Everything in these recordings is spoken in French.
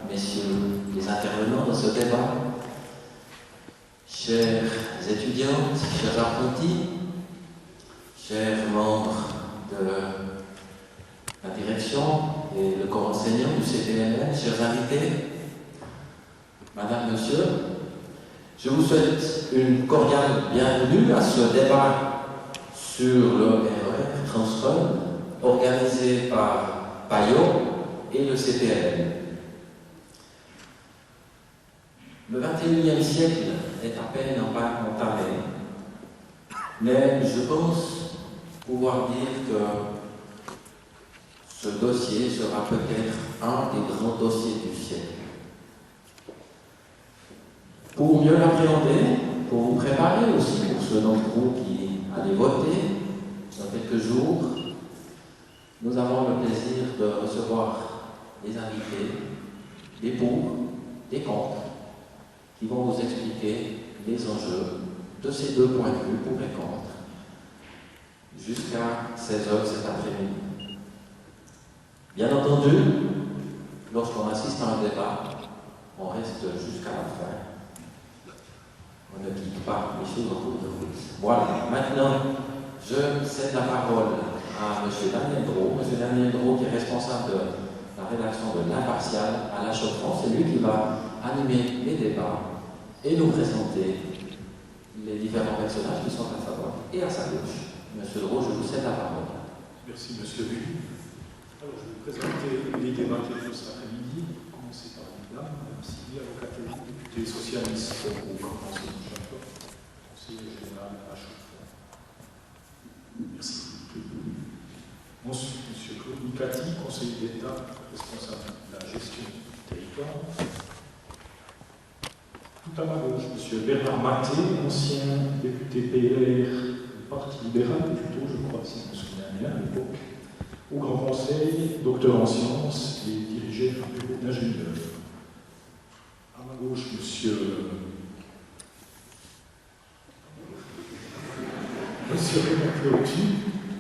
messieurs les intervenants dans ce débat, chers étudiantes, chers apprentis, chers membres de la direction et le corps enseignant du CPMN, chers invités, Madame, Monsieur, je vous souhaite une cordiale bienvenue à ce débat sur le RER Transrhône organisé par Payot et le CPMN. Le XXIe siècle est à peine entamé, mais je pense pouvoir dire que ce dossier sera peut-être un des grands dossiers du siècle. Pour mieux l'appréhender, pour vous préparer aussi pour ceux d'entre vous qui allez voter dans quelques jours, nous avons le plaisir de recevoir des invités, des pour, des contre, qui vont vous expliquer les enjeux de ces deux points de vue, pour et contre, jusqu'à 16h cet après-midi. Bien entendu, lorsqu'on assiste à un débat, on reste jusqu'à la fin. On ne quitte pas les choses en cours de route. Voilà, maintenant, je cède la parole à M. Daniel Drault. M. Daniel Drault, qui est responsable de la rédaction de l'Impartial à La Chaux-de-Fonds, c'est lui qui va animer les débats et nous présenter les différents personnages qui sont à sa droite et à sa gauche. Monsieur Drault, je vous cède la parole. Merci, Monsieur Bull. Alors, je vais vous présenter les débats qui ont cet après-midi. On va commencer par Madame Sylvie, avocate et députée socialiste au Canton de Château, conseiller général à Chaux-de-Fonds. Merci. Ensuite, M. Claude Nicati, conseiller d'État, responsable de la gestion du territoire. Tout à ma gauche, M. Bernard Maté, ancien député PLR du Parti libéral, plutôt, je crois, si je me souviens bien, à l'époque, au Grand Conseil, docteur en sciences et dirigeait un bureau d'ingénieur. À ma gauche, M. Raymond Clotu,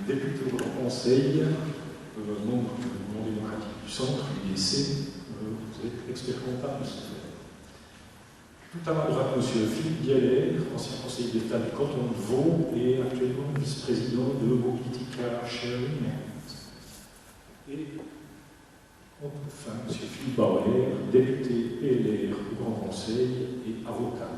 député au Grand Conseil, membre du Mouvement démocratique du Centre, l'UDC, vous êtes expert comptable, tout à ma droite, M. Philippe Bieler, ancien conseiller d'État du canton de Vaud et actuellement vice-président de Mobility Car Sharing. Et enfin, M. Philippe Bauer, député PLR au Grand Conseil et avocat.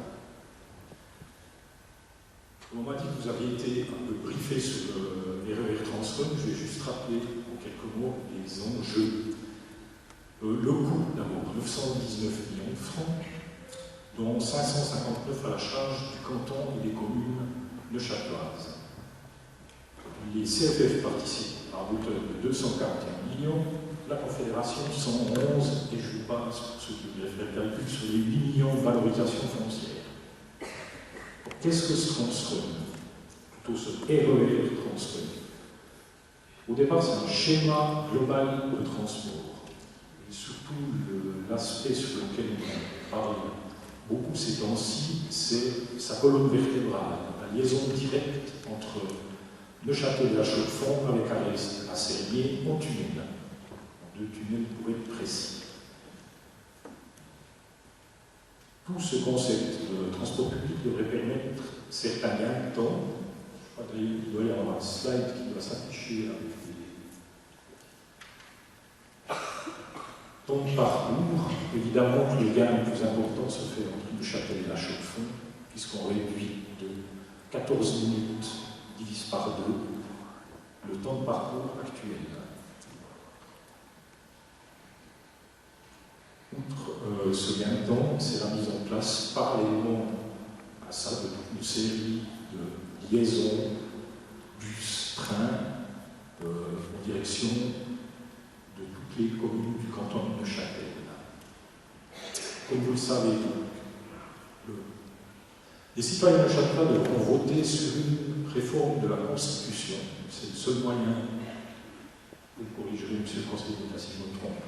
On m'a dit que vous aviez été un peu briefé sur le RER Transrhône. Je vais juste rappeler en quelques mots les enjeux. Le coût, d'abord, 919 millions de francs, dont 559 à la charge du canton et des communes neuchâteloises. Les CFF participent à hauteur de 241 millions, la Confédération 111, et je vous passe, pour ceux qui voulaient faire le calcul, sur les 8 millions de valorisation foncière. Qu'est-ce que ce Transrhône? Plutôt ce RER Transrhône. Au départ, c'est un schéma global de transport. Et surtout, l'aspect sur lequel on parle beaucoup ces temps-ci, c'est sa colonne vertébrale, la liaison directe entre Neuchâtel et La Chaux-de-Fonds avec à Sermier en tunnel. En 2 tunnels pour être précis. Tout ce concept de transport public devrait permettre certains gains de temps. Je crois qu'il doit y avoir un slide qui doit s'afficher avec les temps de parcours. Évidemment que le gain le plus important se fait entre Neuchâtel et La Chaux-de-Fonds, puisqu'on réduit de 14 minutes divise par 2 le temps de parcours actuel. Outre ce gain de temps, c'est la mise en place parallèlement à ça de toute une série de liaisons, bus, trains, en direction de toutes les communes du canton de Neuchâtel. Comme vous le savez, les citoyens neuchâtelois devront voter sur une réforme de la Constitution. C'est le seul moyen, vous corrigerez, monsieur le conseiller d'État, si je me trompe,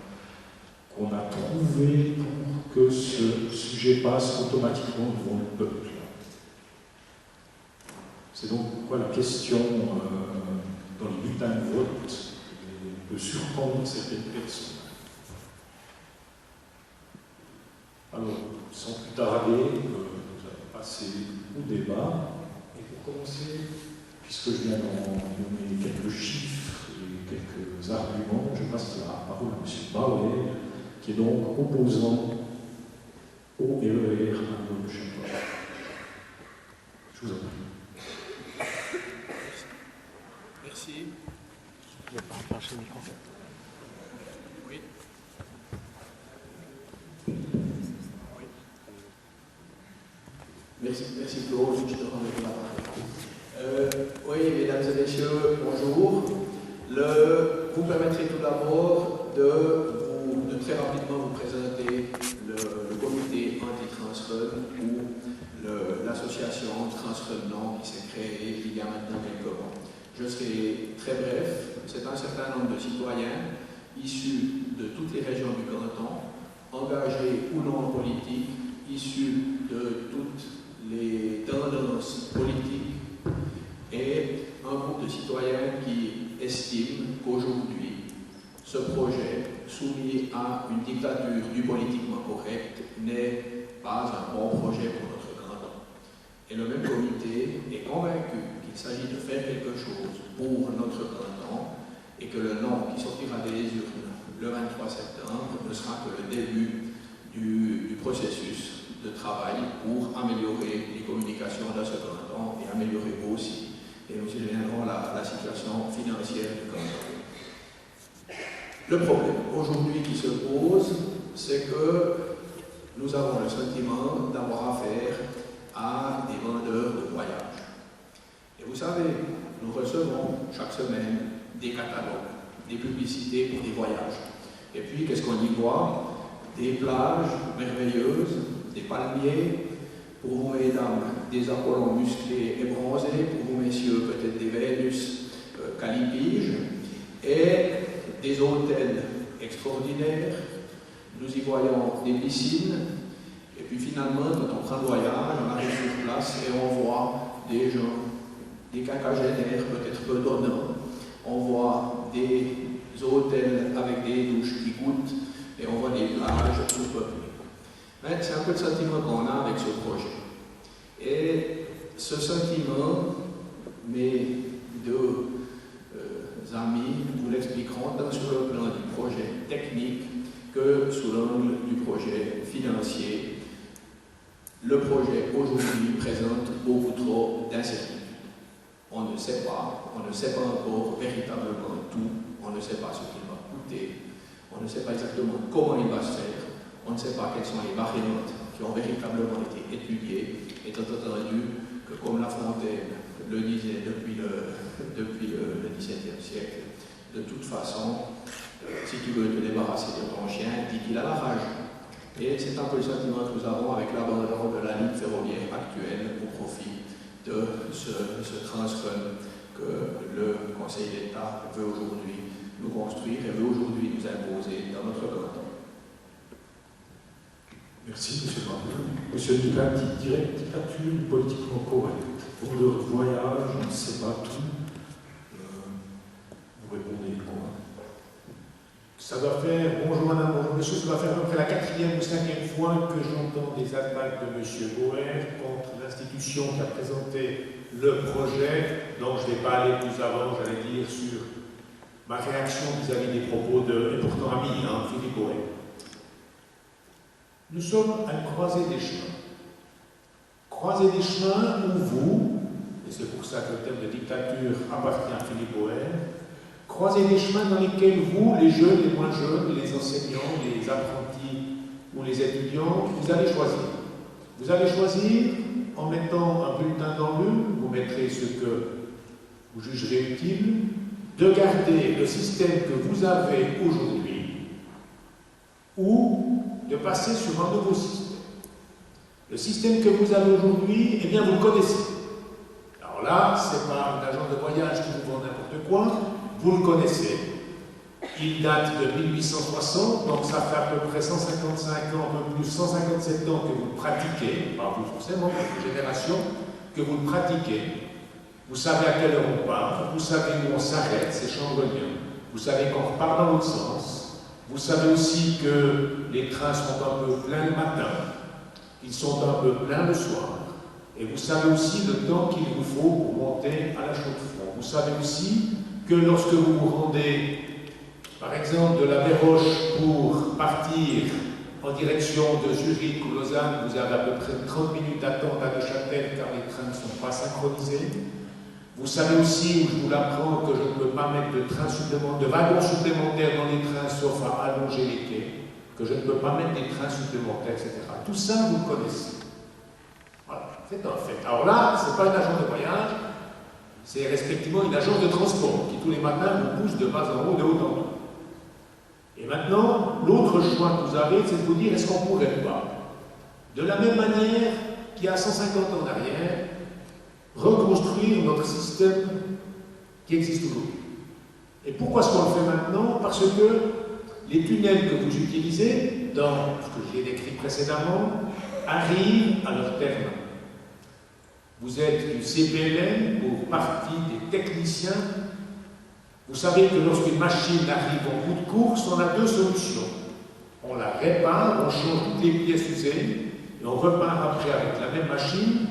qu'on a trouvé pour que ce sujet passe automatiquement devant le peuple. C'est donc pourquoi la question dans les bulletins de vote peut surprendre certaines personnes. sans plus tarder, nous allons passer au débat. Et pour commencer, puisque je viens d'en donner quelques chiffres et quelques arguments, je passe la parole à M. Bauer, qui est donc opposant au RER à Neuchâtel. Je vous en prie. Merci. Il n'y a pas à pencher le micro. Oui. Merci Claude, je te rends la parole. Oui, mesdames et messieurs, bonjour. Vous permettrez tout d'abord de très rapidement vous présenter le comité anti-transrun ou l'association Transrun Nord qui s'est créée il y a maintenant quelques mois. Je serai très bref. C'est un certain nombre de citoyens issus de toutes les régions du canton, engagés ou non en politique, issus de toutes les tendances politiques, et un groupe de citoyens qui estiment qu'aujourd'hui, ce projet, soumis à une dictature du politiquement correct, n'est pas un bon projet pour notre canton. Et le même comité est convaincu qu'il s'agit de faire quelque chose pour notre canton et que le nom qui sortira des urnes le 23 septembre ne sera que le début du processus de travail pour améliorer les communications dans ce canton et améliorer aussi, et nous y reviendrons, la situation financière du canton. Le problème aujourd'hui qui se pose, c'est que nous avons le sentiment d'avoir affaire à des vendeurs de voyages. Et vous savez, nous recevons chaque semaine des catalogues, des publicités pour des voyages. Et puis, qu'est-ce qu'on y voit? Des plages merveilleuses, des palmiers, pour vous mesdames, des Apollons musclés et bronzés, pour vous messieurs, peut-être des Vénus calipiges, et des hôtels extraordinaires. Nous y voyons des piscines, et puis finalement, quand on prend le voyage, on arrive sur place et on voit des gens, des quinquagénaires peut-être peu donnants, on voit des hôtels avec des douches qui goûtent, et on voit des plages sous-peuplées. Mais c'est un peu le sentiment qu'on a avec ce projet. Et ce sentiment, mes deux amis vous l'expliqueront tant sur le plan du projet technique que sous l'angle du projet financier. Le projet aujourd'hui présente beaucoup trop d'incertitudes. On ne sait pas encore véritablement tout, on ne sait pas ce qu'il va coûter, on ne sait pas exactement comment il va se faire, on ne sait pas quelles sont les variantes qui ont véritablement été étudiées, étant entendu que, comme La Fontaine le disait depuis le XVIIe siècle, de toute façon, si tu veux te débarrasser de ton chien, dis qu'il a la rage. Et c'est un peu le sentiment que nous avons avec l'abandon de la ligne ferroviaire actuelle au profit de ce transrun que le Conseil d'État veut aujourd'hui nous construire et veut aujourd'hui nous imposer dans notre canton. Merci, M. Bauer. M. Ducati, dictature politiquement correcte. Pour le voyage, on ne sait pas tout. Vous répondez quoi? Ça doit faire, bonjour madame, bonjour monsieur, ça doit faire à peu près la 4e ou 5e fois que j'entends des attaques de M. Bauer contre l'institution qui a présenté le projet. Donc je ne vais pas aller plus avant, j'allais dire, sur ma réaction vis-à-vis des propos de, et pourtant ami, Philippe Bauer. Nous sommes à une croisée des chemins. Croisée des chemins où vous, et c'est pour ça que le terme de dictature appartient à Philippe Bauer, croisez des chemins dans lesquels vous, les jeunes, les moins jeunes, les enseignants, les apprentis ou les étudiants, vous allez choisir. Vous allez choisir en mettant un bulletin dans l'urne, vous mettrez ce que vous jugerez utile, de garder le système que vous avez aujourd'hui ou de passer sur un nouveau système. Le système que vous avez aujourd'hui, eh bien vous le connaissez. Alors là, ce n'est pas un agent de voyage qui vous vend n'importe quoi. Vous le connaissez, il date de 1860, donc ça fait à peu près 155 ans, un peu plus, 157 ans que vous le pratiquez, pas vous forcément, mais une génération, que vous le pratiquez. Vous savez à quelle heure on part, vous savez où on s'arrête, c'est chambelien. Vous savez qu'on repart dans l'autre sens. Vous savez aussi que les trains sont un peu pleins le matin, ils sont un peu pleins le soir. Et vous savez aussi le temps qu'il vous faut pour monter à la Chaux-de-Fonds. Vous savez aussi que lorsque vous vous rendez, par exemple, de la Béroche pour partir en direction de Zurich ou Lausanne, vous avez à peu près 30 minutes d'attente à Neuchâtel car les trains ne sont pas synchronisés. Vous savez aussi, je vous l'apprends, que je ne peux pas mettre de wagons supplémentaires dans les trains sauf à allonger les quais, que je ne peux pas mettre des trains supplémentaires, etc. Tout ça, vous le connaissez. Voilà, c'est un fait. Alors là, ce n'est pas une agence de voyage, c'est respectivement une agence de transport qui tous les matins vous pousse de bas en haut, de haut en bas. Et maintenant, l'autre choix que vous avez, c'est de vous dire, est-ce qu'on ne pourrait pas, de la même manière qu'il y a 150 ans en arrière, reconstruire notre système qui existe aujourd'hui. Et pourquoi est-ce qu'on le fait maintenant? Parce que les tunnels que vous utilisez, dans ce que j'ai décrit précédemment, arrivent à leur terme. Vous êtes du CPLN pour partie des techniciens. Vous savez que lorsqu'une machine arrive au bout de course, on a deux solutions. On la répare, on change toutes les pièces usées, et on repart après avec la même machine,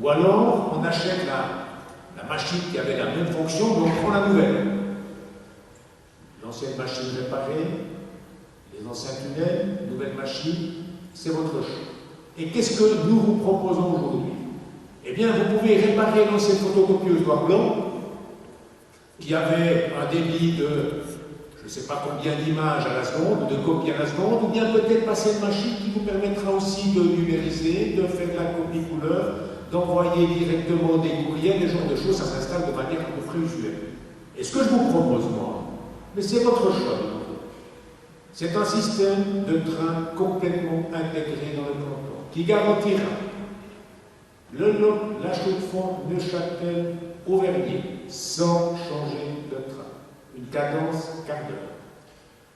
ou alors on achète la machine qui avait la même fonction, mais on prend la nouvelle. L'ancienne machine réparée, les anciens tunnels, nouvelle machine, c'est votre choix. Et qu'est-ce que nous vous proposons aujourd'hui? Eh bien, vous pouvez réparer l'ancienne photocopieuse noir blanc, qui avait un débit de, je ne sais pas combien d'images à la seconde, de copies à la seconde, ou bien peut-être passer une machine qui vous permettra aussi de numériser, de faire de la copie couleur, d'envoyer directement des courriels, des genres de choses, ça s'installe de manière un peu plus usuelle. Et ce que je vous propose, moi, mais c'est votre choix, c'est un système de train complètement intégré dans le canton, qui garantira la Chaux-de-Fonds, Neuchâtel, Auvergne, sans changer de train. Une cadence quart d'heure.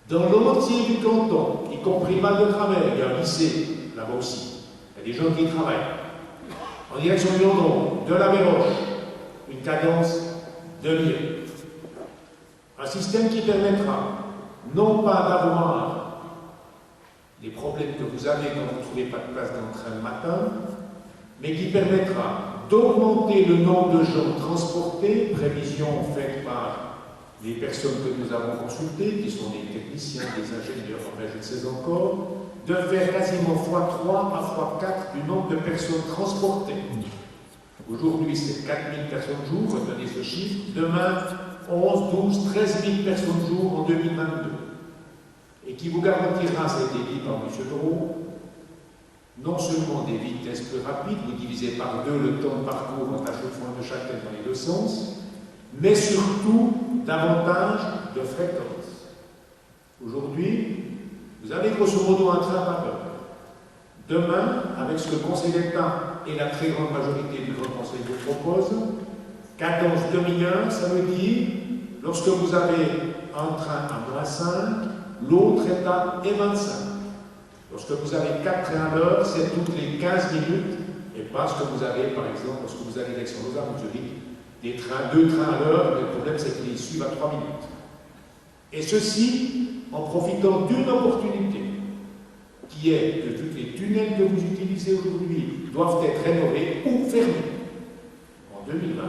Dans l'entier du canton, y compris Val de Travers, il y a un lycée, là-bas aussi. Il y a des gens qui y travaillent. En direction de Londres, de la Béroche, une cadence de lire. Un système qui permettra non pas d'avoir les problèmes que vous avez quand vous ne trouvez pas de place dans le train le matin, mais qui permettra d'augmenter le nombre de gens transportés, prévision faite par les personnes que nous avons consultées, qui sont des techniciens, des ingénieurs, enfin je ne sais encore, de faire quasiment x3 à x4 du nombre de personnes transportées. Aujourd'hui, c'est 4000 personnes jour, retenez ce chiffre. Demain, 11, 12, 13 000 personnes jour en 2022. Et qui vous garantira, ça a été dit par M. Drault, non seulement des vitesses plus rapides, vous divisez par 2 le temps de parcours entre la Chaux-de-Fonds et Neuchâtel dans les deux sens, mais surtout davantage de fréquence. Aujourd'hui, vous avez grosso modo un train par heure. Demain, avec ce que le Conseil d'État et la très grande majorité du Grand Conseil vous proposent, cadence demi-heure, ça veut dire, lorsque vous avez un train à -5, l'autre est à -25. Lorsque vous avez 4 trains à l'heure, c'est toutes les 15 minutes, et pas ce que vous avez, par exemple, lorsque vous allez d'Aix-en-Lausanne ou Zurich, des trains, 2 trains à l'heure, mais le problème c'est qu'ils suivent à 3 minutes. Et ceci en profitant d'une opportunité, qui est que tous les tunnels que vous utilisez aujourd'hui doivent être rénovés ou fermés en 2020,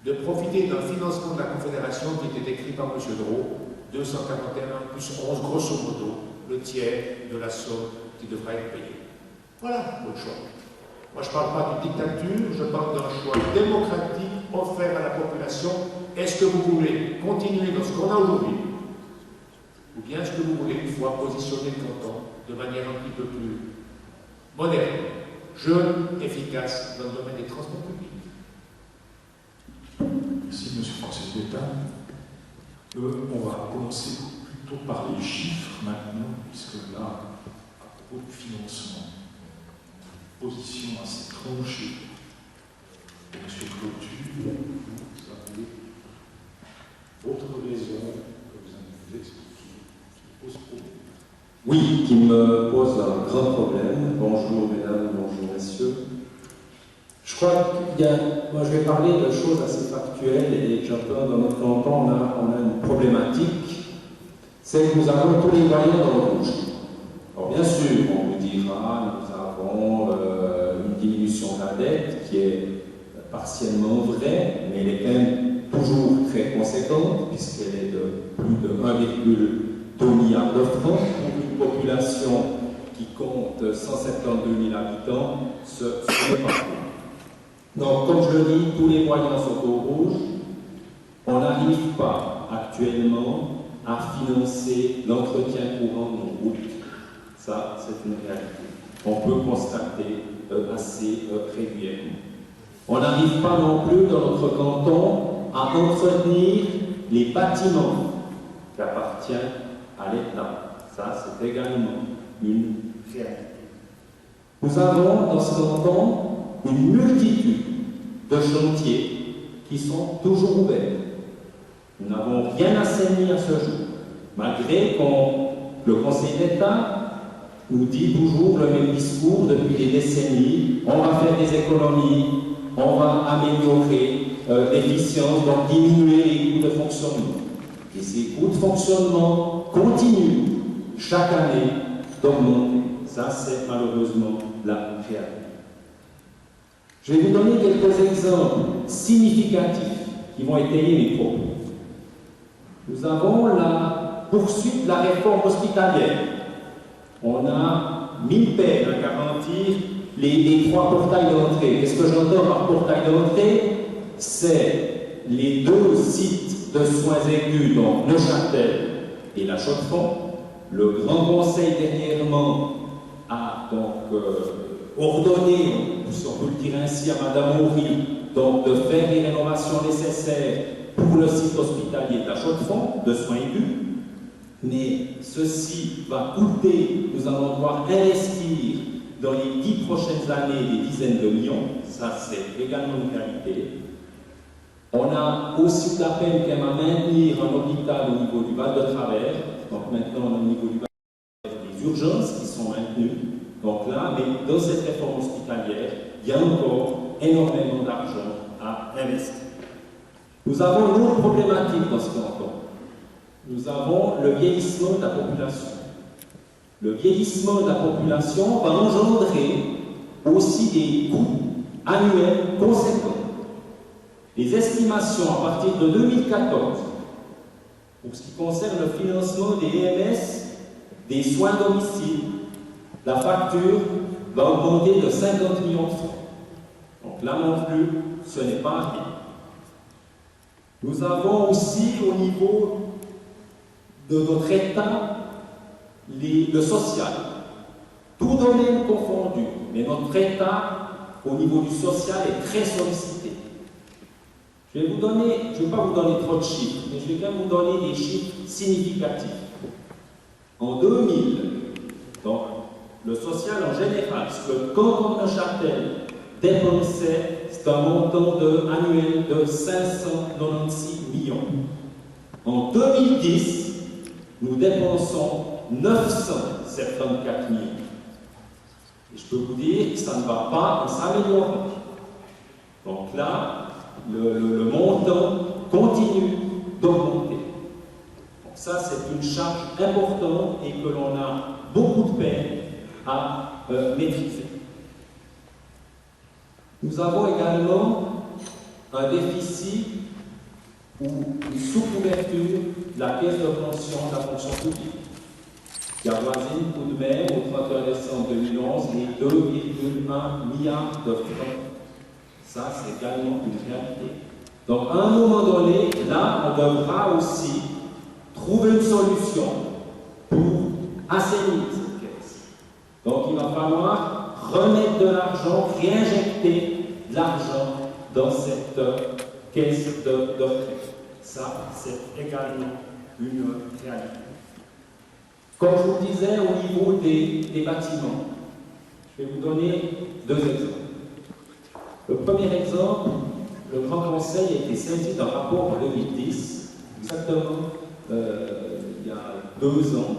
de profiter d'un financement de la Confédération qui était écrit par M. Drault, 241 plus 11, grosso modo, le tiers de la somme qui devra être payée. Voilà votre choix. Moi, je ne parle pas d'une dictature, je parle d'un choix démocratique offert à la population. Est-ce que vous voulez continuer dans ce qu'on a aujourd'hui, ou bien est-ce que vous voulez une fois positionner le canton de manière un petit peu plus moderne, jeune, efficace dans le domaine des transports publics? Merci, M. le conseiller d'État. On va commencer plutôt par les chiffres maintenant, puisque là, à propos du financement, position assez tranchée de M. Clotu, vous avez votre raison que vous allez nous expliquer, qui pose problème. Oui, qui me pose un grand problème. Bonjour mesdames, bonjour messieurs. Je crois qu'il y a, moi je vais parler de choses assez factuelles et j'entends dans notre canton, on a une problématique, c'est que nous avons tous les moyens dans le rouge. Alors bien sûr, on vous dira, nous avons une diminution de la dette qui est partiellement vraie, mais elle est quand même toujours très conséquente, puisqu'elle est de plus de 1,2 milliard de francs pour une population qui compte 172 000 habitants, ce n'est pas peu. Donc, comme je le dis, tous les moyens sont au rouge. On n'arrive pas actuellement à financer l'entretien courant de nos routes. Ça, c'est une réalité. On peut constater assez régulièrement. On n'arrive pas non plus dans notre canton à entretenir les bâtiments qui appartiennent à l'État. Ça, c'est également une réalité. Nous avons dans ce canton une multitude de chantiers qui sont toujours ouverts. Nous n'avons rien assaini à ce jour, malgré que le Conseil d'État nous dit toujours le même discours depuis des décennies. On va faire des économies, on va améliorer l'efficience, donc diminuer les coûts de fonctionnement. Et ces coûts de fonctionnement continuent chaque année d'augmenter. Ça, c'est malheureusement la réalité. Je vais vous donner quelques exemples significatifs qui vont étayer mes propos. Nous avons la poursuite de la réforme hospitalière. On a 1000 peines à garantir les 3 portails d'entrée. Qu'est-ce que j'entends par portail d'entrée? C'est les 2 sites de soins aigus, donc Neuchâtel et La Chaux-de-Fonds. Le Grand Conseil dernièrement a donc ordonné, si on peut le dire ainsi, à Mme Horry, donc de faire les rénovations nécessaires pour le site hospitalier de La Chaux-de-Fonds, de soins aigus. Mais ceci va coûter, nous allons devoir investir dans les 10 prochaines années des dizaines de millions. Ça, c'est également une réalité. On a aussi de la peine quand même à maintenir un hôpital au niveau du Val de Travers. Donc maintenant, on a au niveau du Val de Travers des urgences qui sont maintenues. Donc là, mais dans cette réforme hospitalière, il y a encore énormément d'argent à investir. Nous avons une autre problématique dans ce canton. Nous avons le vieillissement de la population. Le vieillissement de la population va engendrer aussi des coûts annuels conséquents. Les estimations à partir de 2014, pour ce qui concerne le financement des EMS, des soins à domicile, la facture va augmenter de 50 millions de francs. Donc là non plus, ce n'est pas rien. Nous avons aussi au niveau de notre État le social. Tout domaine confondu, mais notre État au niveau du social est très sollicité. Je ne vais pas vous donner trop de chiffres, mais je vais quand même vous donner des chiffres significatifs. En 2000, donc le social en général, ce que le canton de Neuchâtel dépensait, c'est un montant annuel de 596 millions. En 2010, nous dépensons 974 millions. Et je peux vous dire que ça ne va pas en s'améliorant. Donc là, le montant continue d'augmenter. Donc ça, c'est une charge importante et que l'on a beaucoup de peine à maîtriser. Nous avons également un déficit ou une sous-couverture de la caisse de pension de la fonction publique, qui avoisine tout de même au 31 décembre 2011 les 2,1 milliards de francs. Ça, c'est également une réalité. Donc, à un moment donné, là, on devra aussi trouver une solution pour assainir cette caisse. Donc, il va falloir remettre de l'argent, réinjecter de l'argent dans cette caisse de retraite. Ça, c'est également une réalité. Comme je vous le disais, au niveau des bâtiments, je vais vous donner 2 exemples. Le premier exemple, le Grand Conseil a été saisi d'un rapport en 2010, exactement il y a 2 ans,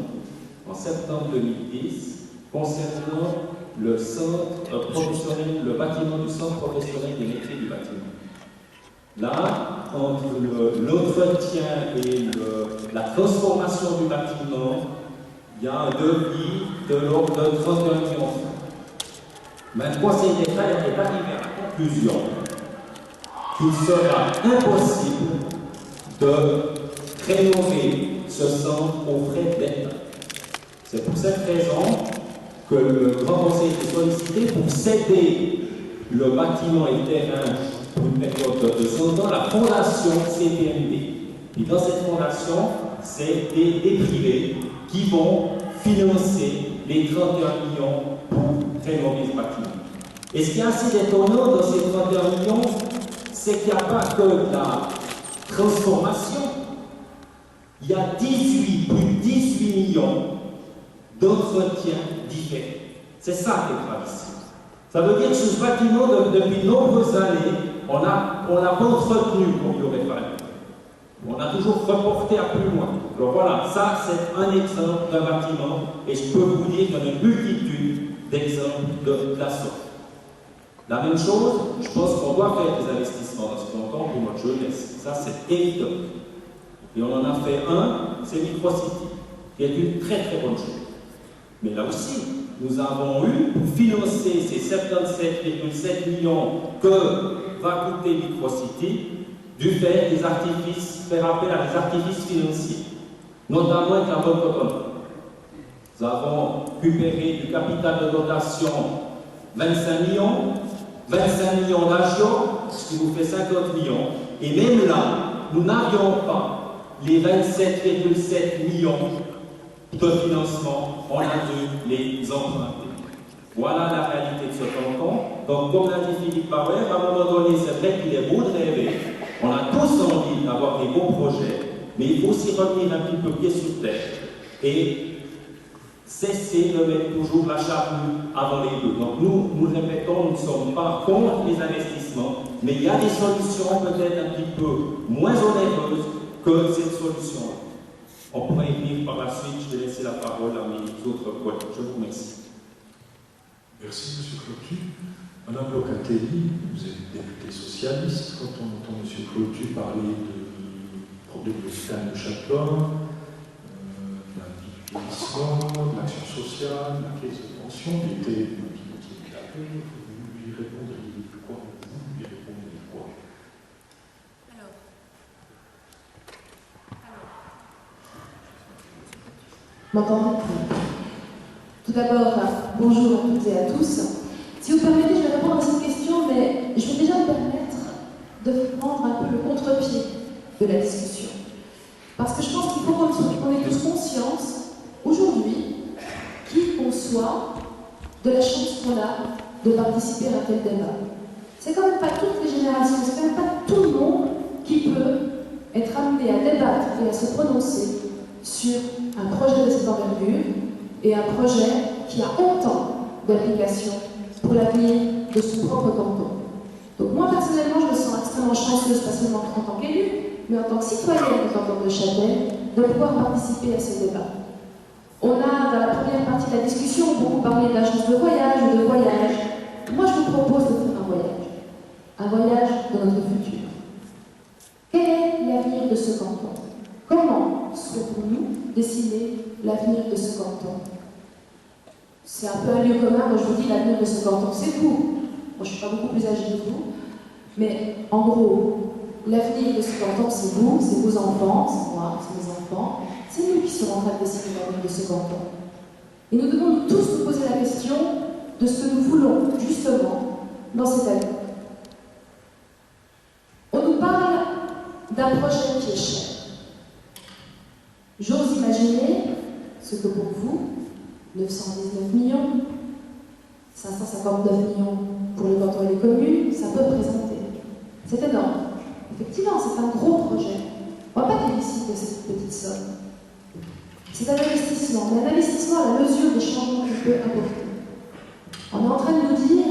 en septembre 2010, concernant le centre professionnel, le bâtiment du centre professionnel des métiers du bâtiment. Là, entre l'entretien et la transformation du bâtiment, il y a un devis de l'ordre de 31 millions. Mais le Conseil d'État est arrivé à la conclusion qu'il sera impossible de rénover ce centre aux frais de l'État. C'est pour cette raison que le Grand Conseil est sollicité pour céder le bâtiment et le terrain pour une période de 100 ans à la fondation CPMD. Et dans cette fondation, c'est des privés qui vont financer les 31 millions pour rénover ce bâtiment. Et ce qui est assez étonnant dans ces 31 millions, c'est qu'il n'y a pas que la transformation, il y a plus de 18 millions d'entretien différés. C'est ça qui est grave ici. Ça veut dire que ce bâtiment, depuis de nombreuses années, on n'a pas entretenu comme il aurait fallu. On a toujours reporté à plus loin. Alors voilà, ça c'est un exemple d'un bâtiment, et je peux vous dire qu'il y en a une multitude d'exemples de la sorte. La même chose, je pense qu'on doit faire des investissements dans ce canton pour notre jeunesse. Ça c'est évident. Et on en a fait un, c'est Microcity, qui est une très très bonne chose. Mais là aussi, nous avons eu, pour financer ces 77,7 millions que va coûter Microcity, dû faire appel à des artifices financiers, notamment avec la Banque autonome. Nous avons récupéré du capital de dotation 25 millions d'argent, ce qui nous fait 50 millions, et même là, nous n'avions pas les 27,7 millions de financement, on a dû les emprunter. Voilà la réalité de ce canton. Donc, comme l'a dit Philippe Bauer, à un moment donné, c'est vrai qu'il est beau de rêver. On a tous envie d'avoir des beaux projets, mais il faut aussi revenir un petit peu pied sur terre et cesser de mettre toujours la charrue avant les bœufs. Donc, nous le répétons, nous ne sommes pas contre les investissements, mais il y a des solutions peut-être un petit peu moins onéreuses que cette solution-là. On pourrait y venir par la suite. Je vais laisser la parole à mes autres collègues. Je vous remercie. Merci, M. Clotu. Madame Locatelli, vous êtes députée socialiste. Quand on entend M. Clotu parler de problème de l'hôpital de Châtellon, de vieillissement, de l'action sociale, de la caisse de pension, il était vous lui répondriez quoi? Vous lui répondriez quoi? M'entendez? Tout d'abord, bonjour à toutes et à tous. Si vous permettez, je vais répondre à cette question, mais je vais déjà me permettre de prendre un peu le contre-pied de la discussion. Parce que je pense qu'il faut qu'on ait tous conscience, aujourd'hui, qui qu'on soit, de la chance qu'on a de participer à un tel débat. C'est quand même pas toutes les générations, c'est quand même pas tout le monde qui peut être amené à débattre et à se prononcer sur un projet de cette envergure et un projet qui a autant d'implications pour l'avenir de son propre canton. Donc moi personnellement je me sens extrêmement chanceuse, pas seulement en tant qu'élue, mais en tant que citoyenne du canton de Châtel, de pouvoir participer à ces débats. On a dans la première partie de la discussion beaucoup parlé d'agence de voyage ou de voyage. Moi je vous propose de faire un voyage de notre futur. Quel est l'avenir de ce canton? Comment souhaitons-nous dessiner l'avenir de ce canton? C'est un peu un lieu commun quand je vous dis l'avenir de ce canton, c'est vous. Moi, je ne suis pas beaucoup plus âgée que vous, mais en gros, l'avenir de ce canton, c'est vous, c'est vos enfants, c'est moi, c'est mes enfants, c'est nous qui serons en train de dessiner l'avenir de ce canton. Et nous devons tous nous poser la question de ce que nous voulons, justement, dans cette année. On nous parle d'un projet qui est cher. J'ose imaginer ce que pour vous, 919 millions, 559 millions pour le canton et les communes, ça peut représenter. C'est énorme. Effectivement, c'est un gros projet. On ne va pas féliciter cette petite somme. C'est un investissement, mais un investissement à la mesure des changements qu'il peut apporter. On est en train de nous dire,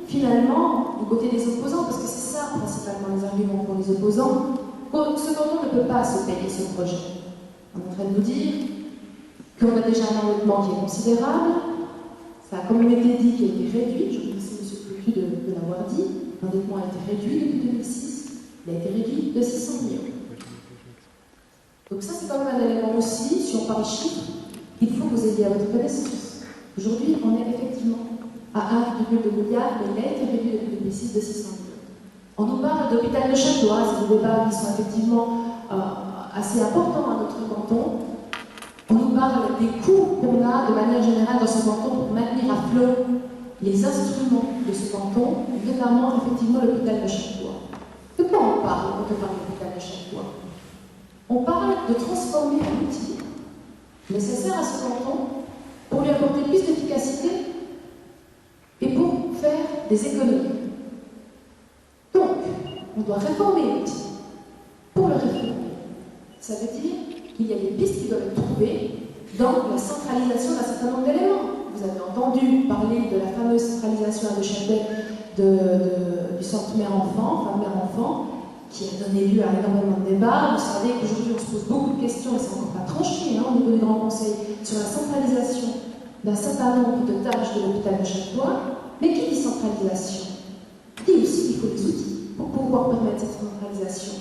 finalement, du côté des opposants, parce que c'est ça principalement les arguments pour les opposants, que ce canton ne peut pas se payer ce projet. On est en train de nous dire qu'on a déjà un endettement qui est considérable, ça a comme il a été dit, qui a été réduit, je remercie M. Clotu de l'avoir dit, l'endettement a été réduit depuis 2006, Il a été réduit de 600 millions. Donc ça, c'est quand même un élément aussi, si on parle chiffres, il faut que vous ayez à votre connaissance. Aujourd'hui, on est effectivement à 1,2 milliard, mais il a été réduit depuis 2006 de 600 millions. On nous parle d'hôpital de Châteauroux, c'est des débats qui sont effectivement assez importants à notre canton. On nous parle des coûts qu'on a de manière générale dans ce canton pour maintenir à flot les instruments de ce canton, notamment effectivement l'hôpital de Châteauroux. De quoi on parle quand on parle de l'hôpital de Châteauroux? On parle de transformer un outil nécessaire à ce canton pour lui apporter plus d'efficacité et pour faire des économies. Donc, on doit réformer l'outil. Pour le réformer, ça veut dire qu'il y a des pistes qui doivent être trouvées dans la centralisation d'un certain nombre d'éléments. Vous avez entendu parler de la fameuse centralisation à Neuchâtel du centre mère-enfant, femme-mère-enfant, qui a donné lieu à énormément de débats. Vous savez qu'aujourd'hui, on se pose beaucoup de questions, et c'est encore pas tranché au niveau du Grand Conseil, sur la centralisation d'un certain nombre de tâches de l'hôpital de Châteauroux. Mais qui dit centralisation dit aussi qu'il faut des outils pour pouvoir permettre cette centralisation.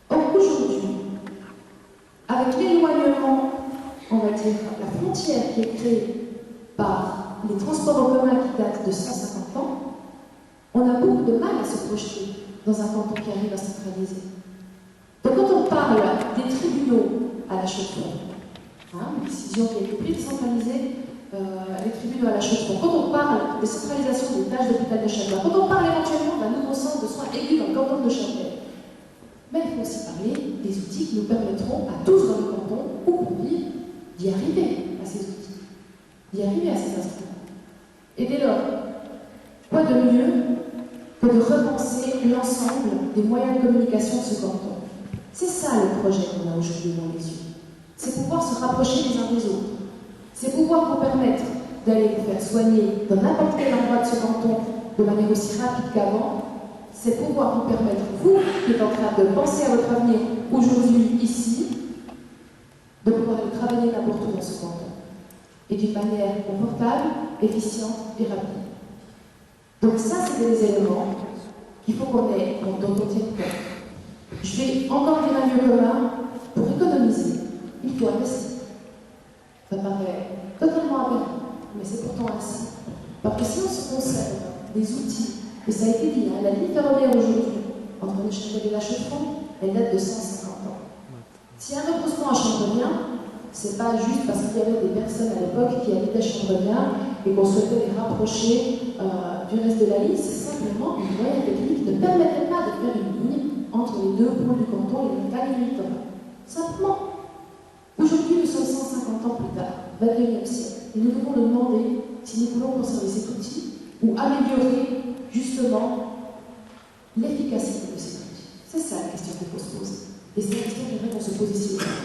Or, aujourd'hui, avec l'éloignement, on va dire, la frontière qui est créée par les transports en commun qui datent de 150 ans, on a beaucoup de mal à se projeter dans un canton qui arrive à centraliser. Donc quand on parle des tribunaux à la Chaux-de-Fonds, une décision qui a été prise de centraliser les tribunaux à la Chaux-de-Fonds, quand on parle de centralisation des tâches d'hôpital de Châteauroux, quand on parle éventuellement d'un nouveau centre de soins aigus dans le canton de Châteauroux, mais il faut aussi parler des outils qui nous permettront à tous dans le canton, où qu'on vive, d'y arriver à ces outils, d'y arriver à ces instruments. Et dès lors, quoi de mieux que de repenser l'ensemble des moyens de communication de ce canton? C'est ça le projet qu'on a aujourd'hui dans les yeux. C'est pouvoir se rapprocher les uns des autres. C'est pouvoir vous permettre d'aller vous faire soigner dans n'importe quel endroit de ce canton de manière aussi rapide qu'avant. C'est pouvoir vous permettre, vous qui êtes en train de penser à votre avenir aujourd'hui, ici, de pouvoir aller travailler n'importe où dans ce canton. Et d'une manière confortable, efficiente et rapide. Donc ça, c'est des éléments qu'il faut qu'on ait, dont on tienne compte. Je vais encore dire un lieu commun, pour économiser, il faut investir. Ça paraît totalement aberrant, mais c'est pourtant ainsi. Parce que si on se conserve des outils, et ça a été dit, la ligne ferroviaire aujourd'hui, entre Neuchâtel et la Chaux-de-Fonds, elle date de 150 ans. S'il y a un rebroussement à Chambreviens, c'est pas juste parce qu'il y avait des personnes à l'époque qui habitaient Chambreviens et qu'on souhaitait les rapprocher du reste de la ligne, c'est simplement une moyenne technique qui ne permettait pas de faire une ligne entre les deux pôles du canton et le montagne du littoral. Simplement. Aujourd'hui, nous sommes 150 ans plus tard, 21e siècle, et nous devons nous demander si nous voulons conserver cet outil ou améliorer justement l'efficacité de cet outil. C'est ça la question qu'il faut se poser. Et c'est la question que j'aimerais qu'on se pose ici aujourd'hui.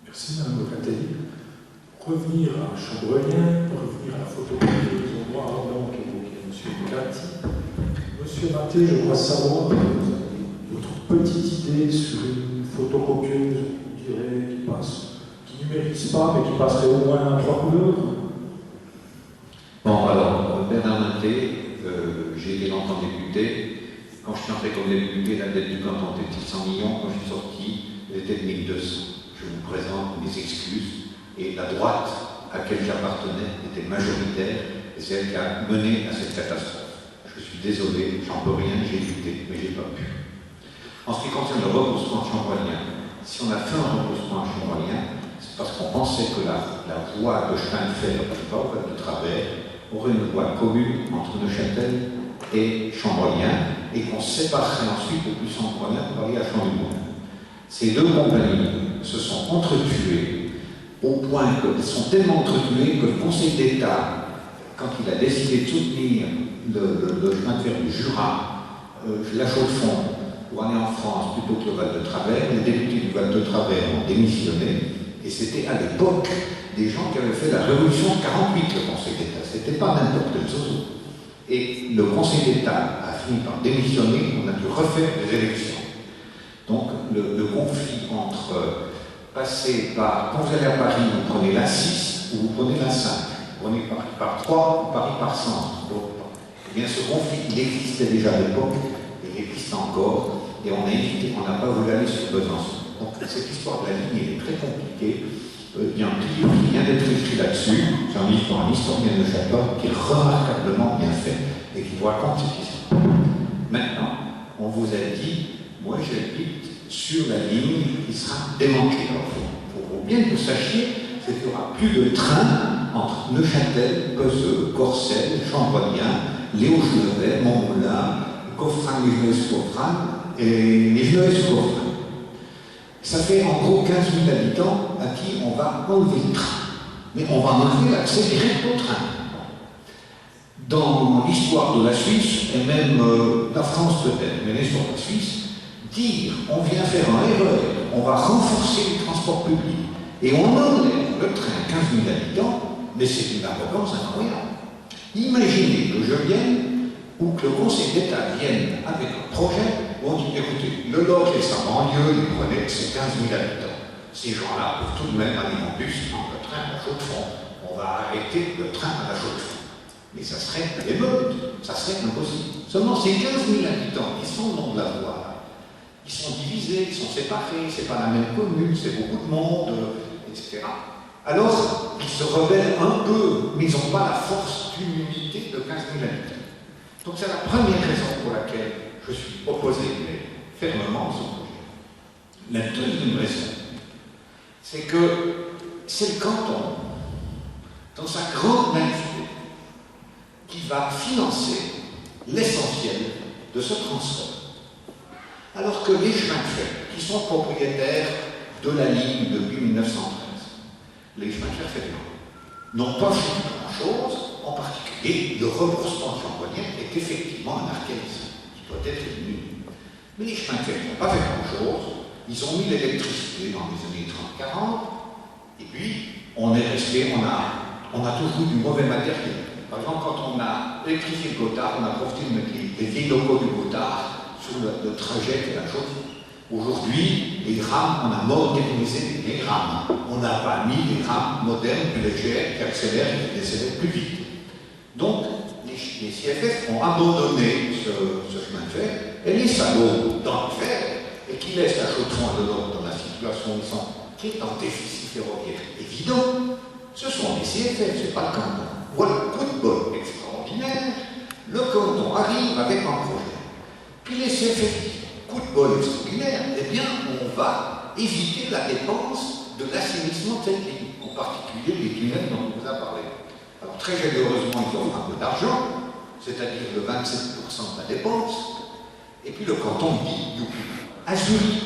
Merci Mme Locatelli. Revenir à Chambreviens, revenir à la photocopieuse au noir et blanc qu'évoquait M. Ducati. Monsieur Maté, je voudrais savoir votre petite idée sur une photocopieuse, je dirais, qui numérise pas, mais qui passerait au moins à 3 couleurs. Bon, alors, Bernard Maté, j'ai été longtemps député. Quand je suis entré comme député, la dette du canton était de 600 millions. Quand je suis sorti, elle était de 1200. Je vous présente mes excuses. Et la droite à laquelle j'appartenais était majoritaire, et c'est elle qui a mené à cette catastrophe. Je suis désolé, j'en peux rien, j'ai lutté, mais j'ai pas pu. En ce qui concerne le rebroussement chambroilien, si on a fait un rebroussement chambroilien, c'est parce qu'on pensait que la voie de chemin de fer qui va au de travers aurait une voie commune entre Neuchâtel et Chambroilien, et qu'on séparerait ensuite le plus Chambroilien pour aller à Champ-du-Monde. Ces deux compagnies se sont entretuées au point qu'elles sont tellement entretuées que le Conseil d'État, quand il a décidé de soutenir le chemin de fer du Jura, la Chaux-de-Fonds, pour aller en France plutôt que le Val de Travers, les députés du Val de Travers ont démissionné, et c'était à l'époque des gens qui avaient fait la révolution de 48, le Conseil d'État. C'était pas n'importe quel zozo. Et le Conseil d'État a fini par démissionner, on a dû refaire des élections. Donc le conflit entre passer par, quand vous allez à Paris, vous prenez la 6 ou vous prenez la 5, vous prenez Paris par 3 ou Paris par 100. Eh bien ce conflit, il existait déjà à l'époque, et il existe existe encore, et on a évité, on n'a pas voulu aller sur Besançon. Donc cette histoire de la ligne est très compliquée. Il y a un livre qui vient d'être écrit là-dessus, c'est un livre par un historien de Château qui est remarquablement bien fait et qui vous raconte cette histoire. Maintenant, on vous a dit, moi j'habite sur la ligne qui sera démantelée. Alors, il faut bien que vous sachiez, c'est qu'il n'y aura plus de train entre Neuchâtel, Peseux, Corcelles, Chambrolien, Léo-Genevet, Montmoulin, Coffrin, Ligenais-Coffrin et Ligenais-Coffrin. Ça fait en gros 15 000 habitants à qui on va enlever le train. Mais on va enlever l'accès direct au train. Dans l'histoire de la Suisse, et même la France peut-être, mais l'histoire de la Suisse, dire on vient faire un RER, on va renforcer les transports publics, et on enlève le train à 15 000 habitants, mais c'est une arrogance incroyable. Imaginez que je vienne, ou que le Conseil d'État vienne avec un projet où on dit, écoutez, le Lot et sa banlieue, les prenez, c'est 15 000 habitants. Ces gens-là peuvent tout de même aller en bus, prendre le train à la Chaux-de-Fonds. On va arrêter le train à la Chaux-de-Fonds. Mais ça serait l'émeute, ça serait impossible. Seulement ces 15 000 habitants qui sont le long de la voie, ils sont divisés, ils sont séparés, c'est pas la même commune, c'est beaucoup de monde, etc. Alors, ils se rebellent un peu, mais ils n'ont pas la force d'une unité de 15 000 habitants. Donc c'est la première raison pour laquelle je suis opposé, mais fermement, à ce projet. La deuxième raison, c'est que c'est le canton, dans sa grande naïveté, qui va financer l'essentiel de ce transport. Alors que les chemins de fer, qui sont propriétaires de la ligne depuis 1913, les chemins de fer fédéraux, n'ont pas fait grand-chose, en particulier le remboursement de Chambrolien est effectivement un archaïsme qui doit être éliminé. Mais les chemins de fer n'ont pas fait grand-chose, ils ont mis l'électricité dans les années 30-40, et puis on est resté, on a toujours eu du mauvais matériel. Par exemple, quand on a électrifié le Gothard, on a profité de mettre les vieilles locaux du Gothard sur le trajet de la chose. Aujourd'hui, les rames, on a modernisé les rames. On n'a pas mis des rames modernes, plus légères, qui accélèrent et qui décélèrent plus vite. Donc, les CFF ont abandonné ce chemin de fer, et les salauds dans le fer, et qui laissent la Chaux-de-Fonds de l'Ordre dans la situation où ils sont, qui est en déficit ferroviaire évident, ce sont les CFF, ce n'est pas le canton. Voilà, coup de bol extraordinaire, le canton arrive avec un projet. Puis les CFF disent, coup de bol extraordinaire, eh bien, on va éviter la dépense de l'assainissement de cette ligne, en particulier les tunnels dont on vous a parlé. Alors, très généreusement, ils offrent un peu d'argent, c'est-à-dire le 27% de la dépense, et puis le canton dit, youpi, à Zurich,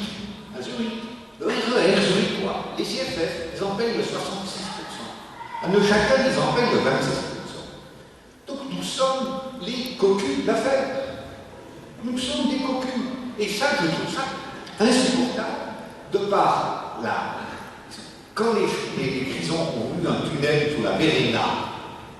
le RER zurichois, les CFF, ils en payent le 66%. À Neuchâtel, ils en payent le 26%. Donc nous sommes les cocus d'affaires. Nous sommes des cocus. Et ça, je trouve ça insupportable. De par quand les Grisons ont eu un tunnel sous la Véréna,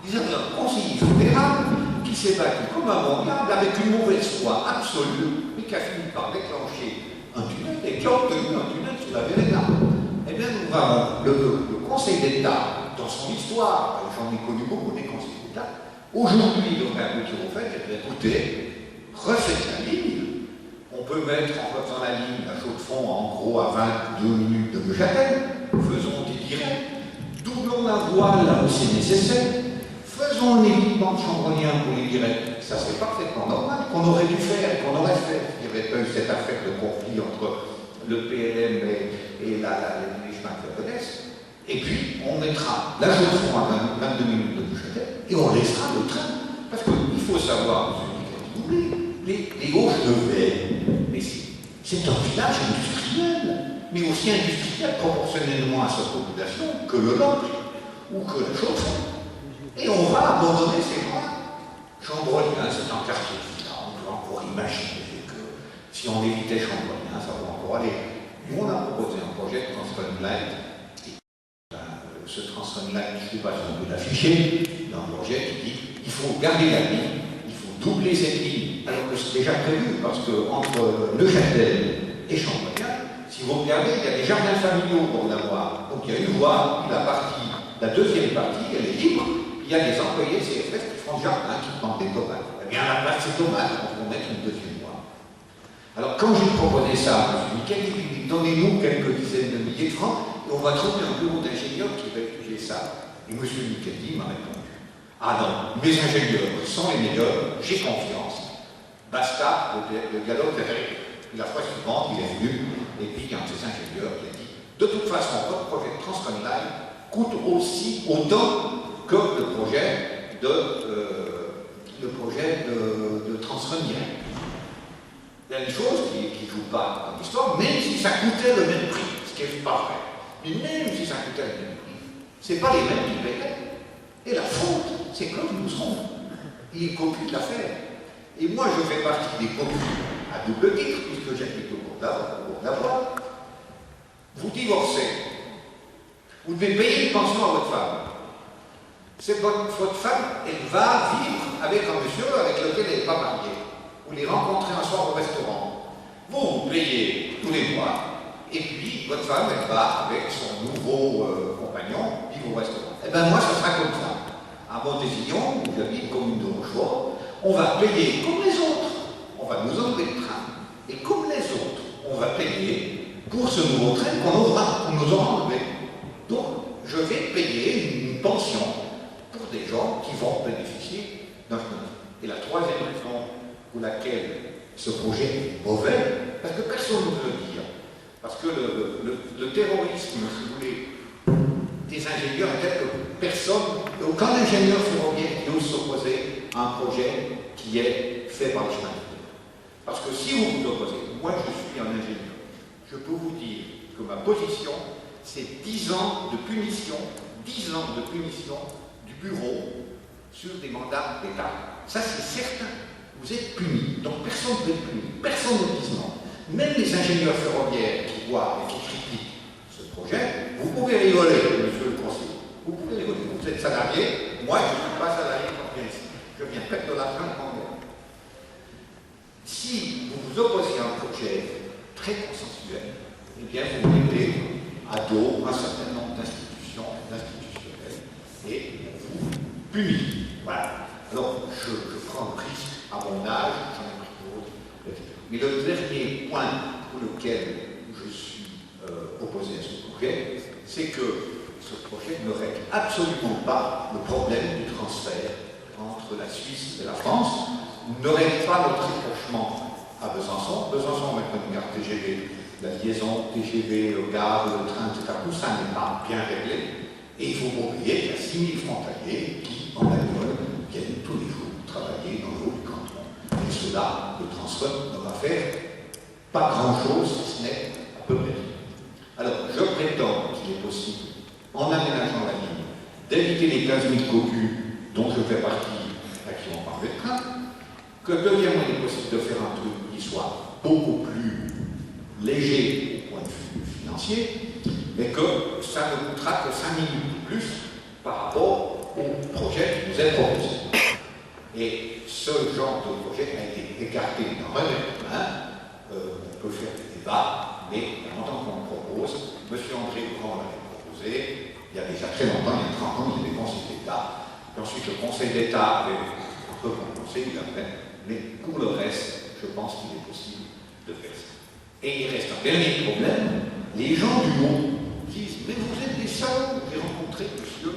ils avaient un conseiller fédéral qui s'est battu comme un mondial avec une mauvaise foi absolue, mais qui a fini par déclencher un tunnel et qui a obtenu un tunnel sous la Véréna. Eh bien, nous avons le Conseil d'État, dans son histoire, j'en ai connu beaucoup des conseils d'État, aujourd'hui, il devrait aboutir au fait, écoutez, refaites la ligne. On peut mettre en faisant la ligne à Chaux-de-Fonds en gros à 22 minutes de Neuchâtel, faisons des directs, doublons la voie là où c'est nécessaire, faisons l'évitement de Chambrolien pour les directs, ça serait parfaitement normal, qu'on aurait dû faire, qu'on aurait fait. Il n'y avait pas eu cette affaire de conflit entre le PLM et les chemins de fer. Et puis, on mettra la Chaux-de-Fonds à 22 minutes de Neuchâtel et on laissera le train. Parce qu'il faut savoir, les Hauts-de-Vey, mais c'est un village industriel, mais aussi industriel proportionnellement à sa population que le Lot ou que la Chaux-de-Fonds. Et on va abandonner ces gens-là. Chambrolien, c'est un quartier vivant, on peut encore imaginer que si on évitait Chambrolien, ça va encore aller. Nous, on a proposé un projet de Transrun Light. Ce Transrun Light, je ne sais pas si on peut l'afficher, dans un projet qui dit il faut garder la ligne, il faut doubler cette ligne, alors que c'est déjà prévu, parce qu'entre Neuchâtel et Chambrolien, si vous regardez, il y a des jardins familiaux pour la voie. Donc il y a une voie, puis la deuxième partie, elle est libre. Il y a des employés CFF qui font le jardin, qui plantent des tomates. Eh bien, à la place de ces tomates, on va mettre une deuxième voie. Alors quand j'ai proposé ça à M. Miquel, il dit donnez-nous quelques dizaines de milliers de francs et on va trouver un bureau d'ingénieurs qui va étudier ça. Et M. Miquel m'a répondu ah non, mes ingénieurs sont les meilleurs, j'ai confiance. Basta, le dialogue est réglé. La fois suivante, il est venu, et puis il y a un de ces ingénieurs qui a dit de toute façon, votre projet de Transconline coûte aussi autant que le projet de Transrhône direct. Il y a une chose qui ne joue pas dans l'histoire, même si ça coûtait le même prix, ce qui n'est pas vrai, mais même si ça coûtait le même prix, ce n'est pas les mêmes qui payaient. Et la faute, c'est Claude Mousseron. Il copie de l'affaire. Et moi, je fais partie des copies à double titre, puisque j'habite au cours d'Avoie. Vous divorcez. Vous devez payer une pension à votre femme. C'est votre femme, elle va vivre avec un monsieur avec lequel elle n'est pas mariée. Vous les rencontrez un soir au restaurant. Vous payez tous les mois. Et puis, votre femme, elle va avec son nouveau compagnon vivre au restaurant. Eh bien, moi, ça sera comme ça. À Montésillon, où j'habite, commune de Rochefort, on va payer comme les autres. On va nous enlever le train. Et comme les autres, on va payer pour ce nouveau train qu'on nous aura enlevé. Donc, je vais payer une pension pour des gens qui vont bénéficier d'un chemin. Et la troisième raison pour laquelle ce projet est mauvais, parce que personne ne peut le dire, parce que le terrorisme, si vous voulez, des ingénieurs est tel que personne, aucun ingénieur ferroviaire n'ose s'opposer à un projet qui est fait par les chemins de fer. Parce que si vous vous opposez, moi je suis un ingénieur, je peux vous dire que ma position, c'est 10 ans de punition du bureau sur des mandats d'État. Ça c'est certain, vous êtes puni, donc personne ne peut être puni, personne ne dit non. Même les ingénieurs ferroviaires qui voient et qui critiquent ce projet, vous pouvez rigoler, monsieur le conseiller. Vous pouvez rigoler. Vous êtes salarié, moi je ne suis pas salarié quand je viens ici. Je viens perdre de l'argent en moi. Si vous vous opposez à un projet très consensuel, eh bien vous mettez à dos un certain nombre d'institutionnels et vous punissez. Voilà. Alors je prends le risque à mon âge, j'en ai pris d'autres, etc. Mais le dernier point pour lequel je suis opposé à ce projet, c'est que ce projet ne règle absolument pas le problème du transfert entre la Suisse et la France, ne règle pas notre rapprochement à Besançon. Besançon met une gare TGV, la liaison TGV, gare, le train, etc. Tout ça n'est pas bien réglé. Et il faut oublier qu'il y a 6000 frontaliers qui, en bagnole, viennent tous les jours travailler dans le haut du canton. Et cela, le transfert ne va faire pas grand-chose, si ce n'est à peu près. Alors, je prétends qu'il est possible, en aménageant la ligne, d'éviter les 15 000 cocus dont je fais partie, à qui on parle de train, que deuxièmement, il est possible de faire un truc qui soit beaucoup plus léger au point de vue financier, mais que ça ne coûtera que 5 minutes de plus par rapport au projet qui nous est proposé. Et ce genre de projet a été écarté dans un examen. On peut faire des débats, mais en tant qu'on le propose, M. André Grand l'avait proposé, il y a déjà très longtemps, il y a 30 ans, il y avait le Conseil d'État, et ensuite le Conseil d'État avait un peu proposé, mais pour le reste, je pense qu'il est possible de faire ça. Et il reste un dernier problème, les gens du monde disent, mais vous êtes des salauds. J'ai rencontré monsieur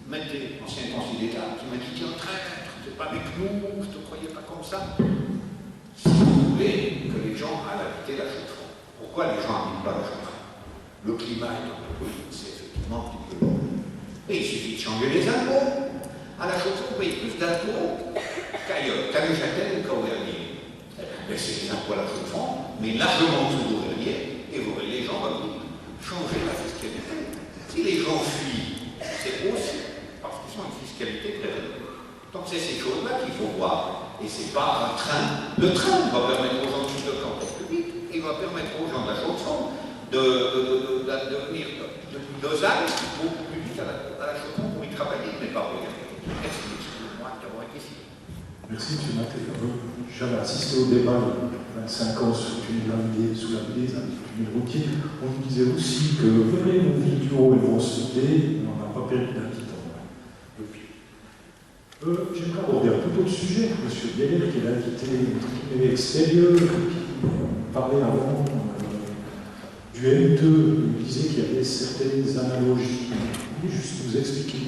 Mété, ancien conseiller d'État, qui m'a dit, tiens, traître, tu n'es pas avec nous, je ne te croyais pas comme ça. Si vous voulez que les gens aillent habiter la Chaux-de-Fonds, pourquoi les gens n'habitent pas la Chaux-de-Fonds? Le climat est un peu oui, c'est effectivement un petit peu long. Mais il suffit de changer les impôts. À la Chaux-de-Fonds, vous payez plus d'impôts qu'ailleurs, qu'à Neuchâtel ou qu'à Auvergne. Mais c'est les impôts à la Chaux-de-Fonds, mais largement sous d'Auvergne, et vous verrez, les gens vont changer la fiscalité. Si les gens fuient, c'est aussi parce qu'ils ont une fiscalité très élevée. Donc c'est ces choses-là qu'il faut voir. Et c'est pas un train. Le train va permettre aux gens de se transporter plus vite, et va permettre aux gens de la Chaux-de-Fonds de venir depuis Lausanne beaucoup plus vite à la Chaux-de-Fonds pour y travailler, mais pas pour y aller. Merci, excusez-moi d'avoir été ici. Merci, M. Maté. J'avais assisté au débat il y a 25 ans sous la Villise, un tunnel routier. On nous disait aussi que les mots vidéo et vont sauter, on n'en a pas perdu d'un petit temps depuis. J'aimerais aborder un tout autre sujet. Monsieur Bieler, qui est l'invité extérieur, qui parlait avant du M2, il disait qu'il y avait certaines analogies. Je vais juste vous expliquer.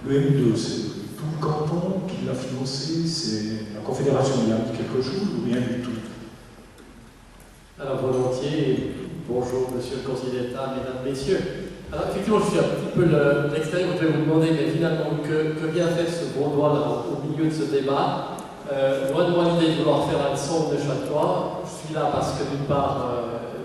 Le M2, c'est tout le canton qui l'a financé, c'est la Confédération qui a mis quelque chose ou rien du tout? Alors, volontiers, bonjour Monsieur le Conseiller d'État, Mesdames, Messieurs. Alors, effectivement, je suis un petit peu l'extérieur, je vais vous demander, mais finalement, que vient faire ce Vaudois là, au milieu de ce débat? Loin de moi l'idée de vouloir faire un son de Château. Je suis là parce que, d'une part,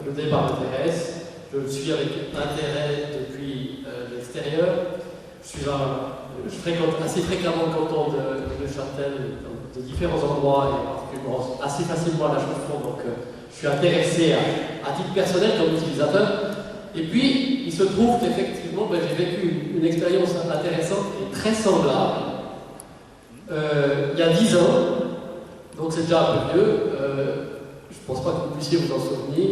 le débat m'intéresse. Je le suis avec intérêt depuis l'extérieur. Je fréquente assez fréquemment le canton de Châtel, de différents endroits, et particulièrement assez facilement à la Chaux-de-Fonds, donc je suis intéressé à titre personnel comme utilisateur. Et puis, il se trouve qu'effectivement, j'ai vécu une expérience intéressante et très semblable il y a 10 ans, donc c'est déjà un peu vieux, je ne pense pas que vous puissiez vous en souvenir,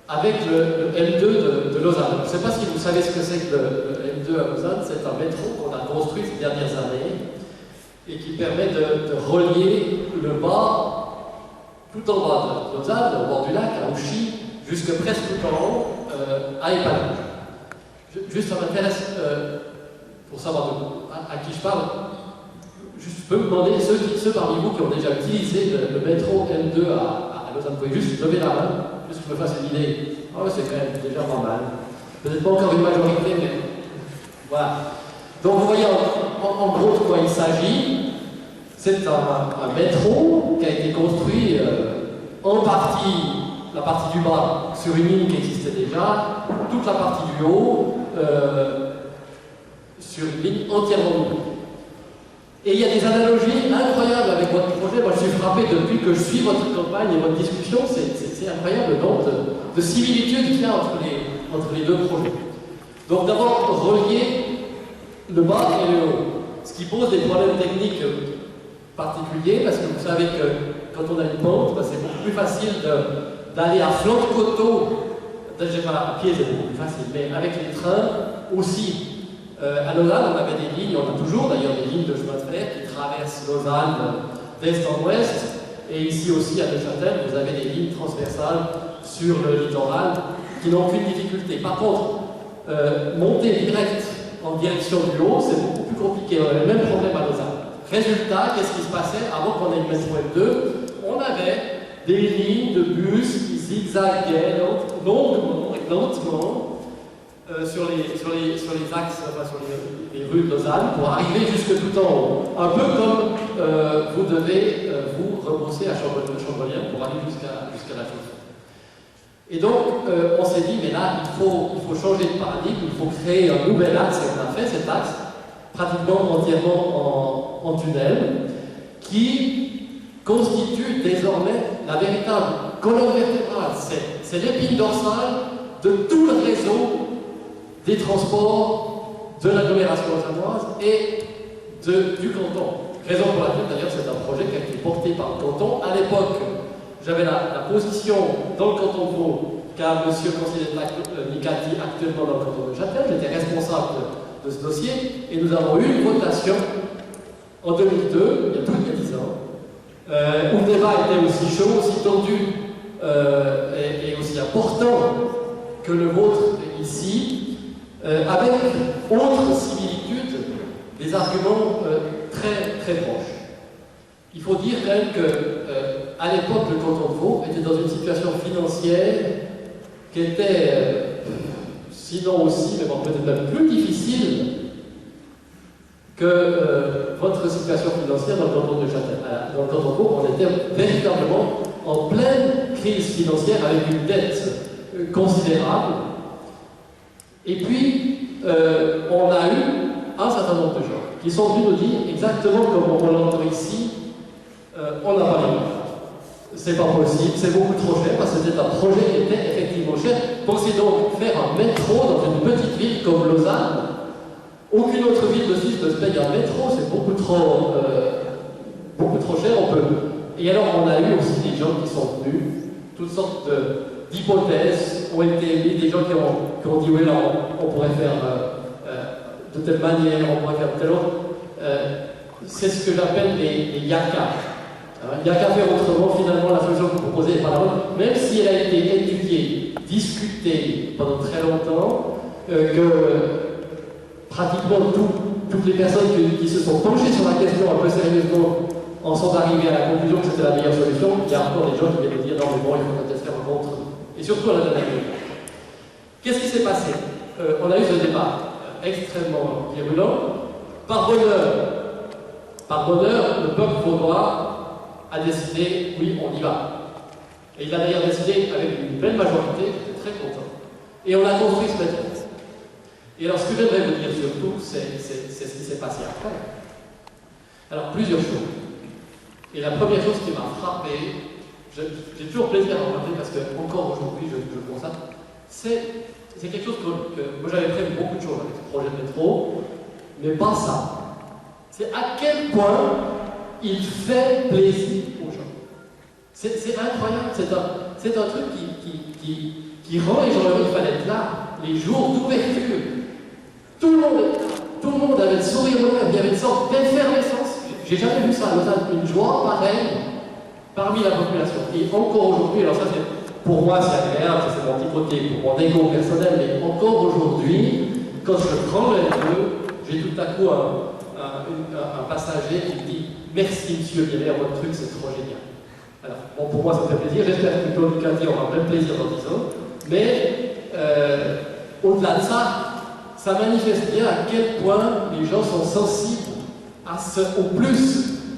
avec le M2 de Lausanne. Je ne sais pas si vous savez ce que c'est que le M2 à Lausanne, c'est un métro qu'on a construit ces dernières années et qui permet de relier le bas, tout en bas de Lausanne, au bord du lac, à Ouchy, jusque presque tout en haut, à Épalinges. Juste, ça m'intéresse, pour savoir à qui je parle, je peux me demander, ceux parmi vous qui ont déjà utilisé le métro M2 à Lausanne, vous pouvez juste lever la main, juste que je me fasse une idée. Ah ouais, c'est quand même déjà pas mal. Peut-être pas encore une majorité, mais voilà. Donc vous voyez en gros de quoi il s'agit. C'est un métro qui a été construit en partie, la partie du bas sur une ligne qui existait déjà, toute la partie du haut sur une ligne entièrement nouvelle. Et il y a des analogies incroyables avec votre projet. Moi, je suis frappé depuis que je suis votre campagne et votre discussion. C'est incroyable le nombre de similitudes qu'il y a entre les deux projets. Donc d'abord, relier le bas et le haut. Ce qui pose des problèmes techniques particuliers, parce que vous savez que quand on a une pente, c'est beaucoup plus facile d'aller à flanc de coteau. À pied, c'est beaucoup plus facile, mais avec les trains aussi. À Lausanne, on avait des lignes, on a toujours d'ailleurs des lignes de chemin de fer qui traversent Lausanne d'est en ouest, et ici aussi à Neuchâtel, vous avez des lignes transversales sur le littoral qui n'ont aucune difficulté. Par contre, monter direct en direction du haut, c'est beaucoup plus compliqué. On avait le même problème à Lausanne. Résultat, qu'est-ce qui se passait avant qu'on ait une métro M2? On avait des lignes de bus qui zigzaguaient longuement et lentement sur les axes, enfin sur les rues de Lausanne pour arriver jusque tout en haut. Un peu comme vous devez vous rebrousser à Chambrelière pour aller jusqu'à la Chaux-de-Fonds. Et donc, on s'est dit, mais là, il faut changer de paradigme, il faut créer un nouvel axe, et on a fait cet axe, pratiquement entièrement en tunnel, qui constitue désormais la véritable colonne vertébrale. C'est l'épine dorsale de tout le réseau des transports de l'agglomération lausannoise et du canton. Raison pour laquelle, d'ailleurs, c'est un projet qui a été porté par le canton. À l'époque, j'avais la position dans le canton de Vaud qu'a M. le conseiller d'État Nicati actuellement dans le canton de Châtel. J'étais responsable de ce dossier et nous avons eu une votation en 2002, il y a plus de 10 ans, où le débat était aussi chaud, aussi tendu et aussi important que le vôtre ici, avec autre similitude, des arguments très très proches. Il faut dire quand même qu'à l'époque, le canton de Vaud était dans une situation financière qui était, sinon aussi, mais bon, peut-être même plus difficile que votre situation financière dans le canton de Châtel. Dans le canton de Vaud, on était véritablement en pleine crise financière avec une dette considérable. Et puis, on a eu un certain nombre de gens qui sont venus nous dire exactement comme on l'entend ici, on n'a pas les moyens. C'est pas possible, c'est beaucoup trop cher parce que c'était un projet qui était effectivement cher. Pensez donc faire un métro dans une petite ville comme Lausanne. Aucune autre ville de Suisse ne se paye un métro, c'est beaucoup trop cher. Et alors, on a eu aussi des gens qui sont venus, toutes sortes d'hypothèses ont été émises, des gens qui ont dit oui, là, on pourrait faire de telle manière, on pourrait faire de telle autre. C'est ce que j'appelle les yaka. Il n'y a qu'à faire autrement, finalement, la solution que vous proposez n'est pas la bonne, même si elle a été étudiée, discutée pendant très longtemps, que pratiquement toutes les personnes qui se sont penchées sur la question un peu sérieusement en sont arrivées à la conclusion que c'était la meilleure solution. Il y a encore des gens qui viennent dire non, mais bon, il faut peut-être faire un contre. Et surtout à la dernière minute. Qu'est-ce qui s'est passé? On a eu ce débat extrêmement virulent. Par bonheur, le peuple vaudois a décidé, oui, on y va. Et il a d'ailleurs décidé avec une belle majorité, j'étais très content. Et on a construit ce métro. Et alors, ce que j'aimerais vous dire surtout, c'est ce qui s'est passé après. Alors, plusieurs choses. Et la première chose qui m'a frappé, j'ai toujours plaisir à en parler parce que, encore aujourd'hui, je le constate, c'est quelque chose que moi j'avais prévu beaucoup de choses avec ce projet de métro, mais pas ça. C'est à quel point il fait plaisir aux gens. C'est incroyable, c'est un truc qui rend les gens heureux. Il fallait être là, les jours d'ouverture. Tout le monde était là, tout le monde avait le sourire aux lèvres, il y avait une sorte d'effervescence. J'ai jamais vu ça à Lausanne, une joie pareille parmi la population. Et encore aujourd'hui, alors ça pour moi c'est agréable, c'est mon petit côté, pour mon égo personnel, mais encore aujourd'hui, quand je prends le M2, j'ai tout à coup un passager qui me dit « Merci monsieur Bieler, votre truc c'est trop génial ». Alors, bon, pour moi ça me fait plaisir, j'espère que Claude Ducati aura plein de plaisir dans 10 ans, mais au-delà de ça, ça manifeste bien à quel point les gens sont sensibles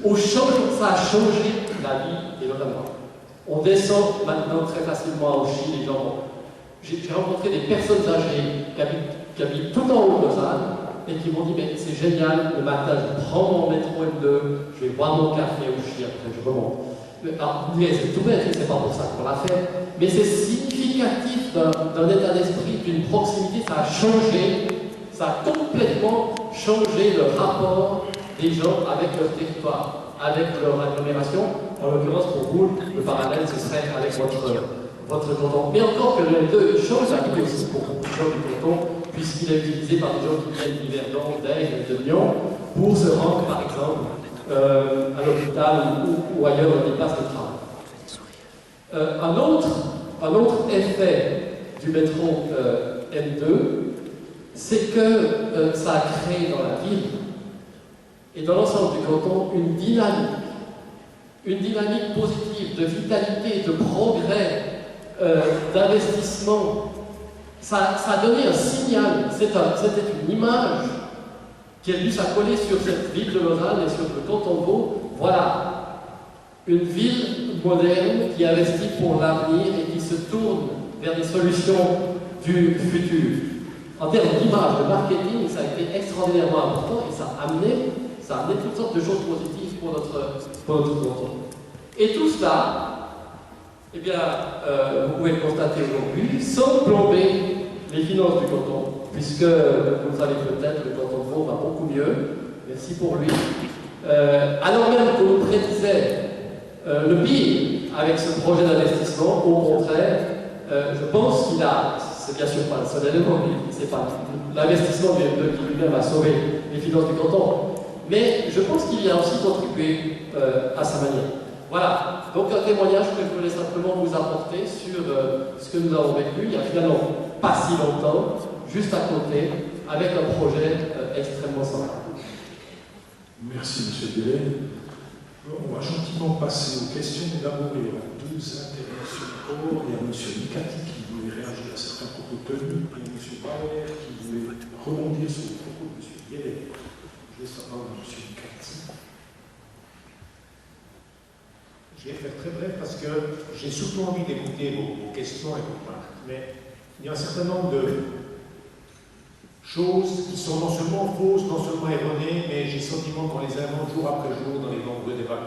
au changement. Ça a changé la vie et notamment. On descend maintenant très facilement à Auchy, les gens. J'ai rencontré des personnes âgées qui habitent tout en haut de Lausanne et qui m'ont dit mais c'est génial, le matin je prends mon métro M2, je vais boire mon café à Auchy, après je remonte. Alors, c'est tout bête, c'est pas pour ça qu'on l'a fait, mais c'est significatif d'un état d'esprit, d'une proximité, ça a changé, ça a complètement changé le rapport des gens avec leur territoire, avec leur agglomération. En l'occurrence, pour vous, le parallèle, ce serait avec votre canton. Mais encore que le M2 change la vie aussi pour beaucoup de gens du canton, puisqu'il est utilisé par des gens qui viennent d'Yverdon, d'Aigle, de Lyon, pour se rendre, par exemple, à l'hôpital ou ailleurs dans des places de travail. Un autre effet du métro M2, c'est que ça a créé dans la ville et dans l'ensemble du canton une dynamique positive, de vitalité, de progrès, d'investissement. Ça a donné un signal, c'était une image qui a dû s'accoler sur cette ville de Lausanne et sur le canton de Vaud. Voilà, une ville moderne qui investit pour l'avenir et qui se tourne vers des solutions du futur. En termes d'image, de marketing, ça a été extraordinairement important et ça a amené toutes sortes de choses positives pour notre canton. Et tout cela, eh bien, vous pouvez le constater aujourd'hui, sans plomber les finances du canton, puisque, vous le savez peut-être, le canton de Vaud va beaucoup mieux, merci pour lui. Alors même qu'on nous prédisait le pire avec ce projet d'investissement, au contraire, je pense qu'il a, c'est bien sûr pas le seul élément, mais c'est pas l'investissement qui lui-même a sauvé les finances du canton, mais je pense qu'il y a aussi contribué à sa manière. Voilà, donc un témoignage que je voulais simplement vous apporter sur ce que nous avons vécu il y a finalement pas si longtemps, juste à côté, avec un projet extrêmement semblable. Merci, M. Bieler. On va gentiment passer aux questions, mais d'abord il y aura deux interventions encore. Il y a M. Nicati qui voulait réagir à certains propos tenus, et M. Bauer qui voulait rebondir sur les propos de M. Bieler. Je laisse la parole à M. Nicati. Je vais faire très bref parce que j'ai surtout envie d'écouter vos questions et vos remarques. Mais il y a un certain nombre de choses qui sont non seulement fausses, non seulement erronées, mais j'ai le sentiment qu'on les invente jour après jour dans les nombreux débats.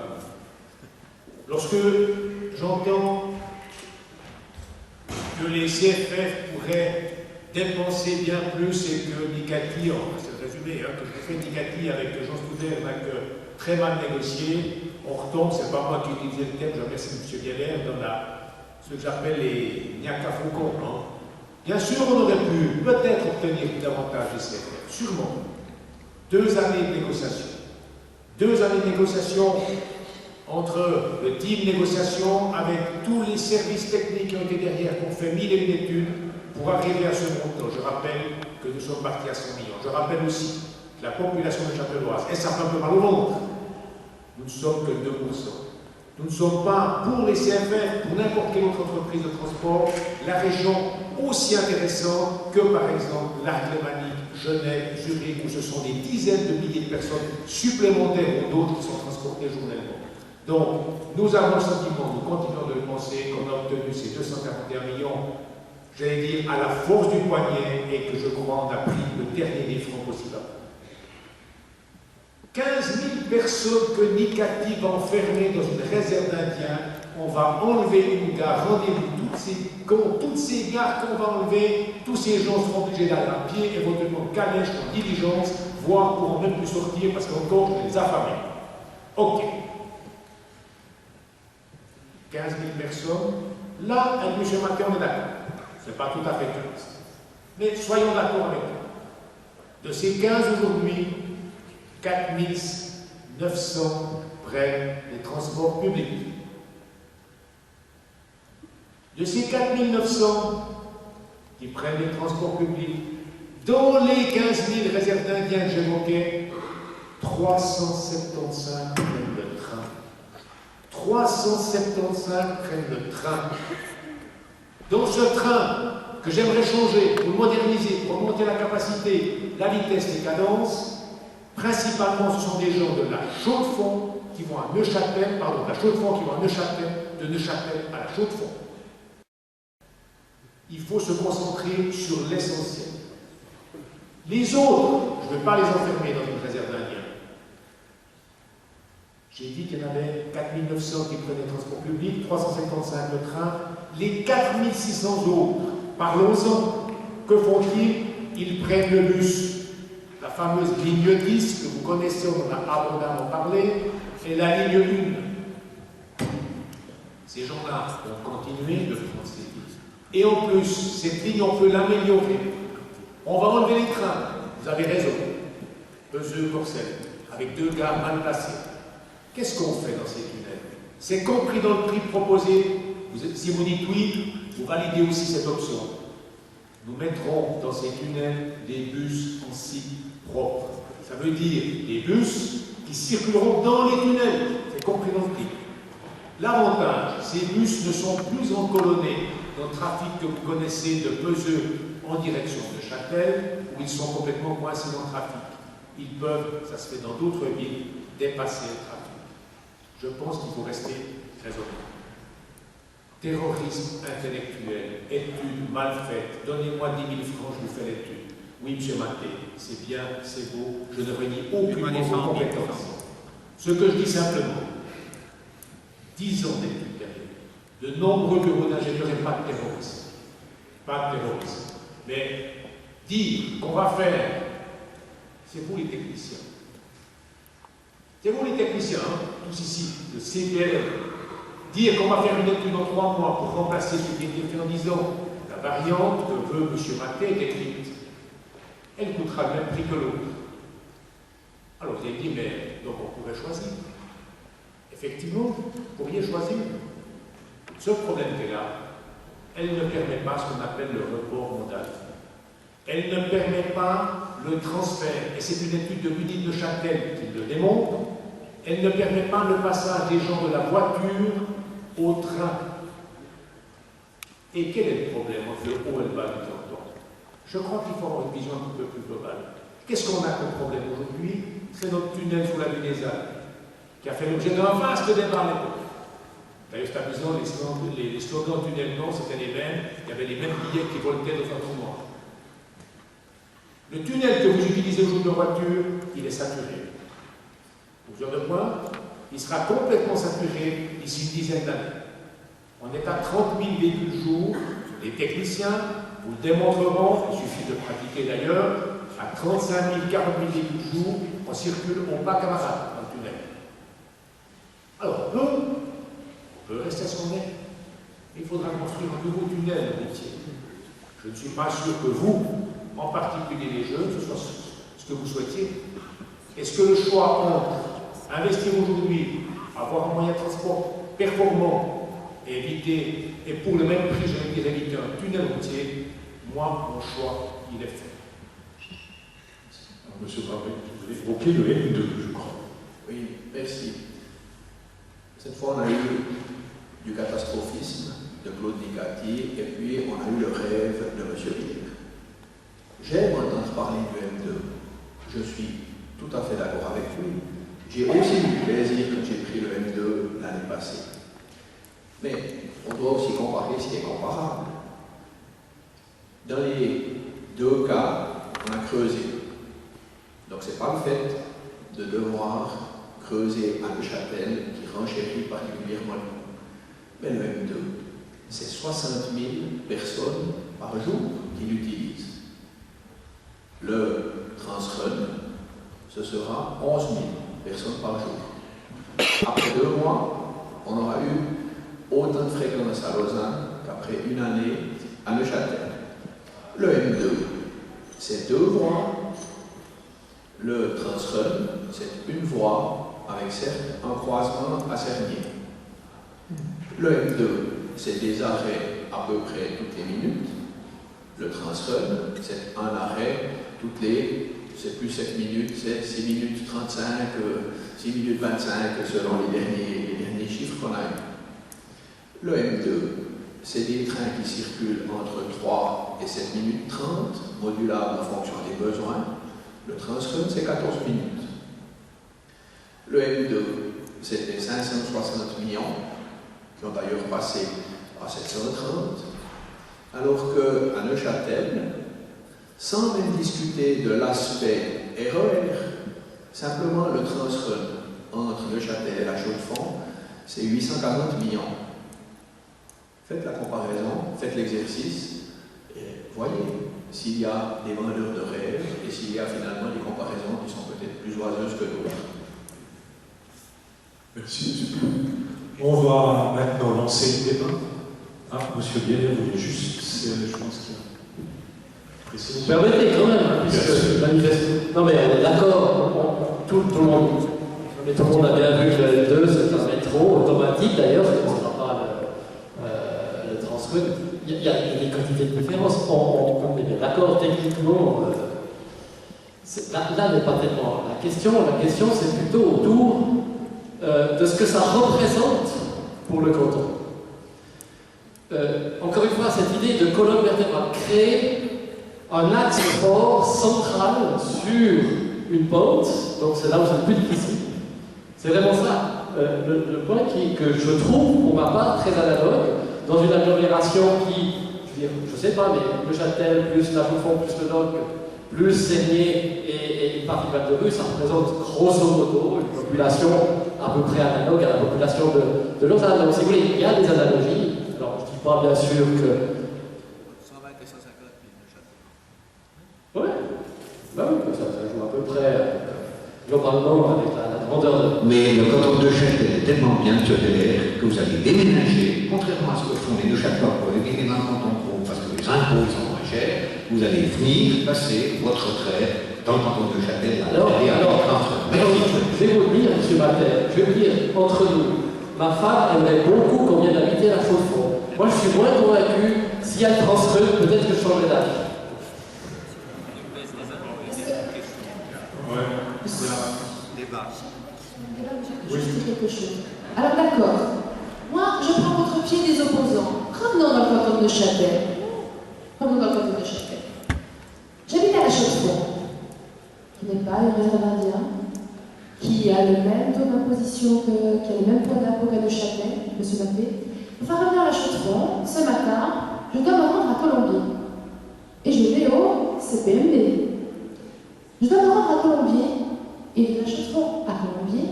Lorsque j'entends que les CFF pourraient dépenser bien plus et que Nicati, c'est le résumé, que le préfet Nicati avec Jean Stoudel n'a que très mal négocié, on retombe, c'est pas moi qui utilisais le terme, je remercie M. Bieler, dans ce que j'appelle les niaca faucons, Bien sûr, on aurait pu peut-être obtenir davantage de CFR, sûrement. 2 années de négociation. 2 années de négociation entre le team négociation avec tous les services techniques qui ont été derrière, qui ont fait 1000 et une études pour arriver à ce montant. Je rappelle que nous sommes partis à 100 millions. Je rappelle aussi que la population de Châtelloise, et ça fait un peu mal au ventre, nous ne sommes que 2%. Nous ne sommes pas, pour les CFR, pour n'importe quelle autre entreprise de transport, la région aussi intéressante que, par exemple, l'Arc lémanique, Genève, Zurich, où ce sont des dizaines de milliers de personnes supplémentaires ou d'autres qui sont transportées journellement. Donc, nous avons le sentiment, nous continuons de le penser, qu'on a obtenu ces 241 millions, j'allais dire, à la force du poignet, et que je crois on a pris le dernier des francs possible. 15 000 personnes que Nicati va enfermer dans une réserve d'Indiens, on va enlever une gare, rendez-vous, toutes ces gares qu'on va enlever, tous ces gens seront obligés d'aller à pied, éventuellement calèche, en diligence, voire pourront même plus sortir parce qu'encore je les affamés. Ok. 15 000 personnes. Là, avec M. Maté, on est d'accord. Ce n'est pas tout à fait 15. Mais soyons d'accord avec eux. De ces 15 aujourd'hui, 4 900 prennent les transports publics. De ces 4 900 qui prennent les transports publics, dans les 15 000 réserves d'Indiens que j'évoquais, 375 prennent le train. 375 prennent le train. Dans ce train que j'aimerais changer pour le moderniser, pour monter la capacité, la vitesse, les cadences, principalement ce sont des gens de la Chaux-de-Fonds qui vont à Neuchâtel, pardon, de la Chaux-de-Fonds qui vont à Neuchâtel, de Neuchâtel à la Chaux-de-Fonds. Il faut se concentrer sur l'essentiel. Les autres, je ne vais pas les enfermer dans une réserve d'Indiens. J'ai dit qu'il y en avait 4 900 qui prenaient le transport public, 355 le train. Les 4 600 autres, parlons-en. Que font-ils? Ils prennent le bus. La fameuse ligne 10 que vous connaissez, on en a abondamment parlé, et la ligne 1. Ces gens-là ont continué de prendre ces bus. Et en plus, cette ligne, on peut l'améliorer. On va enlever les trains. Vous avez raison. Peseux-Courcelles, avec 2 gares mal placées. Qu'est-ce qu'on fait dans ces tunnels? C'est compris dans le prix proposé. Si vous dites oui, vous validez aussi cette option. Nous mettrons dans ces tunnels des bus en site propre. Ça veut dire des bus qui circuleront dans les tunnels. C'est compris dans le prix. L'avantage, ces bus ne sont plus encolonnés dans le trafic que vous connaissez de Peseux en direction de Châtel, où ils sont complètement coincés dans le trafic. Ils peuvent, ça se fait dans d'autres villes, dépasser le trafic. Je pense qu'il faut rester très honnête. Terrorisme intellectuel, études mal faites, donnez-moi 10 000 francs, je vous fais l'étude. Oui, M. Maté, c'est bien, c'est beau, je ne renie aucune vos compétences. Ce que je dis simplement, 10 ans d'études derrière, de nombreux bureaux d'ingénieurs et pas de terrorisme. Pas de terrorisme. Mais dire qu'on va faire, c'est vous les techniciens. C'est vous les techniciens, hein, tous ici, le CPL. Dire qu'on va faire une étude en 3 mois pour remplacer ce qui a été fait en 10 ans, la variante que veut M. Maté est écrite. Elle coûtera le même prix que l'autre. Alors vous avez dit, mais donc on pourrait choisir. Effectivement, vous pourriez choisir. Ce problème qu'elle a, elle ne permet pas ce qu'on appelle le report modal. Elle ne permet pas le transfert, et c'est une étude de Munich de Châtel qui le démontre. Elle ne permet pas le passage des gens de la voiture au train. Et quel est le problème entre le haut et le bas du canton? Je crois qu'il faut avoir une vision un peu plus globale. Qu'est-ce qu'on a comme problème aujourd'hui? C'est notre tunnel sous la vue des Alpes, qui a fait l'objet d'un vaste débat à l'époque. D'ailleurs, c'est amusant, les slogans tunnel non, c'était les mêmes, il y avait les mêmes billets qui voltaient dans un tournoi. Le tunnel que vous utilisez aujourd'hui de voiture, il est saturé. Aux heures de pointe, il sera complètement saturé d'ici une dizaine d'années. On est à 30 000 véhicules jour. Les techniciens vous le démontreront, il suffit de pratiquer d'ailleurs, à 35 000, 40 000 véhicules jour, on circule au pas camarade dans le tunnel. Alors, on peut rester à ce qu'on est. Il faudra construire un nouveau tunnel routier. Je ne suis pas sûr que vous, en particulier les jeunes, ce soit ce que vous souhaitiez. Est-ce que le choix entre investir aujourd'hui, avoir un moyen de transport performant et éviter, et pour le même prix, je vais dire, éviter un tunnel routier, moi, mon choix, il est fait. Monsieur Barret, vous avez évoqué le M2, je crois. Oui, merci. Cette fois, on a eu du catastrophisme de Claude Nicati, et puis on a eu le rêve de M. Villers. J'aime entendre parler du M2. Je suis tout à fait d'accord avec lui. J'ai aussi eu plaisir quand j'ai pris le M2 l'année passée. Mais on doit aussi comparer ce qui est comparable. Dans les deux cas, on a creusé. Donc ce n'est pas le fait de devoir creuser à Neuchâtel qui renchérit particulièrement le coût. Mais le M2, c'est 60 000 personnes par jour qui l'utilisent. Le Transrun, ce sera 11 000 personnes par jour. Après 2 mois, on aura eu autant de fréquences à Lausanne qu'après une année à Neuchâtel. Le M2, c'est 2 voies. Le Transrun, c'est une voie avec certes un croisement à Cernier. Le M2, c'est des arrêts à peu près toutes les minutes. Le Transrun, c'est un arrêt toutes les, c'est plus 7 minutes, c'est 6 minutes 35, 6 minutes 25 selon les derniers chiffres qu'on a eu. Le M2, c'est des trains qui circulent entre 3 et 7 minutes 30, modulables en fonction des besoins. Le Transrun, c'est 14 minutes. Le M2, c'était 560 millions, qui ont d'ailleurs passé à 730, alors qu'à Neuchâtel, sans même discuter de l'aspect RER, simplement le Transrun entre Neuchâtel et la Chaux-de-Fonds, c'est 840 millions. Faites la comparaison, faites l'exercice, et voyez s'il y a des vendeurs de rêves et s'il y a finalement des comparaisons qui sont peut-être plus oiseuses que d'autres. Merci, M. On va maintenant lancer le débat. Ah, M. Biel, vous voulez juste, je pense qu'il y a... Vous permettez quand même, hein, puisque manifestement... Non mais on est d'accord, tout le monde a bien vu que le L2 c'est un métro automatique d'ailleurs, ce ne sera pas le Transrun. Il y a des quantités de différences, on est bien d'accord techniquement. Là n'est pas tellement la question c'est plutôt autour de ce que ça représente pour le canton. Encore une fois, cette idée de colonne vertébrale, créer un axe fort central sur une pente, donc c'est là où c'est le plus difficile. C'est vraiment ça, le point que je trouve, pour ma part, très analogue, dans une agglomération qui, je ne sais pas, mais Neuchâtel, plus la Chaux-de-Fonds, plus le Doc, plus Cernier et une partie de Val-de-Rue, ça représente grosso modo une population à peu près analogue à la population de Lausanne. Donc si vous voulez, il y a des analogies. Alors je ne dis pas bien sûr que... 120 et 150 000 Neuchâtel. Ouais, bah oui, ça joue à peu près globalement avec la grandeur de... Mais le canton de Neuchâtel est tellement bien toléré que vous allez déménager, contrairement à ce que font les Neuchâtelois pour aller vivre dans le canton pro, parce que les impôts sont moins chers, vous allez venir passer votre retraite dans le canton de Neuchâtel. Alors, je vais vous dire, M. Mater, je vais vous dire, entre nous, ma femme aimerait beaucoup qu'on vienne habiter à la Chaux-de-Fonds. Moi, je suis moins convaincu, s'il y a le Transrun, peut-être que je changerai d'avis. Juste quelque chose. Alors d'accord, moi je prends contre pied des opposants. Revenons dans le canton de Neuchâtel. J'habite à la Chaux-de-Fonds, qui n'est pas une réserve indienne, qui a le même taux d'imposition, qui a le même taux d'impôt qu'à Neuchâtel, M. Maté. Enfin, revenir à la Chaux-de-Fonds, ce matin, je dois me rendre à Colombier. Et je vais au CPMD. Je dois me rendre à Colombier, et de la Chaux-de-Fonds à Colombier,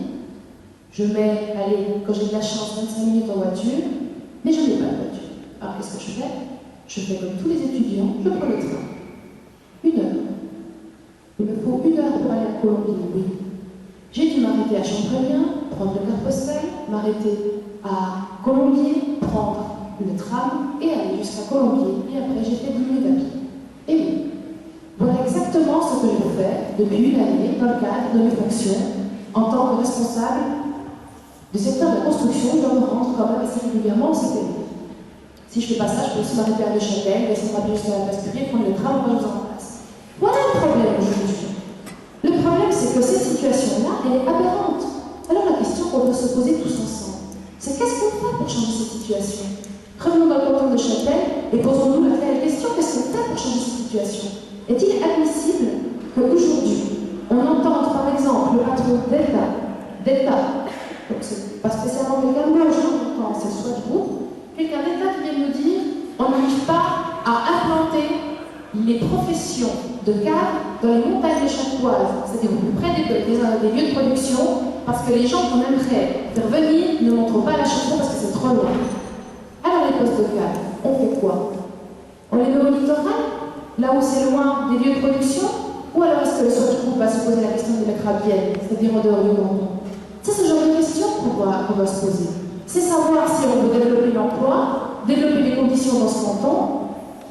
je mets, allez, quand j'ai de la chance, 25 minutes en voiture, mais je n'ai pas de voiture. Alors qu'est-ce que je fais? Je fais comme tous les étudiants, je prends le train. 1 heure. Il me faut 1 heure pour aller à Colombier, oui. J'ai dû m'arrêter à Champrélien, prendre le carte postale, m'arrêter à Colombier, prendre le tram et aller jusqu'à Colombier. Et après, j'étais 10 minutes à pied. Et oui, voilà exactement ce que je fais depuis une année dans le cadre de mes fonctions en tant que responsable du secteur de la construction. Je dois me rendre quand même assez régulièrement au CPE. Si je fais pas ça, je peux aussi m'arrêter à Neuchâtel, descendre à pied jusqu'à la place Curie, prendre le tram, on va vous en place. Voilà le problème aujourd'hui. Le problème, c'est que cette situation-là, elle est aberrante. Alors la question qu'on doit se poser tous ensemble, c'est qu'est-ce qu'on fait pour changer cette situation? Revenons dans le canton de Neuchâtel et posons-nous la réelle question, qu'est-ce qu'on fait pour changer cette situation? Est-il admissible qu'aujourd'hui, on entende par exemple le patron d'État, donc c'est pas spécialement quelqu'un de gauche, j'entends, c'est soit du groupe, quelqu'un d'État qui vient nous dire on n'arrive pas à implanter les professions de cadre dans les montagnes châteauises, c'est-à-dire au plus près des lieux de production, parce que les gens qu'on aimerait faire venir ne montrent pas la chanson parce que c'est trop loin. Alors les postes de cadre, on fait quoi? On les met au littoral, là où c'est loin des lieux de production? Ou alors est-ce que le soir du groupe va se poser la question de les mettre à Vienne, c'est-à-dire en dehors du canton? C'est ce genre de questions qu'on doit se poser. C'est savoir si on veut développer l'emploi, développer les conditions dans ce canton,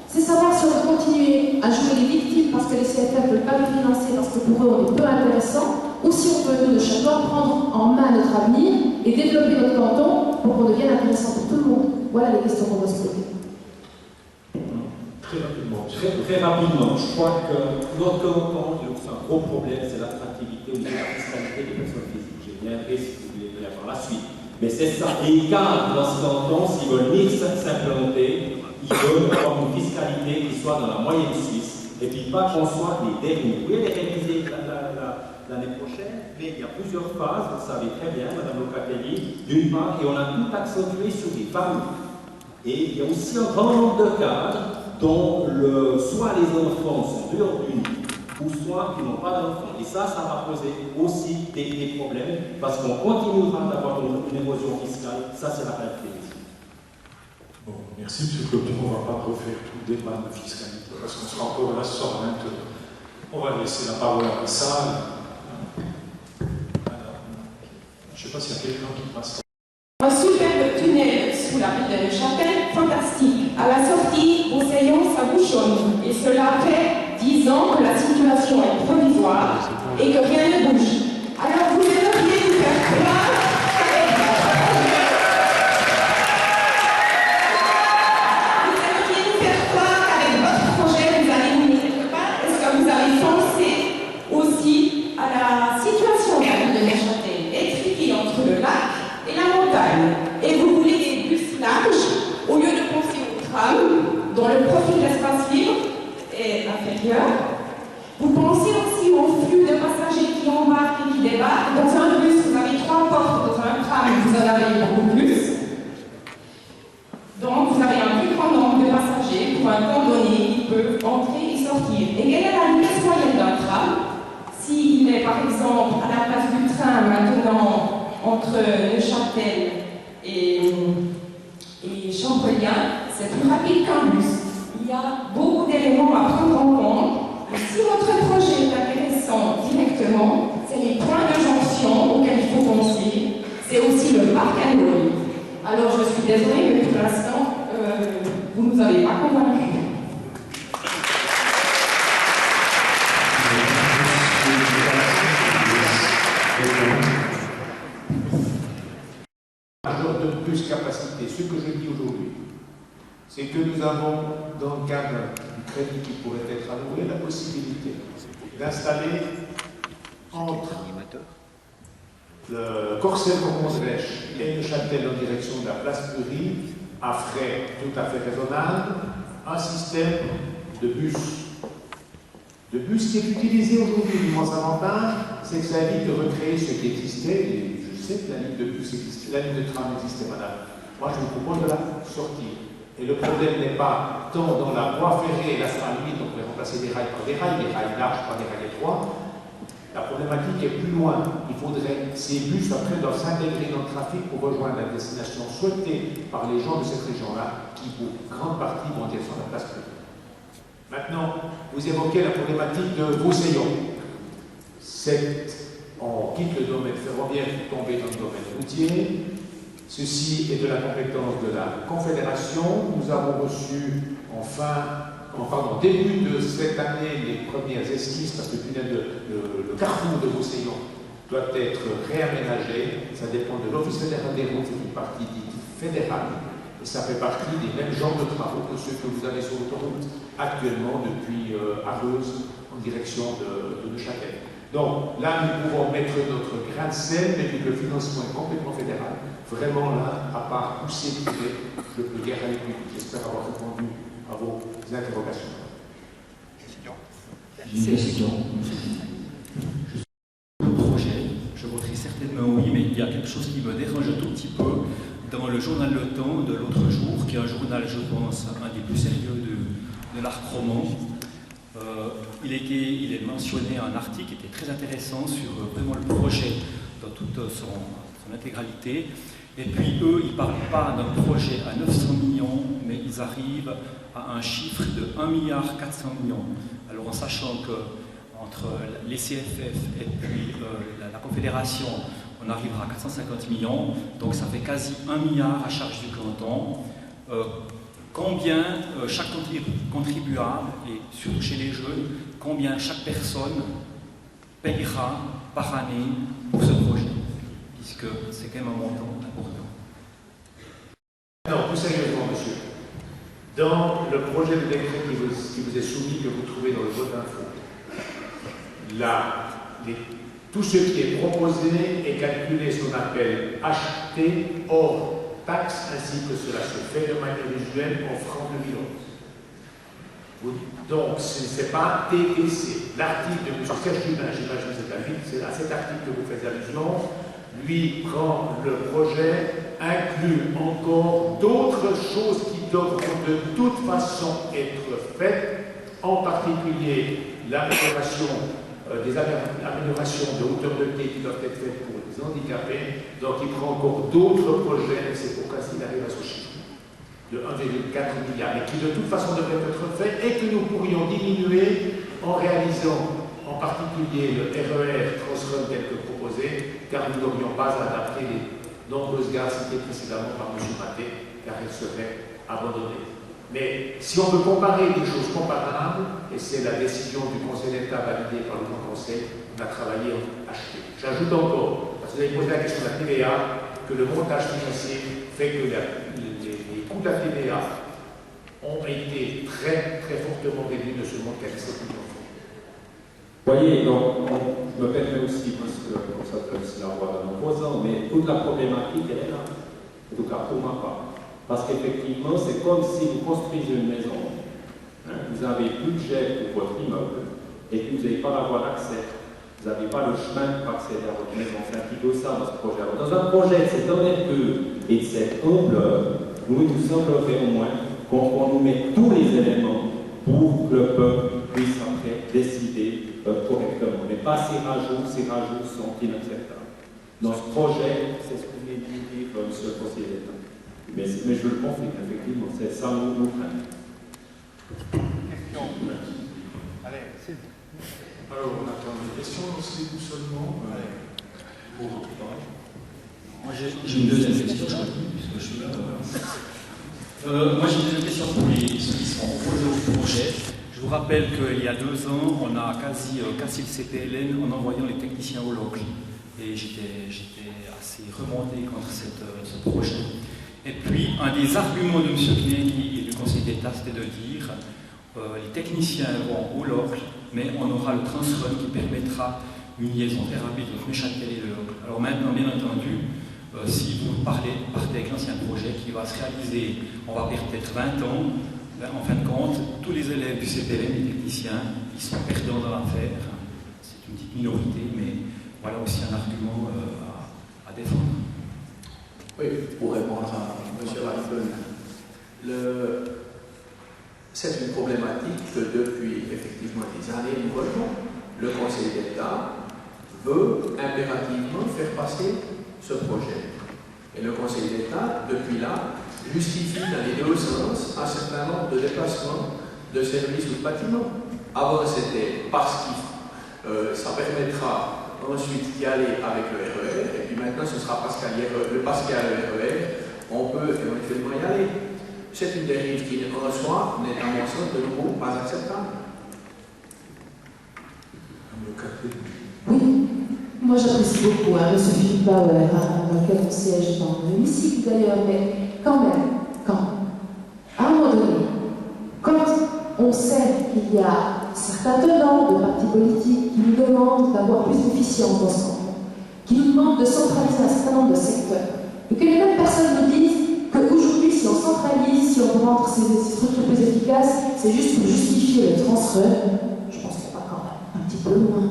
c'est savoir si on veut continuer à jouer les victimes parce que les CFF ne veulent pas nous financer parce que pour eux on est peu intéressant, ou si on veut, nous, de chacun, prendre en main notre avenir et développer notre canton pour qu'on devienne intéressant pour tout le monde. Voilà les questions qu'on doit se poser. Très rapidement. Très rapidement, je crois que notre canton, c'est un gros problème, c'est l'attractivité au niveau de la fiscalité des personnes physiques. Je viendrai si vous voulez venir par la suite. Mais c'est ça. Et les cadres dans ce canton, s'ils veulent venir s'implanter, ils veulent avoir une fiscalité qui soit dans la moyenne suisse. Et puis pas qu'on soit les derniers. Oui, elle est révisée l'année prochaine, mais il y a plusieurs phases, vous savez très bien, Mme Locatelli, d'une part, et on a tout accentué sur les familles. Et il y a aussi un grand nombre de cadres dont soit les enfants sont dehors du nid, ou soit qui n'ont pas d'enfants. Et ça va poser aussi des problèmes, parce qu'on continuera d'avoir une érosion fiscale. Ça, c'est la réalité. Bon, merci, M. Clopin. On ne va pas refaire tout le débat de fiscalité, parce qu'on sera encore là ce soir maintenant. On va laisser la parole à la salle. Je ne sais pas s'il y a quelqu'un qui passe. Un superbe tunnel sous la ville de Neuchâtel, fantastique. À la sortie, Beauseillon, ça bouchonne. Et cela fait 10 ans que la situation est provisoire et que rien ne bouge. Alors vous aimeriez nous faire croire qu'avec votre projet, vous allez nous mettre quelque part. Est-ce que vous avez pensé aussi à la situation de la ville de Neuchâtel, étriquée entre le lac et la montagne? Et vous voulez des bus larges au lieu de penser au tram, dont le profil d'espace libre est inférieur. Vous pensez aussi au flux de passagers qui embarquent et qui débarquent. Dans un bus, vous avez 3 portes, dans un tram, vous en avez beaucoup plus. Donc, vous avez un plus grand nombre de passagers pour un temps donné qui peuvent entrer et sortir. Et quelle est la vitesse moyenne d'un tram? S'il est, par exemple, à la place du train maintenant entre Neuchâtel et Champollion, c'est plus rapide qu'un bus. Il y a beaucoup d'éléments à prendre en compte. Et si votre projet est intéressant directement, c'est les points de jonction auxquels il faut penser. C'est aussi le parc Angoï. Alors je suis désolée, mais pour l'instant, vous ne nous avez pas convaincus. De plus capacité. Ce que je dis aujourd'hui, c'est que nous avons, dans le cadre du crédit qui pourrait être alloué, la possibilité d'installer entre le Corcelles-Cormont-Drèche et Neuchâtel en direction de la place Curie, à frais tout à fait raisonnables, un système de bus. De bus qui est utilisé aujourd'hui. L'immense avantage, c'est que ça évite de recréer ce qui existait. Et je sais que la ligne de bus existait, la ligne de tram existait, madame. Moi, je vous propose de la sortir. Et le problème n'est pas tant dans la voie ferrée, là, à la limite, on pourrait remplacer des rails par des rails larges par des rails étroits. La problématique est plus loin. Il faudrait que ces bus, après, doivent s'intégrer dans le trafic pour rejoindre la destination souhaitée par les gens de cette région-là, qui, pour grande partie, vont être sur la place publique. Maintenant, vous évoquez la problématique de Beauseillon. On quitte le domaine ferroviaire pour tomber dans le domaine routier. Ceci est de la compétence de la Confédération. Nous avons reçu début de cette année les premières esquisses, parce que le carrefour de Roussillon doit être réaménagé. Ça dépend de l'Office fédéral des routes, c'est une partie dite fédérale. Et ça fait partie des mêmes genres de travaux que ceux que vous avez sur l'autoroute actuellement depuis Arreuse en direction de Neuchâtel. Donc là, nous pouvons mettre notre grain de sel, mais vu que le financement est complètement fédéral, vraiment là, à part pousser, je peux guère aller plus vite. J'espère avoir répondu à vos interrogations. J'ai une question. Le projet, je voterai certainement oui, mais il y a quelque chose qui me dérange un tout petit peu. Dans le journal Le Temps de l'autre jour, qui est un journal, je pense, un des plus sérieux de l'art roman, il est mentionné un article qui était très intéressant sur vraiment le projet dans toute son intégralité. Et puis eux, ils ne parlent pas d'un projet à 900 millions, mais ils arrivent à un chiffre de 1,4 milliard. Alors en sachant qu'entre les CFF et puis la Confédération, on arrivera à 450 millions, donc ça fait quasi 1 milliard à charge du canton. Combien chaque contribuable, et surtout chez les jeunes, combien chaque personne payera par année pour ce projet, puisque c'est quand même un montant important. Non, plus sérieusement, monsieur. Dans le projet de décret qui vous est soumis, que vous trouvez dans le vote info, tout ce qui est proposé est calculé ce qu'on appelle acheté hors taxe, ainsi que cela se fait de manière usuelle en francs 2011. Donc, ce n'est pas TTC. L'article de M. Serge Jubin, j'imagine c'est à cet article que vous faites allusion, lui prend le projet, inclut encore d'autres choses qui devront de toute façon être faites, en particulier l'amélioration des améliorations de hauteur de quai qui doivent être faites pour les handicapés. Donc il prend encore d'autres projets, et c'est pourquoi s'il arrive à ce chiffre de 1,4 milliard, mais qui de toute façon devrait être fait et que nous pourrions diminuer en réalisant en particulier le RER Transrhône tel que proposé, car nous n'aurions pas adapté les nombreuses gares citées précédemment par M. Maté, car elles seraient abandonnées. Mais si on veut comparer des choses comparables, et c'est la décision du Conseil d'État validée par le Grand Conseil, on a travaillé en acheté. J'ajoute encore, parce que vous avez posé la question de la TVA, que le montage financier fait que les coûts de la TVA ont été très fortement réduits, ne seulement qu'à 17 millions. Vous voyez, donc, je me permets aussi, parce que comme ça peut aussi la voix d'un opposant, mais toute la problématique, elle est là. En tout cas, pour ma part. Parce qu'effectivement, c'est comme si vous construisez une maison, vous avez budget pour votre immeuble, et que vous n'avez pas la voie d'accès. Vous n'avez pas le chemin pour accéder à votre maison. C'est un petit peu ça dans ce projet. Alors, dans un projet de cette envergure et de cette ampleur, nous semblerait au moins qu'on nous met tous les éléments pour que le peuple puisse après décider correctement. Mais pas ces rajouts sont inacceptables. Dans ce projet, c'est ce que vous venez de dire, monsieur le conseiller d'État. Mais je le confirme, effectivement, c'est ça nous craint. Question. Allez, c'est bon. Alors, on attend des questions, lancez-vous seulement. Moi, j'ai une deuxième question, puisque je suis là. Moi, j'ai une deuxième question pour ceux qui sont opposés au projet. Je vous rappelle qu'il y a 2 ans, on a quasi cassé le CPLN en envoyant les techniciens au local. Et j'étais assez remonté contre ce projet. Et puis, un des arguments de M. Kennedy et du Conseil d'État, c'était de dire les techniciens vont au local, mais on aura le Transrhône qui permettra une liaison très rapide entre Neuchâtel et le local. Alors maintenant, bien entendu, si vous partez avec l'ancien projet qui va se réaliser, on va perdre peut-être 20 ans, ben, en fin de compte, tous les élèves du CPLN, les techniciens, ils sont perdants dans l'affaire. C'est une petite minorité, mais voilà aussi un argument à défendre. Oui, pour répondre à M. Raffel, c'est une problématique que depuis effectivement des années nous voyons. Le Conseil d'État veut impérativement faire passer ce projet. Et le Conseil d'État, depuis là, justifie dans les 2 sens un certain nombre de déplacements de services ou de bâtiments. Avant, c'était parce qu'il Ça permettra ensuite d'y aller avec le RER, et puis maintenant ce sera parce qu'il y a le RER, on peut éventuellement y aller. C'est une dérive qui, en soi, n'est à mon sens de nouveau pas acceptable. Oui, moi j'apprécie beaucoup M. Philippe Bauer, dans lequel on siège dans l'hémicycle d'ailleurs, mais quand même, à un moment donné, quand on sait qu'il y a certains tenants de partis politiques qui nous demandent d'avoir plus d'efficience dans ce canton, qui nous demandent de centraliser un certain nombre de secteurs, et que les mêmes personnes nous disent qu'aujourd'hui, si on centralise, si on rend ces structures plus efficaces, c'est juste pour justifier le transfert. Je pense qu'on va quand même un petit peu loin,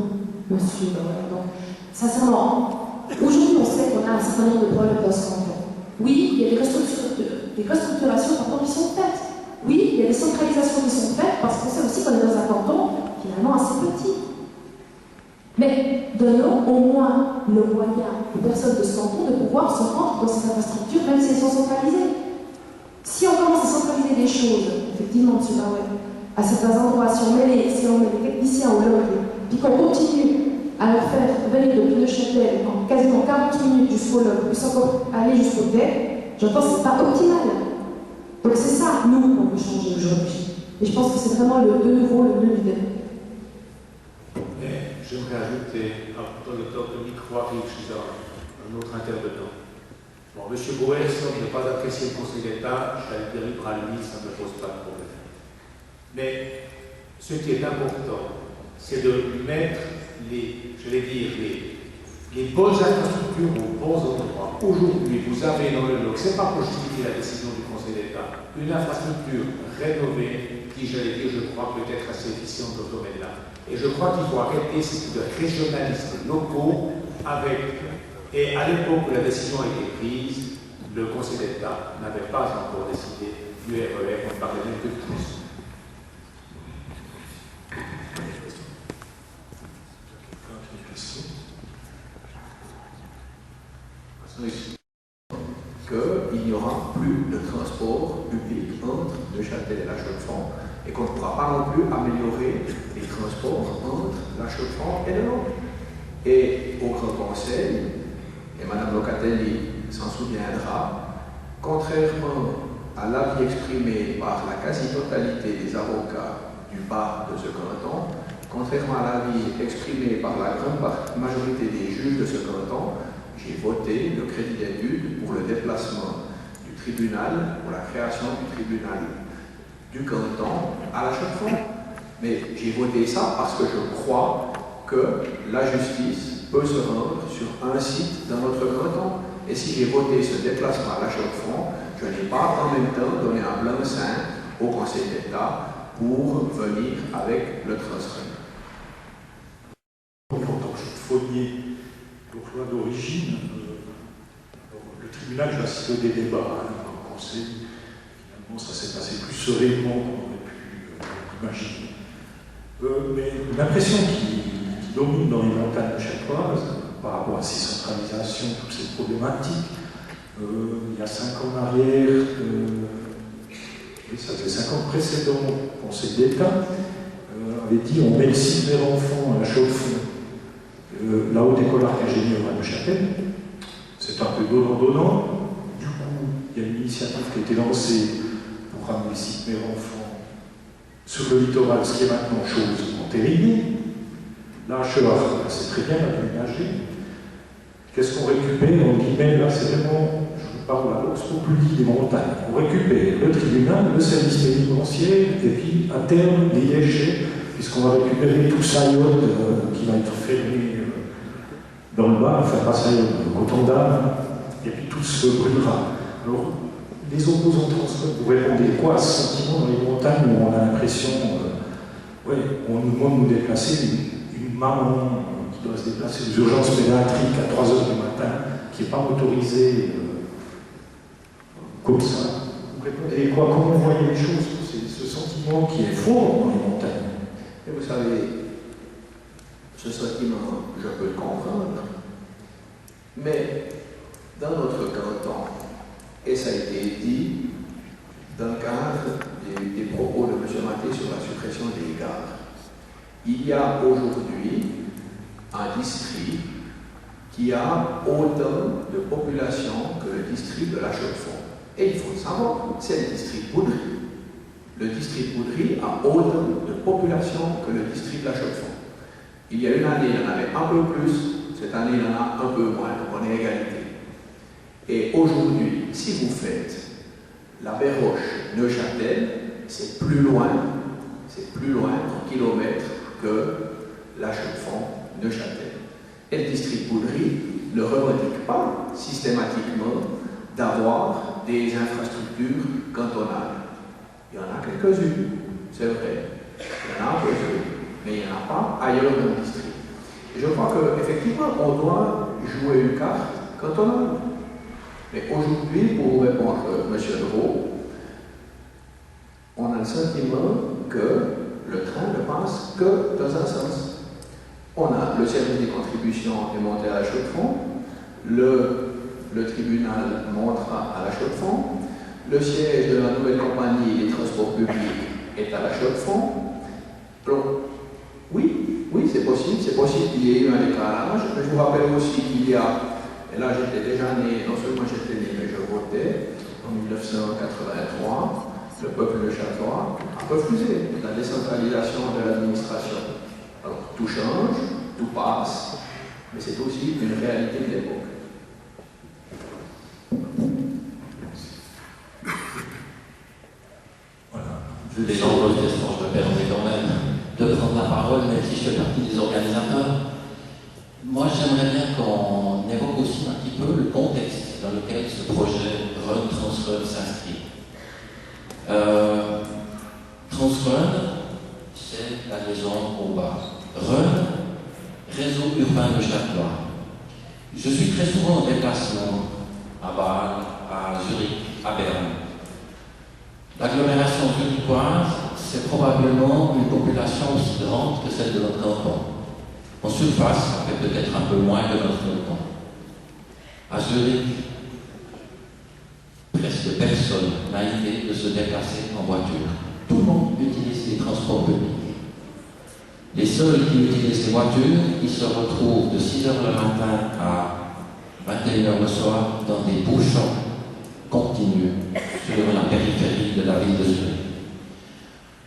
monsieur. Donc, sincèrement, aujourd'hui, on sait qu'on a un certain nombre de problèmes dans ce canton. Oui, il y a des restructurations qui sont faites. Oui, il y a des centralisations qui sont faites parce qu'on sait aussi qu'on est dans un canton finalement assez petit. Mais donnons au moins le moyen aux personnes de ce canton de pouvoir se rendre dans ces infrastructures, même si elles sont centralisées. Si on commence à centraliser des choses, effectivement, M. Bauer, à certains endroits, si on met les techniciens au log, puis qu'on continue à leur faire venir depuis Neuchâtel en quasiment 40 minutes jusqu'au log, puis encore aller jusqu'au quai, j'entends que ce n'est pas optimal. Donc c'est ça, nous, qu'on peut changer aujourd'hui. Et je pense que c'est vraiment de nouveau le nœud du débat. J'aimerais ajouter, dans le temps que micro arrive chez un autre intervenant. Bon, M. Boers n'a pas apprécié le Conseil d'État, j'allais dire libre à lui, ça ne me pose pas de problème. Mais ce qui est important, c'est de mettre les bonnes infrastructures aux bons endroits. Aujourd'hui, vous avez dans le log, ce n'est pas pour justifier la décision du Conseil d'État, une infrastructure rénovée qui, j'allais dire, je crois, peut être assez efficiente dans ce domaine-là. Et je crois qu'il faut arrêter ces régionalismes locaux avec. Et à l'époque où la décision a été prise, le Conseil d'État n'avait pas encore décidé du RER, on parlait même que de plus. Qu'il n'y aura plus de transport public entre Neuchâtel et La Chaux-de-Fonds et qu'on ne pourra pas non plus améliorer les transports entre La Chaux-de-Fonds et le Nord. Et au Grand Conseil, et Mme Locatelli s'en souviendra, contrairement à l'avis exprimé par la quasi-totalité des avocats du bar de ce canton, contrairement à l'avis exprimé par la grande majorité des juges de ce canton, j'ai voté le crédit d'études pour le déplacement du tribunal, pour la création du tribunal du canton à La Chaux-de-Fonds. Mais j'ai voté ça parce que je crois que la justice peut se rendre sur un site dans notre canton. Et si j'ai voté ce déplacement à La Chaux-de-Fonds, je n'ai pas en même temps donné un blanc-seing au Conseil d'État pour venir avec le transfert. En tant que chaufferonnier loi d'origine, le tribunal, j'ai assisté des débats dans le Conseil. Finalement, ça s'est passé plus sereinement qu'on aurait pu imaginer. Mais l'impression qui domine dans les montagnes neuchâteloises, par rapport à ces centralisations, toutes ces problématiques, il y a 5 ans en arrière, ça faisait 5 ans précédents, le Conseil d'État avait dit on met le site des enfants à La Chaux-de-Fonds. La Haute École d'Arc Ingénieur à Neuchâtel, c'est un peu donnant-donnant. Du coup, il y a une initiative qui a été lancée pour ramener le site Mère-Enfant sur le littoral, ce qui est maintenant chose entériné. Là, c'est très bien aménagé. Qu'est-ce qu'on récupère? En guillemets, là, c'est vraiment, je parle de la Vox Populi des montagnes. On récupère le tribunal, le service pénitentiaire, et puis, à terme, les déchets, puisqu'on va récupérer tout Saillot qui va être fermé dans le bas, enfin pas Saillot, le coton d'âme, et puis tout se brûlera. Alors, les opposants transport, vous répondez quoi à ce sentiment dans les montagnes où on a l'impression, on nous demande de nous déplacer, une maman qui doit se déplacer aux urgences pédiatriques à 3 h du matin, qui n'est pas motorisée comme ça. Vous répondez quoi? Comment vous voyez les choses? C'est ce sentiment qui est fort dans les montagnes. Et vous savez, ce sentiment, je peux le comprendre, mais dans notre canton, et ça a été dit dans le cadre des propos de M. Maté sur la suppression des gares, il y a aujourd'hui un district qui a autant de population que le district de la Chaux-de-Fonds. Et il faut le savoir, c'est le district Boudry. Le district Boudry a autant de population que le district de la Chaux-de-Fonds. Il y a une année, il y en avait un peu plus, cette année, il y en a un peu moins, donc on est égalité. Et aujourd'hui, si vous faites la Béroche-Neuchâtel, c'est plus loin en kilomètres que la Chaux-de-Fonds-Neuchâtel. Et le district Boudry ne revendique pas systématiquement d'avoir des infrastructures cantonales. Il y en a quelques-unes, c'est vrai. Il y en a un peu, mais il n'y en a pas ailleurs dans le district. Et je crois qu'effectivement, on doit jouer une carte cantonale. Mais aujourd'hui, pour vous répondre, M. Leroux, on a le sentiment que le train ne passe que dans un sens. On a le service des contributions est monté à la Chaux-de-Fonds, le tribunal montera à la Chaux-de-Fonds, le siège de la nouvelle compagnie des transports publics est à la Chaux-de-Fonds. Oui, c'est possible qu'il y ait eu un décalage. Mais je vous rappelle aussi qu'il y a, et là j'étais déjà né, non seulement j'étais né, mais je votais en 1983, le peuple neuchâtelois a refusé la décentralisation de l'administration. Alors tout change, tout passe, mais c'est aussi une réalité de l'époque. Vu les nombreuses questions, je me permets quand même de prendre la parole, même si je fais partie des organisateurs. Moi, j'aimerais bien qu'on évoque aussi un petit peu le contexte dans lequel ce projet Run Transrun s'inscrit. Transrun, c'est la liaison au bas. Run, réseau urbain de Châtelois. Je suis très souvent en déplacement à Bâle, à Zurich, à Berne. L'agglomération zurichoise, c'est probablement une population aussi grande que celle de notre canton. En surface, ça fait peut-être un peu moins que notre canton. À Zurich, presque personne n'a idée de se déplacer en voiture. Tout le monde utilise les transports publics. Les seuls qui utilisent les voitures, ils se retrouvent de 6h le matin à 21h le soir dans des bouchons continus sur la périphérie de la ville de Zurich.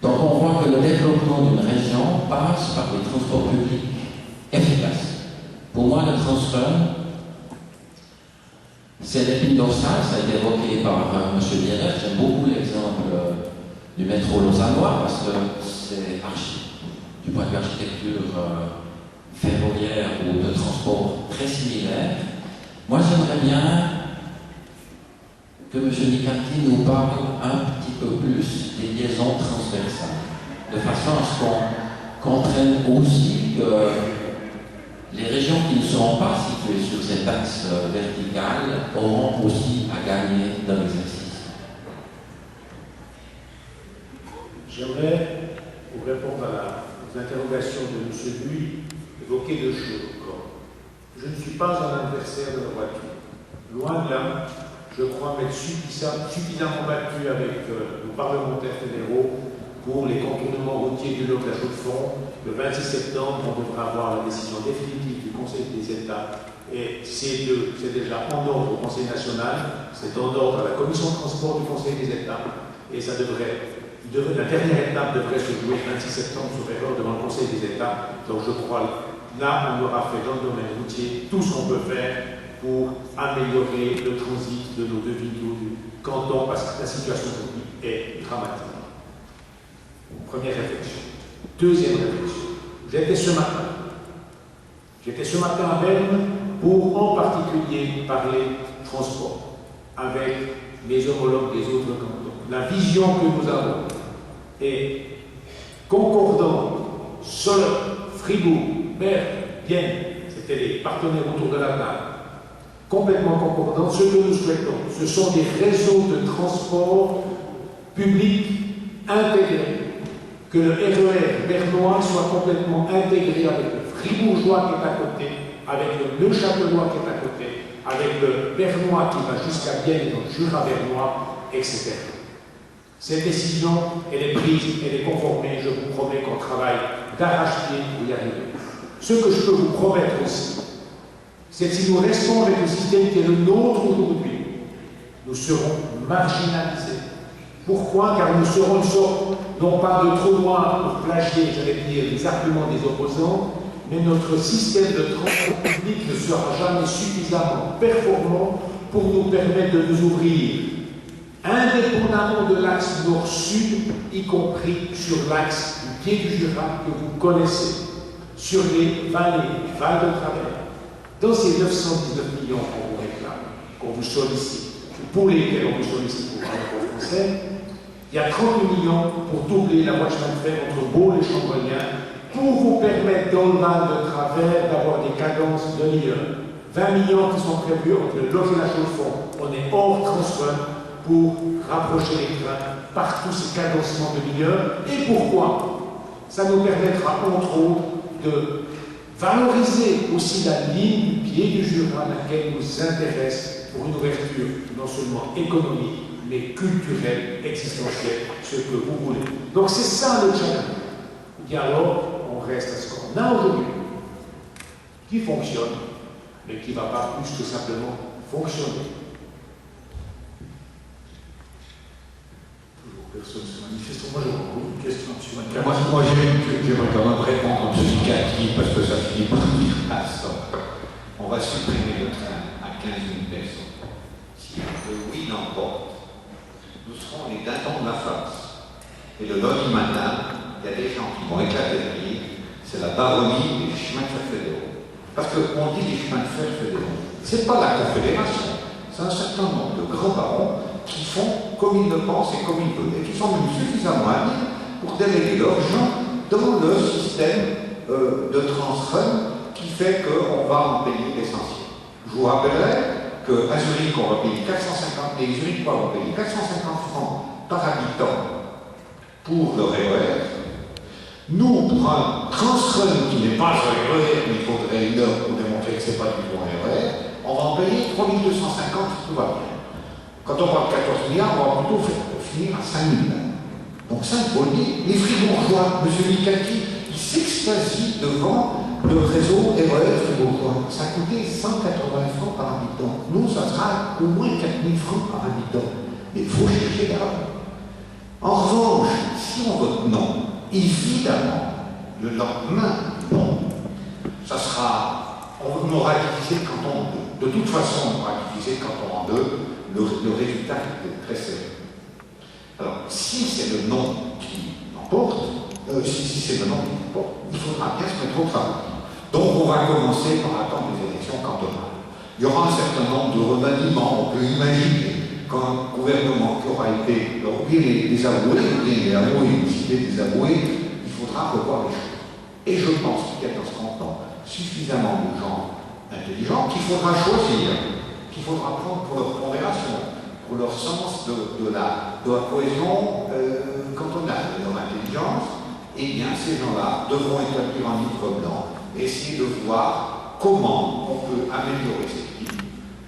Donc on voit que le développement d'une région passe par des transports publics efficaces. Pour moi, le Transrun, c'est l'épine dorsale, ça a été évoqué par M. Bieler. J'aime beaucoup l'exemple du métro lausannois parce que c'est du point de vue architecture ferroviaire ou de transport très similaire. Moi, j'aimerais bien que M. Nicati nous parle un petit peu plus des liaisons transversales, de façon à ce qu'on comprenne aussi que les régions qui ne seront pas situées sur cet axe vertical auront aussi à gagner dans l'exercice. J'aimerais, pour répondre aux interrogations de M. Buy, évoquer deux choses encore. Je ne suis pas un adversaire de la voiture. Loin de là, je crois m'être suffisamment battu avec nos parlementaires fédéraux pour les contournements routiers du lot de la Chaux-de-Fonds. Le 26 septembre, on devra avoir la décision définitive du Conseil des États. Et c'est déjà en ordre au Conseil national, c'est en ordre à la Commission de transport du Conseil des États. Et ça la dernière étape devrait se jouer le 26 septembre sur erreur devant le Conseil des États. Donc je crois, là, on aura fait dans le domaine routier tout ce qu'on peut faire pour améliorer le transit de nos deux villes du canton, parce que la situation est dramatique. Première réflexion. Deuxième réflexion. J'étais ce matin à Berne pour en particulier parler transport avec les homologues des autres cantons. La vision que nous avons est concordante. Soleure, Fribourg, Berne, Vienne, c'était les partenaires autour de la table. Complètement concordant. Ce que nous souhaitons, ce sont des réseaux de transport public intégrés. Que le RER bernois soit complètement intégré avec le fribourgeois qui est à côté, avec le neuchâtelois qui est à côté, avec le bernois qui va jusqu'à Vienne, donc Jura bernois, etc. Cette décision, elle est prise, elle est conformée. Je vous promets qu'on travaille d'arrache-pied pour y arriver. Ce que je peux vous promettre aussi, c'est que si nous restons avec le système qui est le nôtre aujourd'hui, nous serons marginalisés. Pourquoi? Car nous serons une sorte, non pas de trou noir pour plagier, j'allais dire, les arguments des opposants, mais notre système de transport public ne sera jamais suffisamment performant pour nous permettre de nous ouvrir, indépendamment de l'axe nord-sud, y compris sur l'axe du pied du Jura que vous connaissez, sur les vallées, Val de Travers. Dans ces 919 millions qu'on vous réclame, qu'on vous sollicite, pour lesquels on vous sollicite pour parler français, il y a 30 millions pour doubler la voie de chemin de fer entre Baule et Chambrolien, pour vous permettre dans le Val de Travers d'avoir des cadences de l'IE. 20 millions qui sont prévus entre le Loge et la Chaux-de-Fonds. On est hors transfert pour rapprocher les trains par tous ces cadencements de l'IE. Et pourquoi? Ça nous permettra entre autres de valoriser aussi la ligne du pied du Jura, laquelle nous intéresse pour une ouverture non seulement économique, mais culturelle, existentielle, ce que vous voulez. Donc c'est ça le challenge. Et alors, on reste à ce qu'on a aujourd'hui, qui fonctionne, mais qui ne va pas plus que simplement fonctionner. Toujours personne se manifeste. Moi, j'aurais beaucoup de questions sur un cas. Moi j'aimerais quand même répondre à ce qui parce que ça finit par dire à ça. On va supprimer le train à 15 000 personnes. Si le oui l'emporte, nous serons les dindons de la face. Et le lundi matin, il y a des gens qui vont éclater de rire. C'est la baronnie des chemins de fer fédéraux. Parce qu'on dit les chemins de fer fédéraux. Ce n'est pas la Confédération, c'est un certain nombre de grands barons qui font comme ils le pensent et comme ils veulent, et qui sont même suffisamment habiles pour déléguer leur gens dans le système de Transrun qui fait qu'on va en payer l'essentiel. Je vous rappellerai qu'à Zurich, on va payer 450, et Zurich, on va payer 450 francs par habitant pour le RER. Nous, pour un Transrun qui n'est pas un RER, mais il faudrait une heure pour démontrer que ce n'est pas du tout un RER, on va en payer 3250 si tout va bien. Quand on parle de 14 milliards, on va plutôt finir à 5 000. Donc ça, il faut le dire. Les fribourgeois, M. Mikaki, il s'extasie devant le réseau RER fribourgeois. Ça a coûté 180 francs par habitant. Nous, ça sera au moins 4 000 francs par habitant. Mais il faut chercher là. En revanche, si on vote non, évidemment, le lendemain, non, ça sera, on aura divisé le canton en deux. De toute façon, on aura divisé le canton en deux, le résultat est très sérieux. Alors, si c'est le non qui l'emporte, si c'est le non qui l'emporte, il faudra bien se mettre au travail. Donc, on va commencer par attendre les élections cantonales. Il y aura un certain nombre de remaniements, on peut imaginer qu'un gouvernement qui aura été désavoué, les hameaux et les désavoués, il faudra revoir les choses. Et je pense qu'il y a dans ce canton suffisamment de gens intelligents qu'il faudra choisir, qu'il faudra prendre pour leur pondération, pour leur sens de la cohésion cantonale, de leur intelligence. Et bien, ces gens-là devront établir un livre blanc, essayer de voir comment on peut améliorer cette vie,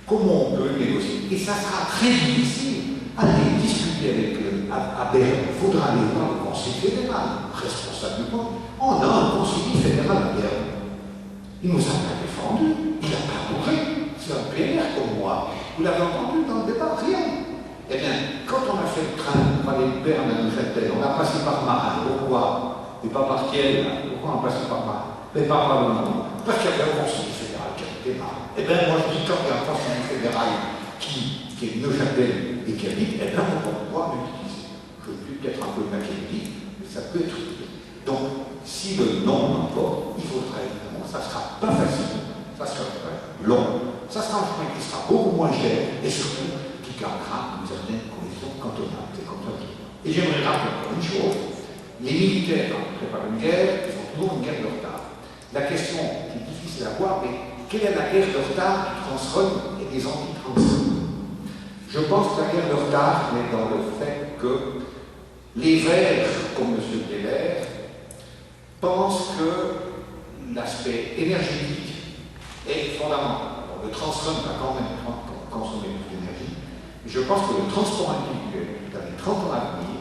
comment on peut négocier. Et ça sera très difficile. Aller discuter avec à Berne, il faudra aller voir le Conseil fédéral, responsablement. On a un conseiller fédéral à Berne. Il nous a pas défendu, il n'a pas bourré. C'est un PNR comme moi. Vous l'avez entendu dans le débat? Rien. Eh bien, quand on a fait le train pour aller de Berne à Neuchâtel, on a passé par Marin. Pourquoi? Et pas par Kiel. Pourquoi on a passé par Marin? Mais pas par le monde. Parce qu'il y avait un conseiller fédéral qui habitait Marin. Eh bien, moi je dis quand il y a un conseiller fédéral qui est Neuchâtel et qui habite, eh bien, on va pouvoir l'utiliser. Je suis peut-être un peu machiavélique, mais ça peut être utile. Donc, si le non l'emporte, il faudra évidemment, ça ne sera pas facile, ça sera long, ça sera un chemin qui sera beaucoup moins cher et surtout qui gardera une certaine cohésion cantonale. C'est comme ça que je dis. Et j'aimerais rappeler encore une chose, les militaires, quand ils préparent une guerre, ils font toujours une guerre de retard. La question qui est difficile à voir, mais quelle est la guerre de retard du Transrun et des anti-Transrun? Je pense que la guerre de retard est dans le fait que les Verts, comme M. Keller, pensent que l'aspect énergétique est fondamental. Alors, le Transrun va quand même consommer plus d'énergie, mais je pense que le transport individuel, dans les 30 ans à venir,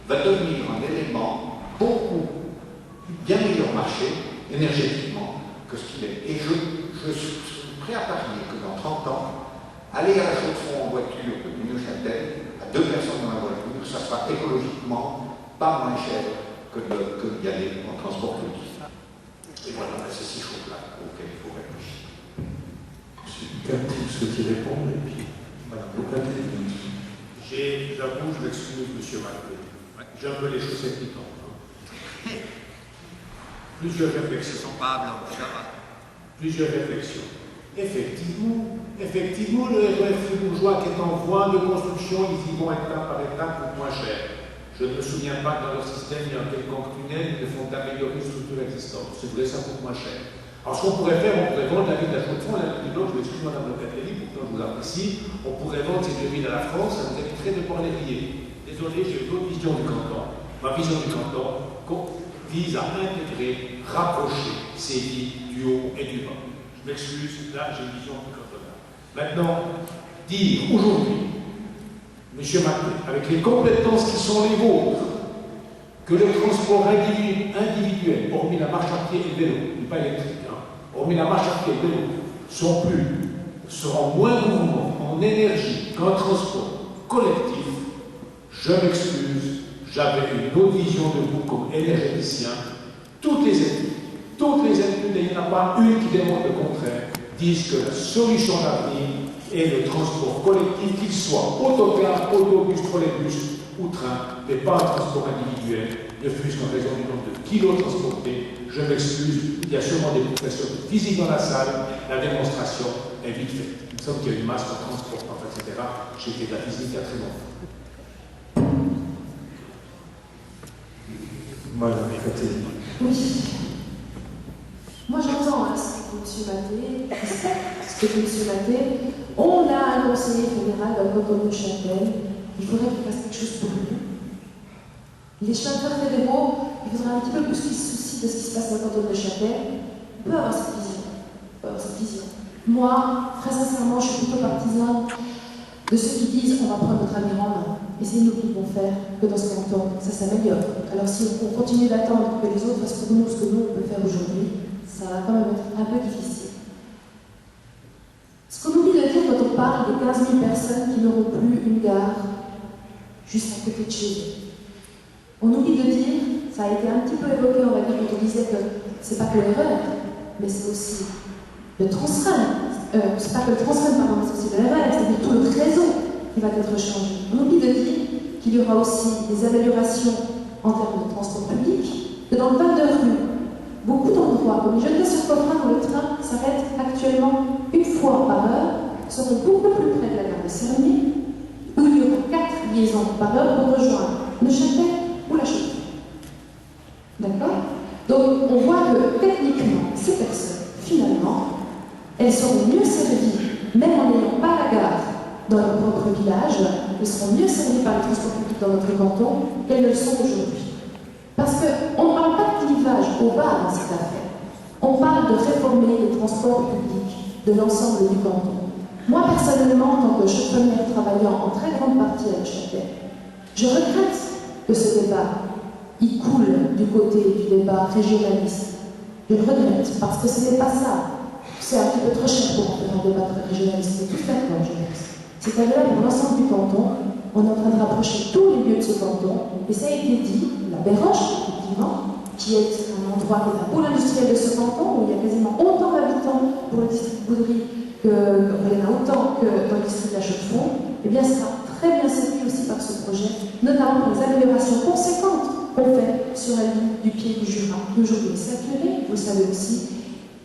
va devenir un élément bien meilleur marché énergétiquement que ce qu'il est. Et je suis prêt à parier que dans 30 ans, aller à la Chaux-de-Fonds en voiture de Neuchâtel, à 2 personnes dans la voiture, ça sera écologiquement pas moins cher que d'y aller en transport public. Et voilà, c'est ces choses-là auxquelles il faut réfléchir. Catherine souhaitait répondre et puis Madame Locatelli. J'avoue, je m'excuse, monsieur Macron. J'ai un peu les chaussettes piquantes. Plusieurs réflexions. Plusieurs réflexions. Effectivement, le RER fribourgeois qui est en voie de construction, ils y vont étape par étape pour moins cher. Je ne me souviens pas que dans leur système, il y a un quelconque tunnel, ils ne font d'améliorer une structure existante. C'est vrai, ça coûte moins cher. Alors, ce qu'on pourrait faire, on pourrait vendre la ville de la Chaux-de-Fonds, la ville de l'autre, je m'excuse, Madame Locatelli, pourtant je vous apprécie, on pourrait vendre ces deux villes à la France, ça nous éviterait de port lévrier. Désolé, j'ai une autre vision du canton. Ma vision du canton vise à intégrer, rapprocher ces villes du haut et du bas. Je m'excuse, là j'ai une vision du cantonal. Maintenant, dire aujourd'hui, M. Macron, avec les compétences qui sont les vôtres, que le transport individuel, hormis la marche à pied et le vélo, pas électrique, hormis la marche à pied et le vélo, seront moins gourmands en énergie qu'un transport collectif, je m'excuse, j'avais une autre vision de vous comme énergéticien. Toutes les études, et il n'y en a pas une qui démontre le contraire, disent que la solution d'avenir est le transport collectif, qu'il soit autocar, autobus, trolleybus ou train, mais pas un transport individuel, ne fût-ce qu'en raison du nombre de kilos transportés. Je m'excuse, il y a sûrement des professeurs de physique dans la salle, la démonstration est vite faite. Il me semble qu'il y a une masse de transport, etc. J'ai fait de la physique il y a très longtemps. Madame Locatelli. Oui. Moi j'entends ce que dit M. Maté, ce que dit M. Maté. On a un conseiller fédéral dans le canton de Neuchâtel. Il faudrait qu'il fasse quelque chose pour lui. Les chanteurs fédéraux, il faudrait un petit peu plus qu'ils se soucient de ce qui se passe dans le canton de Neuchâtel. On peut avoir cette vision. Moi, très sincèrement, je suis plutôt partisan de ceux qui disent on va prendre notre avenir en main. Et c'est nous qui vont faire que dans ce canton, ça s'améliore. Alors si on continue d'attendre que les autres fassent pour nous ce que nous on peut faire aujourd'hui, ça va quand même être un peu difficile. Ce qu'on oublie de dire quand on parle des 15 000 personnes qui n'auront plus une gare juste à côté de chez eux, on oublie de dire, ça a été un petit peu évoqué, on va dire, quand on disait que c'est pas que l'erreur, mais c'est aussi le Transrem. C'est pas que le Transrem, pardon, mais c'est aussi de l'erreur, c'est-à-dire tout le réseau qui va être changé. On oublie de dire qu'il y aura aussi des améliorations en termes de transport public, que dans le Val de Rue, beaucoup d'endroits, comme les jeunes sur Cofrin, où le train s'arrête actuellement une fois par heure, seront beaucoup plus près de la gare de Cérémie, où il y aura 4 liaisons par heure pour rejoindre Neuchâtel ou la Chaux-de-Fonds. D'accord? Donc, on voit que techniquement, ces personnes, finalement, elles seront mieux servies, même en n'ayant pas la gare dans leur propre village, elles seront mieux servies par les transports publics dans notre canton qu'elles ne le sont aujourd'hui. Parce qu'on ne parle pas de clivage au bas dans cette affaire. On parle de réformer les transports publics de l'ensemble du canton. Moi, personnellement, en tant que chauffeur travaillant en très grande partie à Neuchâtel, je regrette que ce débat il coule du côté du débat régionaliste. Je le regrette, parce que ce n'est pas ça. C'est un petit peu trop cher pour faire un débat régionaliste, mais tout d'accord, je pense. C'est-à-dire, pour l'ensemble du canton, on est en train de rapprocher tous les lieux de ce canton, et ça a été dit, la Béroche, effectivement, qui est un endroit qui est un pôle industriel de ce canton, où il y a quasiment autant d'habitants pour le district Boudry il y en a autant que dans le district de la Chaux-de-Fonds, eh bien, ça sera très bien servi aussi par ce projet, notamment pour les améliorations conséquentes qu'on fait sur la ligne du pied du Jura, qui aujourd'hui est saturée, vous le savez aussi,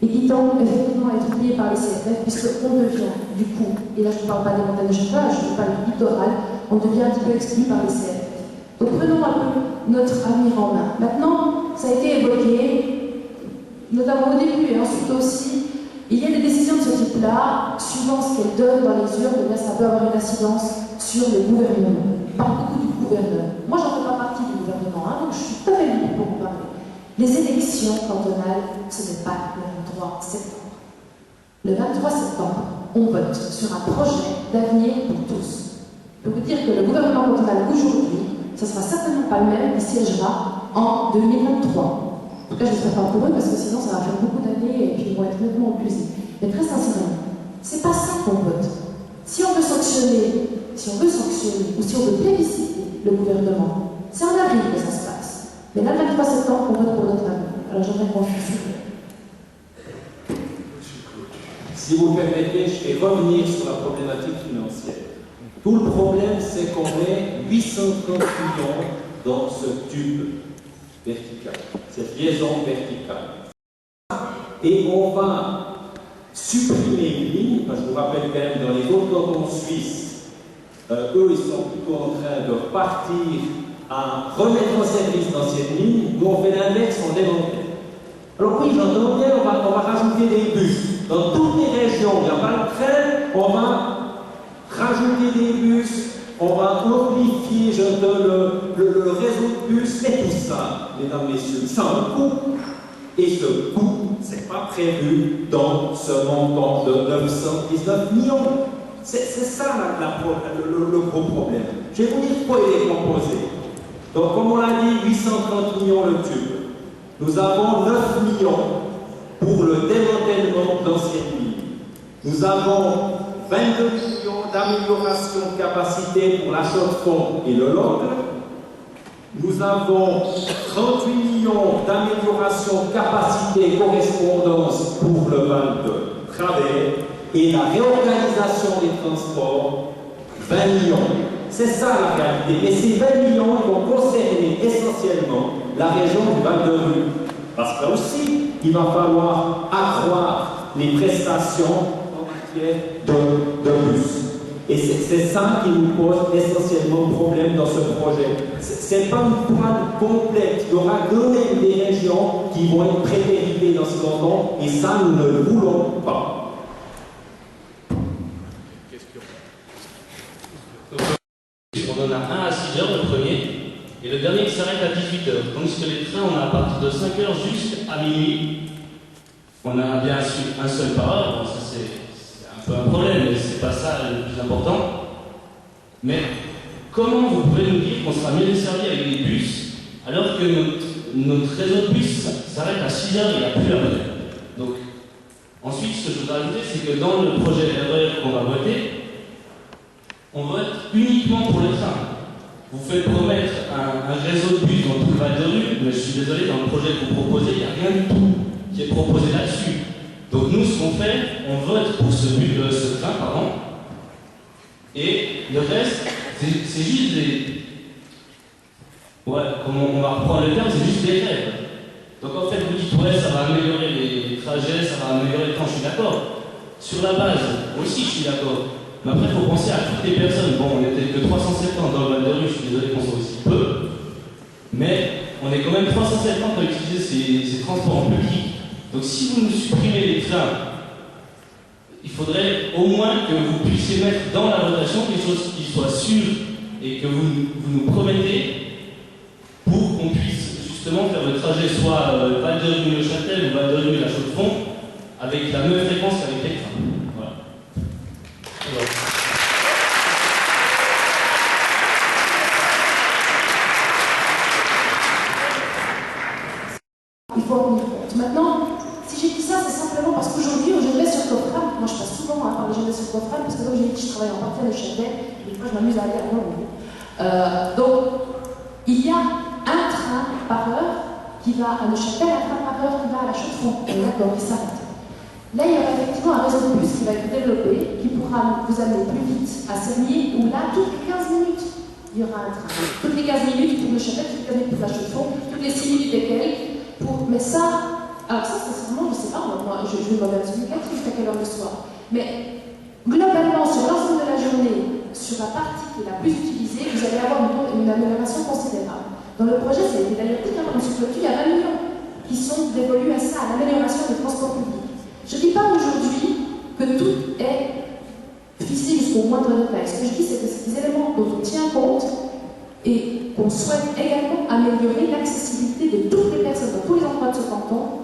et qui tend effectivement à être oublié par les CFF, puisqu'on devient, du coup, et là je ne parle pas des montagnes de Château, je parle du littoral, on devient un petit peu exclu par les CFF. Donc prenons un peu notre avenir en main. Maintenant, ça a été évoqué, notamment au début et ensuite aussi, il y a des décisions de ce type-là, suivant ce qu'elles donnent dans les urnes, ça peut avoir une incidence sur le gouvernement. On parle beaucoup du gouvernement. Moi, j'en fais pas partie du gouvernement, donc je suis tout à fait libre pour vous parler. Les élections cantonales, ce n'est pas le 23 septembre. Le 23 septembre, on vote sur un projet d'avenir pour tous. Je peux vous dire que le gouvernement cantonal aujourd'hui, ce ne sera certainement pas le même qui siégera en 2023. tout cas, je ne serai pas pour eux parce que sinon, ça va faire beaucoup d'années et puis ils vont être nettement épuisés. Mais très sincèrement, c'est pas ça qu'on vote. Si on veut sanctionner, ou si on veut plébisciter le gouvernement, c'est en avril que ça se passe. Mais là, le 23 septembre, on vote pour notre avenir. Alors j'aimerais qu'on fasse. Si vous le permettez, je vais revenir sur la problématique financière. Tout le problème, c'est qu'on met 830 millions dans ce tube vertical, cette liaison verticale. Et on va supprimer une ligne, parce que je vous rappelle quand même, dans les autres cantons suisses, eux, ils sont plutôt en train de repartir à remettre en service d'anciennes lignes. Nous, on fait l'index, on démonte. Alors oui, j'entends bien, on va rajouter des bus. Dans toutes les régions, il n'y a pas de train, on va rajouter des bus, on va amplifier, je donne le réseau de bus, mais tout ça, mesdames, messieurs, ça a un coût. Et ce coût, ce n'est pas prévu dans ce montant de 919 millions. C'est ça le gros problème. Je vais vous dire quoi il est composé. Donc, comme on l'a dit, 830 millions le tube. Nous avons 9 millions pour le démantèlement d'anciennes lignes. Nous avons 22 millions d'amélioration de capacité pour la chaux-de-fonds et le locle. Nous avons 38 millions d'amélioration de capacité et correspondance pour le val de Travers et la réorganisation des transports, 20 millions. C'est ça la réalité. Et ces 20 millions vont concerner essentiellement la région du Val-de-Rue. Parce que là aussi, il va falloir accroître les prestations en matière de bus. Et c'est ça qui nous pose essentiellement problème dans ce projet. Ce n'est pas une toile complète. Il y aura quand même des régions qui vont être prédérivées dans ce canton, et ça, nous ne le voulons pas. On en a un à 6 heures, le premier, et le dernier qui s'arrête à 18 heures. Donc, sur les trains, on a à partir de 5 heures jusqu'à minuit. On a bien sûr un seul par heure. Bon, ça, c'est un peu un problème, mais c'est pas ça le plus important. Mais comment vous pouvez nous dire qu'on sera mieux desservi avec des bus alors que notre réseau de bus s'arrête à 6 heures et il n'y a plus la monnaie? Donc, ensuite, ce que je voudrais ajouter, c'est que dans le projet RER qu'on va voter, on vote uniquement pour le train. Vous faites promettre un réseau de bus dans tout le Val-de-Rue, mais je suis désolé, dans le projet que vous proposez, il n'y a rien du tout qui est proposé là-dessus. Donc nous, ce qu'on fait, on vote pour ce train, et le reste, c'est juste des... Ouais, comme on va reprendre le terme, c'est juste des rêves. Donc en fait, vous dites, ouais, ça va améliorer les trajets, ça va améliorer le temps, je suis d'accord. Sur la base, aussi, je suis d'accord. Mais après, il faut penser à toutes les personnes. Bon, on n'était que 370 dans le Val-de-Rue, je suis désolé qu'on soit aussi peu. Mais on est quand même 370 à utiliser ces transports en public. Donc si vous nous supprimez les trains, il faudrait au moins que vous puissiez mettre dans la votation quelque chose qui soit sûr et que vous nous promettez pour qu'on puisse justement faire le trajet soit Val-de-Rue-Neuchâtel ou Val-de-Rue-La Chaux-de-Fonds avec la même fréquence qu'avec les trains. Voilà. Il faut en tenir compte. Maintenant, si j'ai dit ça, c'est simplement parce qu'aujourd'hui, au Jeunesse sur Coffran, moi je passe souvent par les Jeunesse sur Coffran, parce que comme j'ai dit, je travaille en partie à Neuchâtel, et moi je m'amuse à aller à Londres. Donc, il y a un train par heure qui va à Neuchâtel, un train par heure qui va à La Chaux-de-Fonds. D'accord, il s'arrête. Là, il y aura effectivement un réseau de bus qui va être développé, qui pourra vous amener plus vite à Sermier, où là, toutes les 15 minutes, il y aura un train. Toutes les 15 minutes pour Neuchâtel, toutes les 15 minutes pour La Chaux-de-Fonds, toutes les 6 minutes et quelques. Mais ça, alors ça, sincèrement, je ne sais pas, moi, je vais me mettre jusqu'à quelle heure le soir. Mais globalement, sur l'ensemble de la journée, sur la partie qui est la plus utilisée, vous allez avoir une amélioration considérable. Dans le projet, ça a été d'ailleurs dit, comme sur le il y a 20 millions qui sont dévolus à ça, à l'amélioration des transports publics. Je ne dis pas aujourd'hui que tout est ficelé jusqu'au moindre détail. Ce que je dis, c'est que c'est des éléments dont on tient compte et qu'on souhaite également améliorer l'accessibilité de toutes les personnes dans tous les endroits de ce canton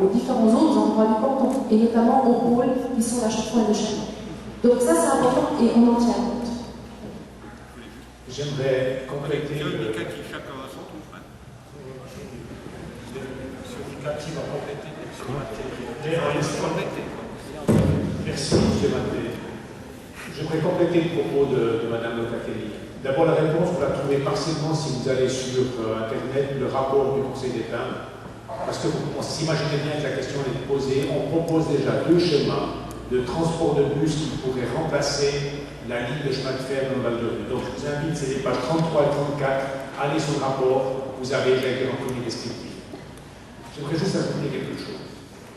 aux différents autres endroits du canton, et notamment aux pôles qui sont La Chaux-de-Fonds et Neuchâtel. Donc ça, c'est important et on en tient compte. J'aimerais compléter. Cathy va compléter. Merci, M. Maté. J'aimerais compléter le propos de Mme Locatelli. D'abord, la réponse, vous la trouvez partiellement si vous allez sur Internet, le rapport du Conseil d'État. Parce que on s'imaginez bien que la question est posée. On propose déjà 2 schémas de transport de bus qui pourraient remplacer la ligne de chemin de fer dans le Val-de-Rue. Donc, je vous invite, c'est les pages 33 et 34, allez sur le rapport, vous avez déjà été rencontré descriptif. J'aimerais juste ajouter quelque chose.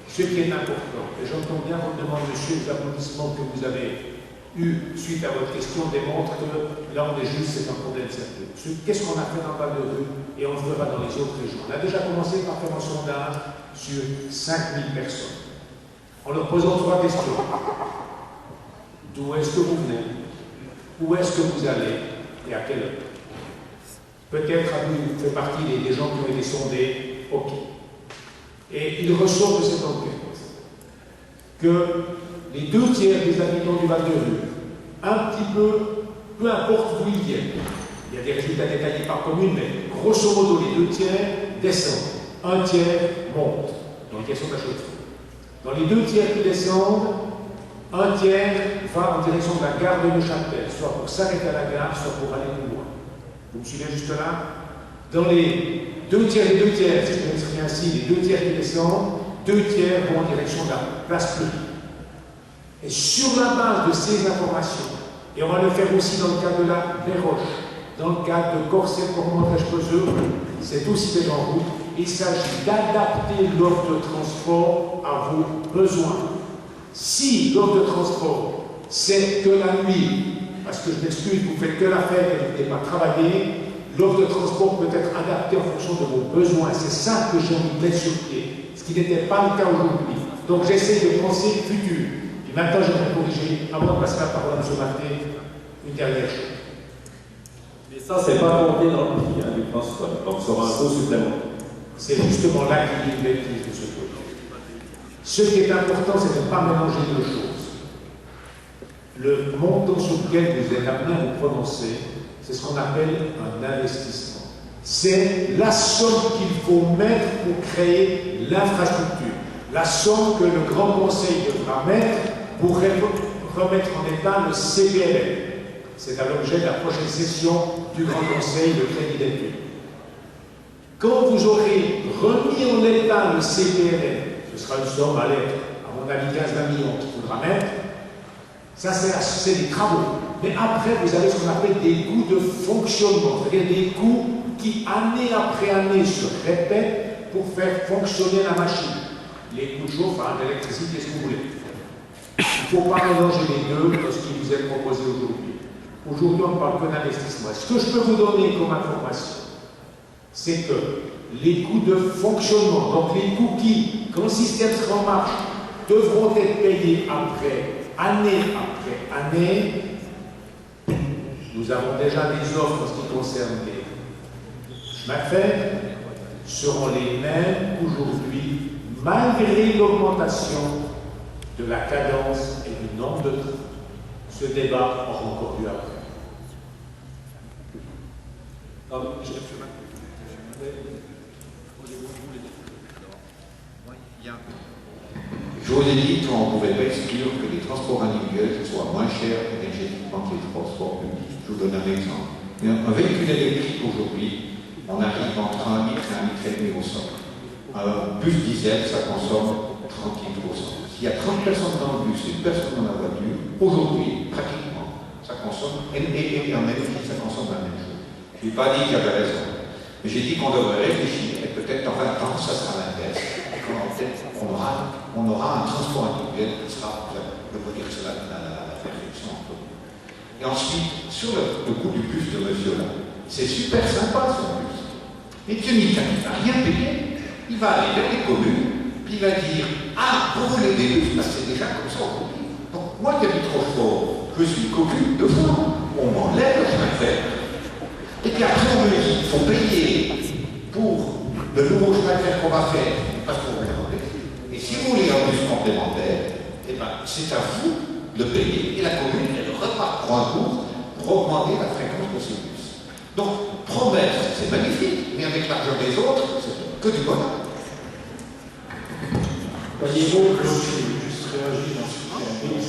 Ce qui est important, et j'entends bien votre demande, monsieur, les applaudissements que vous avez eus suite à votre question démontrent que là, on est juste, c'est un problème sérieux. Qu'est-ce qu'on a fait dans le Val-de-Rue et on le fera dans les autres régions? On a déjà commencé par faire un sondage sur 5000 personnes, en leur posant 3 questions. D'où est-ce que vous venez? Où est-ce que vous allez? Et à quelle heure? Peut-être avez-vous fait partie des gens qui ont été sondés. Ok. Et il ressort de cette enquête que les 2 tiers des habitants du Val-de-Rue, un petit peu importe d'où ils viennent, il y a des résultats détaillés par commune, mais grosso modo, les 2 tiers descendent. 1 tiers monte dans les questions d'acheterie. Dans les 2 tiers qui descendent, 1 tiers va en direction de la gare de Neuchâtel, soit pour s'arrêter à la gare, soit pour aller plus loin. Vous me suivez juste là? Dans les 2 tiers et 2 tiers, si je peux m'exprimer ainsi, les 2 tiers qui descendent, 2 tiers vont en direction de la place publique. Et sur la base de ces informations, et on va le faire aussi dans le cadre de la Béroche, dans le cadre de Corset, Cormontrèche-Peseux, c'est aussi déjà en route, il s'agit d'adapter l'offre de transport à vos besoins. Si l'offre de transport, c'est que la nuit, parce que je m'excuse, vous faites que la fête et vous ne pouvez pas travailler, l'offre de transport peut être adaptée en fonction de vos besoins. C'est ça que j'ai envie de mettre sur pied, ce qui n'était pas le cas aujourd'hui. Donc j'essaie de penser le futur. Et maintenant, j'aimerais corriger, avant de passer la parole à M. Maté, une dernière chose. Mais ça, c'est pas compté dans le prix du transport, donc ça aura un coût supplémentaire. C'est justement là qu'il y a une bêtise de ce côté. Ce qui est important, c'est de ne pas mélanger 2 choses. Le montant sur lequel vous êtes amené à vous prononcer, c'est ce qu'on appelle un investissement. C'est la somme qu'il faut mettre pour créer l'infrastructure. La somme que le Grand Conseil devra mettre pour remettre en état le CPLM. C'est à l'objet de la prochaine session du Grand Conseil de crédit d'études. Quand vous aurez remis en état le CPLM, ce sera une somme, allez, à mon avis 15-20 millions qu'il faudra mettre, ça c'est des travaux. Mais après, vous avez ce qu'on appelle des coûts de fonctionnement, c'est-à-dire des coûts qui, année après année, se répètent pour faire fonctionner la machine. Les coûts de chauffage, d'électricité, ce que vous voulez. Il ne faut pas mélanger les deux dans ce qui vous est proposé aujourd'hui. Aujourd'hui, on ne parle que d'investissement. Ce que je peux vous donner comme information, c'est que les coûts de fonctionnement, donc les coûts qui, quand le système sera en marche, devront être payés année après année. Nous avons déjà des offres en ce qui concerne les chemins de fer, seront les mêmes qu'aujourd'hui, malgré l'augmentation de la cadence et du nombre de trains. Ce débat aura encore lieu après. Je vous ai dit qu'on ne pouvait pas exclure que les transports individuels soient moins chers énergétiquement que les transports publics. Je vous donne un exemple. Un véhicule électrique aujourd'hui, on arrive entre 1 litre et 1,5 litre au 100. Un bus diesel, ça consomme 30 litres au 100. S'il y a 30 personnes dans le bus et 1 personne dans la voiture, aujourd'hui, pratiquement, ça consomme, et en énergie, ça consomme la même chose. Je n'ai pas dit qu'il y avait raison, mais j'ai dit qu'on devrait réfléchir, et peut-être dans 20 ans, ça sera l'inverse, et qu'on aura un transport individuel qui sera, je peux dire cela, la réflexion entre nous. Et ensuite, sur le coût du bus de monsieur là, c'est super sympa son bus. Et Dieu n'y va rien payer. Il va aller vers les communes, puis il va dire ah, pour vous les bus, parce que c'est déjà comme ça aujourd'hui. Donc, moi qui habite Rochefort, je suis commune de fois. On m'enlève le chemin de fer. Et puis après, on me dit il faut payer pour le nouveau chemin de fer qu'on va faire, parce qu'on va le remplacer. Et si vous voulez un bus complémentaire, eh ben, c'est à vous de payer. Et la commune, elle repart pour un cours pour augmenter la fréquence de ces bus. Donc, promettre, c'est magnifique, mais avec l'argent des autres, c'est que du bonheur. Voyez-vous, juste réagir dans ce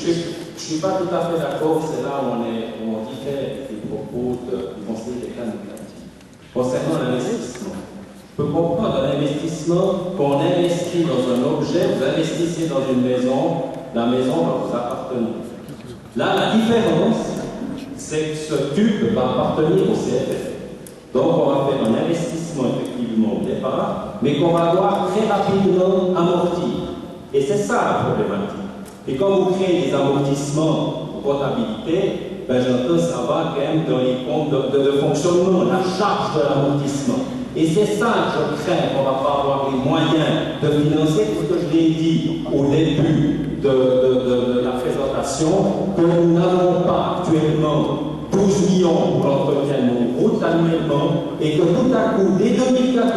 je ne suis pas tout à fait d'accord, c'est là où on diffère des propos du Conseil d'État nominatif. Concernant l'investissement, je peux comprendre un investissement qu'on investit dans un objet, vous investissez dans une maison, la maison va vous appartenir. Là, la différence, c'est que ce tube va appartenir au CFF. Donc, on va faire un investissement effectivement au départ, mais qu'on va devoir très rapidement amortir. Et c'est ça la problématique. Et quand vous créez des amortissements en comptabilité, ben j'entends ça va quand même dans les comptes de fonctionnement, la charge de l'amortissement. Et c'est ça que je crains qu'on ne va pas avoir les moyens de financer, parce que je l'ai dit au début de la présentation, que nous n'avons pas actuellement 12 millions pour l'entretien de nos routes annuellement, et que tout à coup, dès 2014,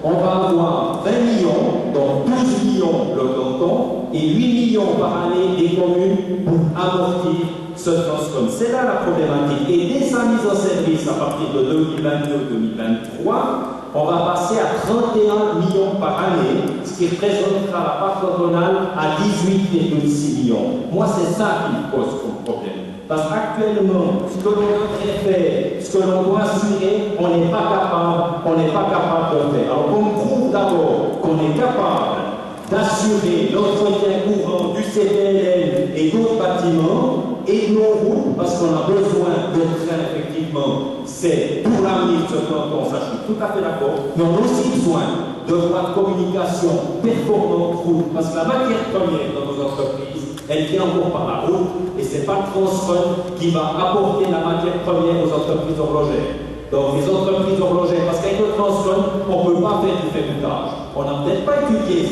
on va avoir 20 millions, donc 12 millions le canton, et 8 millions par année des communes pour amortir ce transcom. C'est là la problématique. Et dès sa mise en service à partir de 2022-2023, on va passer à 31 millions par année, ce qui représentera la part cantonale à 18,6 millions. Moi, c'est ça qui me pose comme problème. Parce qu'actuellement, ce que l'on devrait faire, ce que l'on doit assurer, on n'est pas capable de faire. Alors qu'on prouve d'abord qu'on est capable d'assurer l'entretien courant du CPLN et d'autres bâtiments et de nos routes, parce qu'on a besoin de trains, effectivement, c'est pour l'avenir de ce canton, ça je suis tout à fait d'accord, mais on a aussi besoin de voies de communication performantes routes, parce que la matière première dans nos entreprises, elle vient encore par la route, et ce n'est pas le Transrun qui va apporter la matière première aux entreprises horlogères. Donc les entreprises horlogères, parce qu'avec le Transrun, on ne peut pas faire du ferroutage. On n'a peut-être pas étudié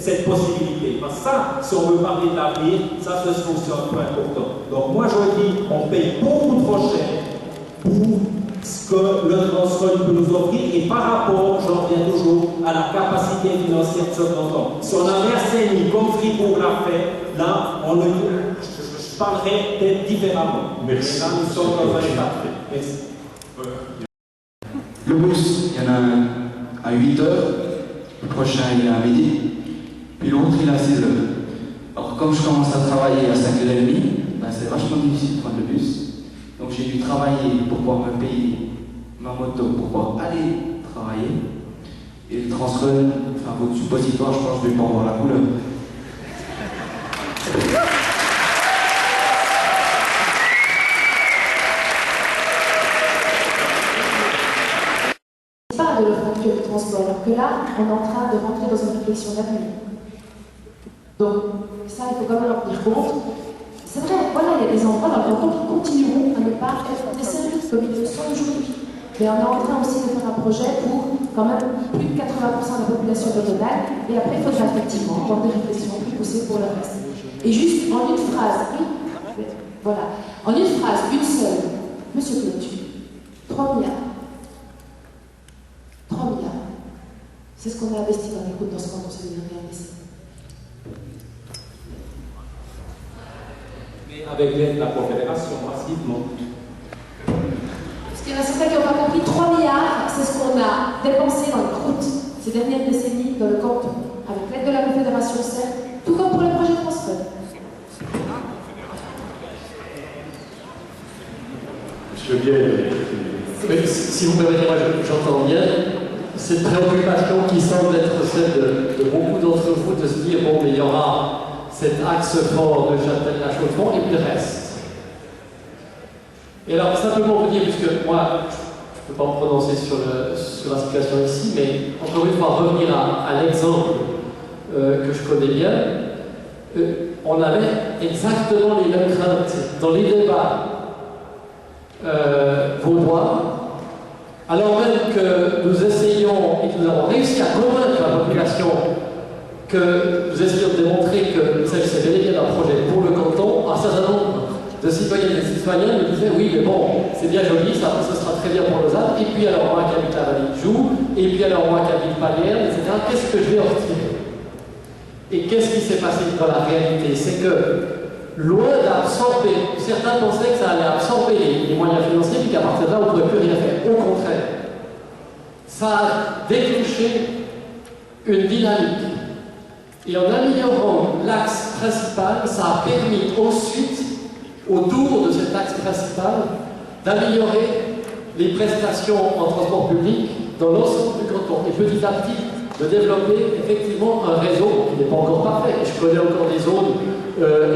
cette possibilité. Parce que ça, si on veut parler de l'avenir, ça ce sont aussi un point important. Donc moi je dis, on paye beaucoup trop cher pour ce que le Transrun peut nous offrir, et par rapport, j'en reviens toujours, à la capacité financière de ce canton. Si on avait assez mis comme Fribourg l'a fait, là, je parlerais peut-être différemment. Merci. Là, nous sommes dans un état. Merci. Le bus, il y en a un à 8h, le prochain il est à midi, puis l'autre il est à 6h. Alors comme je commence à travailler à 5h30, ben, c'est vachement difficile de prendre le bus. Donc j'ai dû travailler pour pouvoir me payer ma moto pour pouvoir aller travailler. Et le Transrun, enfin votre suppositoire, je pense que je vais pas en voir la couleur. Pas de l'offre actuelle de transport, alors que là, on est en train de rentrer dans une réflexion d'avenir. Donc, ça, il faut quand même en tenir compte. C'est vrai, voilà, il y a des endroits dans le canton qui continueront à ne pas être desservis comme ils le sont aujourd'hui. Mais on est en train aussi de faire un projet pour quand même plus de 80% de la population régionale, et après, il faudra effectivement avoir des réflexions plus poussées pour le reste. Et juste en une phrase, oui, voilà, en une phrase, une seule, Monsieur Clotu, 3 milliards. 3 milliards. C'est ce qu'on a investi dans les routes dans ce canton ces dernières décennies. Mais avec l'aide de la Confédération, massivement. Parce qu'il y en a certains qui n'ont pas compris, 3 milliards, c'est ce qu'on a dépensé dans les routes ces dernières décennies dans le canton, avec l'aide de la Confédération certes, tout comme pour le projet Transrun. Monsieur Biel. Oui, si vous permettez, moi j'entends bien cette préoccupation qui semble être celle de beaucoup d'entre vous de se dire bon, mais il y aura cet axe fort de Châtel-la-Chaux-de-Fonds et puis le reste. Et alors, simplement vous dire, puisque moi je ne peux pas me prononcer sur la situation ici, mais encore une fois, revenir à l'exemple que je connais bien, on avait exactement les mêmes craintes dans les débats vaudois. Alors même que nous essayons et que nous avons réussi à convaincre la population, que nous essayons de démontrer qu'il s'agissait bel et bien d'un projet pour le canton, un certain nombre de citoyennes et de citoyens me disaient oui, mais bon, c'est bien joli, ça sera très bien pour Lausanne, et puis alors moi qui habite la vallée de Joux, et puis alors moi qui habite Palière, etc., qu'est-ce que je vais en retirer? Et qu'est-ce qui s'est passé dans la réalité? C'est que loin d'absorber, certains pensaient que ça allait absorber les moyens financiers, puis qu'à partir de là, on ne pourrait plus rien faire. Au contraire, ça a déclenché une dynamique Et en améliorant l'axe principal, ça a permis ensuite, autour de cet axe principal, d'améliorer les prestations en transport public dans l'ensemble du canton. Et petit à petit, de développer effectivement un réseau qui n'est pas encore parfait. Je connais encore des zones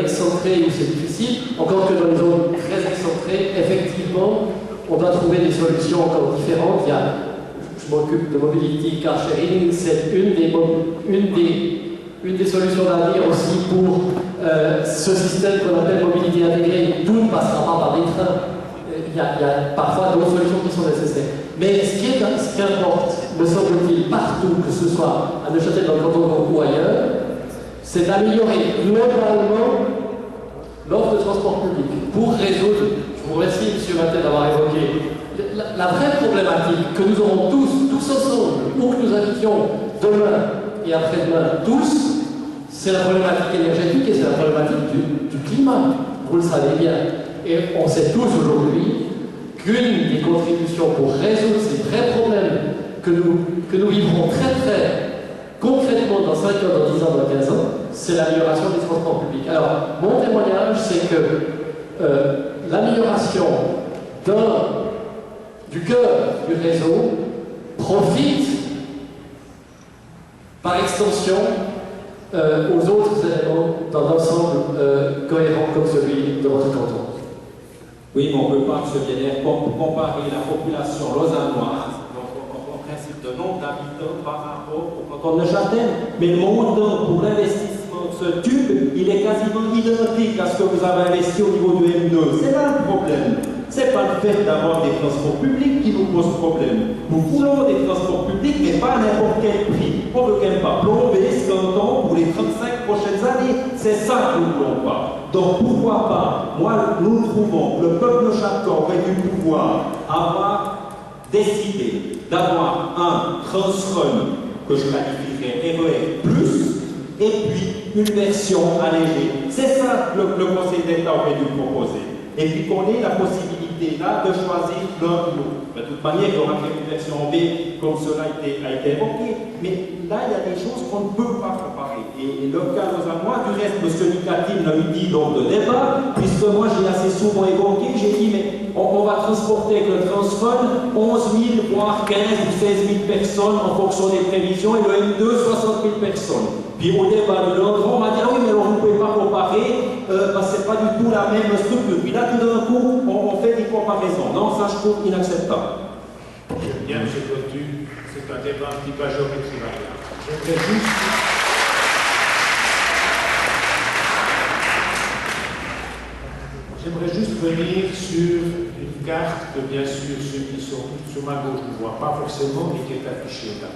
excentrées où c'est difficile, encore que dans les zones très excentrées, effectivement, on doit trouver des solutions encore différentes. Je m'occupe de mobility car sharing, c'est une des solutions d'avenir aussi pour ce système qu'on appelle mobilité intégrée. Tout ne passera pas par des trains. Il y a parfois d'autres solutions qui sont nécessaires. Mais ce qui importe, me semble-t-il, partout, que ce soit à Neuchâtel, dans le canton ou ailleurs, c'est d'améliorer globalement l'offre de transport public pour résoudre, je vous remercie M. Mattel d'avoir évoqué, la vraie problématique que nous aurons tous ensemble, où que nous habitions demain et après-demain, tous, c'est la problématique énergétique et c'est la problématique du climat. Vous le savez bien. Et on sait tous aujourd'hui qu'une des contributions pour résoudre ces vrais problèmes que nous vivrons très concrètement dans 5 ans, dans 10 ans, dans 15 ans, c'est l'amélioration des transports publics. Alors, mon témoignage, c'est que l'amélioration du cœur du réseau profite, par extension, aux autres éléments dans l'ensemble cohérent comme celui de votre canton. Oui, mais on ne peut pas, M. Bieler, comparer la population lausannoise, en principe de nombre d'habitants par rapport au canton de Neuchâtel. Mais le montant pour l'investissement de ce tube, il est quasiment identique à ce que vous avez investi au niveau du M2. C'est là le problème. Ce n'est pas le fait d'avoir des transports publics qui nous pose problème. Nous voulons des transports publics, mais pas à n'importe quel prix. On ne veut quand même pas plomber ce canton pour les 35 prochaines années. C'est ça que nous ne voulons pas. Donc pourquoi pas, nous trouvons que le peuple de Château aurait dû pouvoir avoir décidé d'avoir un Transrun que je qualifierais RER+, et puis une version allégée. C'est ça que le Conseil d'État aurait dû proposer. Et puis qu'on ait la possibilité là de choisir l'un ou l'autre. De toute manière, il y aura une version B, comme cela a été évoqué. Mais là, il y a des choses qu'on ne peut pas comparer. Et le cas lausannois, du reste, M. Nicatine l'a eu dit lors de débat, puisque moi j'ai assez souvent évoqué, j'ai dit, mais on va transporter avec le Transrun 11 000, voire 15 ou 16 000 personnes en fonction des prévisions, et le M2, 60 000 personnes. Puis au débat de l'endroit, on m'a dit, ah oui, mais alors vous ne pouvez pas comparer, parce que ce n'est pas du tout la même structure. Puis là, tout d'un coup, on fait des comparaisons. Non, ça, je trouve inacceptable. J'aime bien, M. Cotu, c'est un débat un petit peu géométrie variable. J'aimerais juste venir sur une carte que, bien sûr, ceux qui sont sur ma gauche ne voient pas forcément, mais qui est affichée là.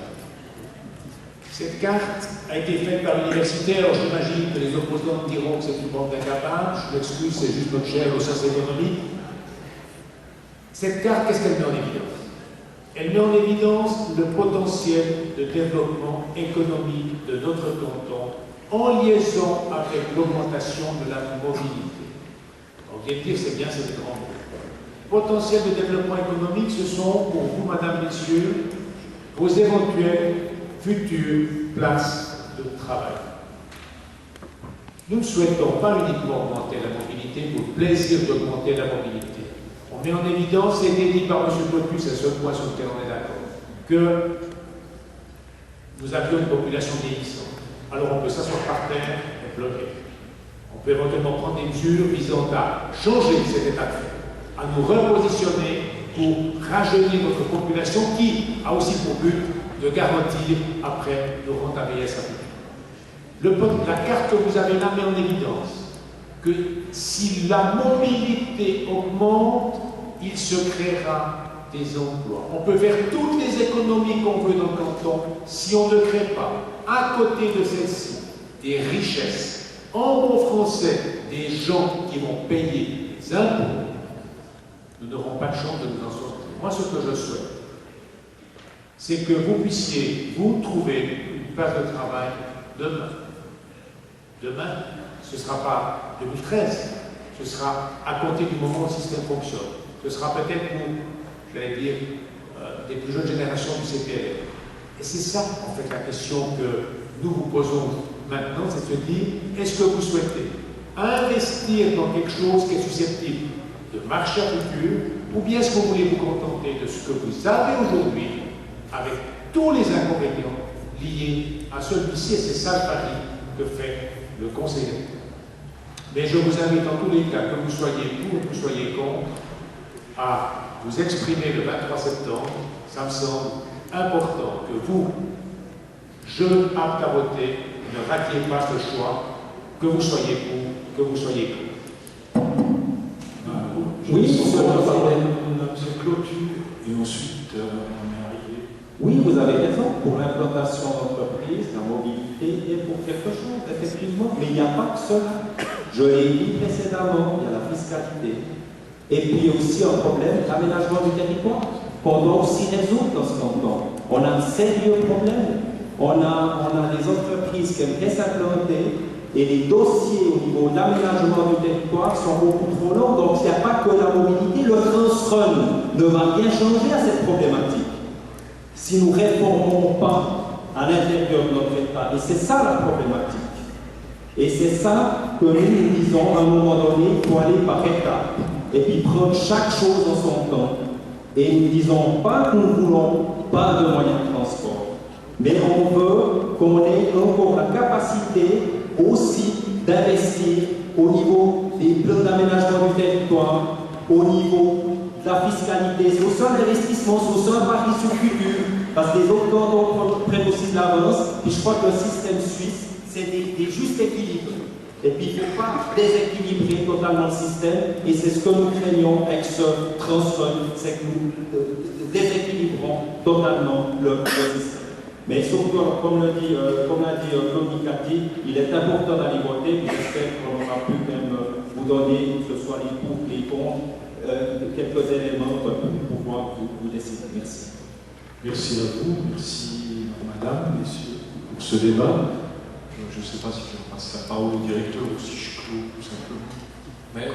Cette carte a été faite par l'université, alors j'imagine que les opposants diront que c'est une bande d'incapables, je m'excuse, c'est juste notre chaire aux sciences économiques. Cette carte, qu'est-ce qu'elle met en évidence? Elle met en évidence le potentiel de développement économique de notre canton en liaison avec l'augmentation de la mobilité. On vient de dire c'est bien, c'est des grands mots. Potentiel de développement économique, ce sont pour vous, madame, messieurs, vos éventuelles futures places de travail. Nous ne souhaitons pas uniquement augmenter la mobilité pour le plaisir d'augmenter la mobilité. On met en évidence, et été dit par M. Cotu, c'est le seul point sur lequel on est d'accord, que nous avions une population vieillissante. Alors on peut s'asseoir par terre et bloquer. On peut éventuellement prendre des mesures visant à changer cet état de fait, à nous repositionner pour rajeunir notre population qui a aussi pour but de garantir après nos rentes à vieillesse à venir. La carte que vous avez là met en évidence que si la mobilité augmente, il se créera des emplois. On peut faire toutes les économies qu'on veut dans le canton si on ne crée pas, à côté de celles-ci, des richesses, en bon français, des gens qui vont payer des impôts. Nous n'aurons pas de chance de nous en sortir. Moi, ce que je souhaite, c'est que vous puissiez, vous, trouver une place de travail demain. Demain, ce ne sera pas 2013, ce sera à compter du moment où le système fonctionne. Ce sera peut-être pour, j'allais dire, des plus jeunes générations du CPR. Et c'est ça, en fait, la question que nous vous posons maintenant, c'est de se dire, est-ce que vous souhaitez investir dans quelque chose qui est susceptible de marcher à futur, ou bien est-ce que vous voulez vous contenter de ce que vous avez aujourd'hui, avec tous les inconvénients liés à celui-ci, et c'est ça le pari que fait le conseiller. Mais je vous invite en tous les cas, que vous soyez pour ou que vous soyez contre, à vous exprimer le 23 septembre. Ça me semble important que vous, jeunes aptes à voter, ne ratiez pas ce choix, que vous soyez pour, que vous soyez contre. Oui, on a besoin de clôture et ensuite on est arrivé. Oui, vous avez raison, pour l'implantation d'entreprise, la mobilité et pour quelque chose, effectivement. Mais il n'y a pas que cela. Je l'ai dit précédemment, il y a la fiscalité. Et puis aussi un problème d'aménagement du territoire qu'on doit aussi résoudre dans ce canton. On a un sérieux problème. On a des entreprises qui aimeraient s'implanter et les dossiers au niveau de l'aménagement du territoire sont beaucoup trop longs. Donc il n'y a pas que la mobilité. Le Transrun ne va rien changer à cette problématique si nous ne réformons pas à l'intérieur de notre État. Et c'est ça la problématique. Et c'est ça que nous disons à un moment donné, il faut aller par étapes et puis prendre chaque chose en son temps. Et nous ne disons pas que nous ne voulons pas de moyens de transport, mais on veut qu'on ait encore la capacité aussi d'investir au niveau des plans d'aménagement du territoire, au niveau de la fiscalité. C'est aussi un investissement, c'est aussi un pari sur le futur, parce que les autres cantons prennent aussi de l'avance, et je crois que le système suisse, c'est des justes équilibres. Et puis il ne faut pas déséquilibrer totalement le système, et c'est ce que nous craignons avec ce Transrun, c'est que nous déséquilibrons totalement le système. Mais surtout, comme l'a dit Claude Nicati, il est important d'aller voter, puis j'espère qu'on aura pu même vous donner, que ce soit les pour, les contre, quelques éléments pour pouvoir vous décider. Merci. Merci à vous, merci madame, messieurs, pour ce débat. Je ne sais pas si je passe la parole au directeur ou si je clôt tout simplement. Mais,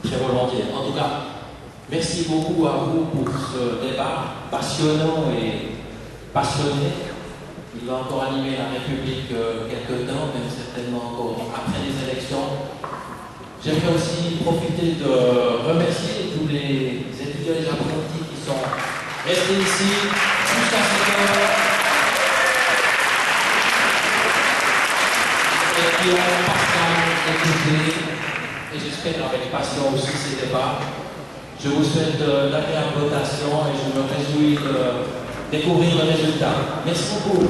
très volontiers. En tout cas, merci beaucoup à vous pour ce débat passionnant et passionné. Il va encore animer la République quelques temps, même certainement encore après les élections. J'aimerais aussi profiter de remercier tous les étudiants et les apprentis qui sont restés ici jusqu'à cette heure et qui ont patiemment écouté, et j'espère avec passion aussi ces débats. Je vous souhaite d'agréables votations et je me réjouis de découvrir le résultat. Merci beaucoup.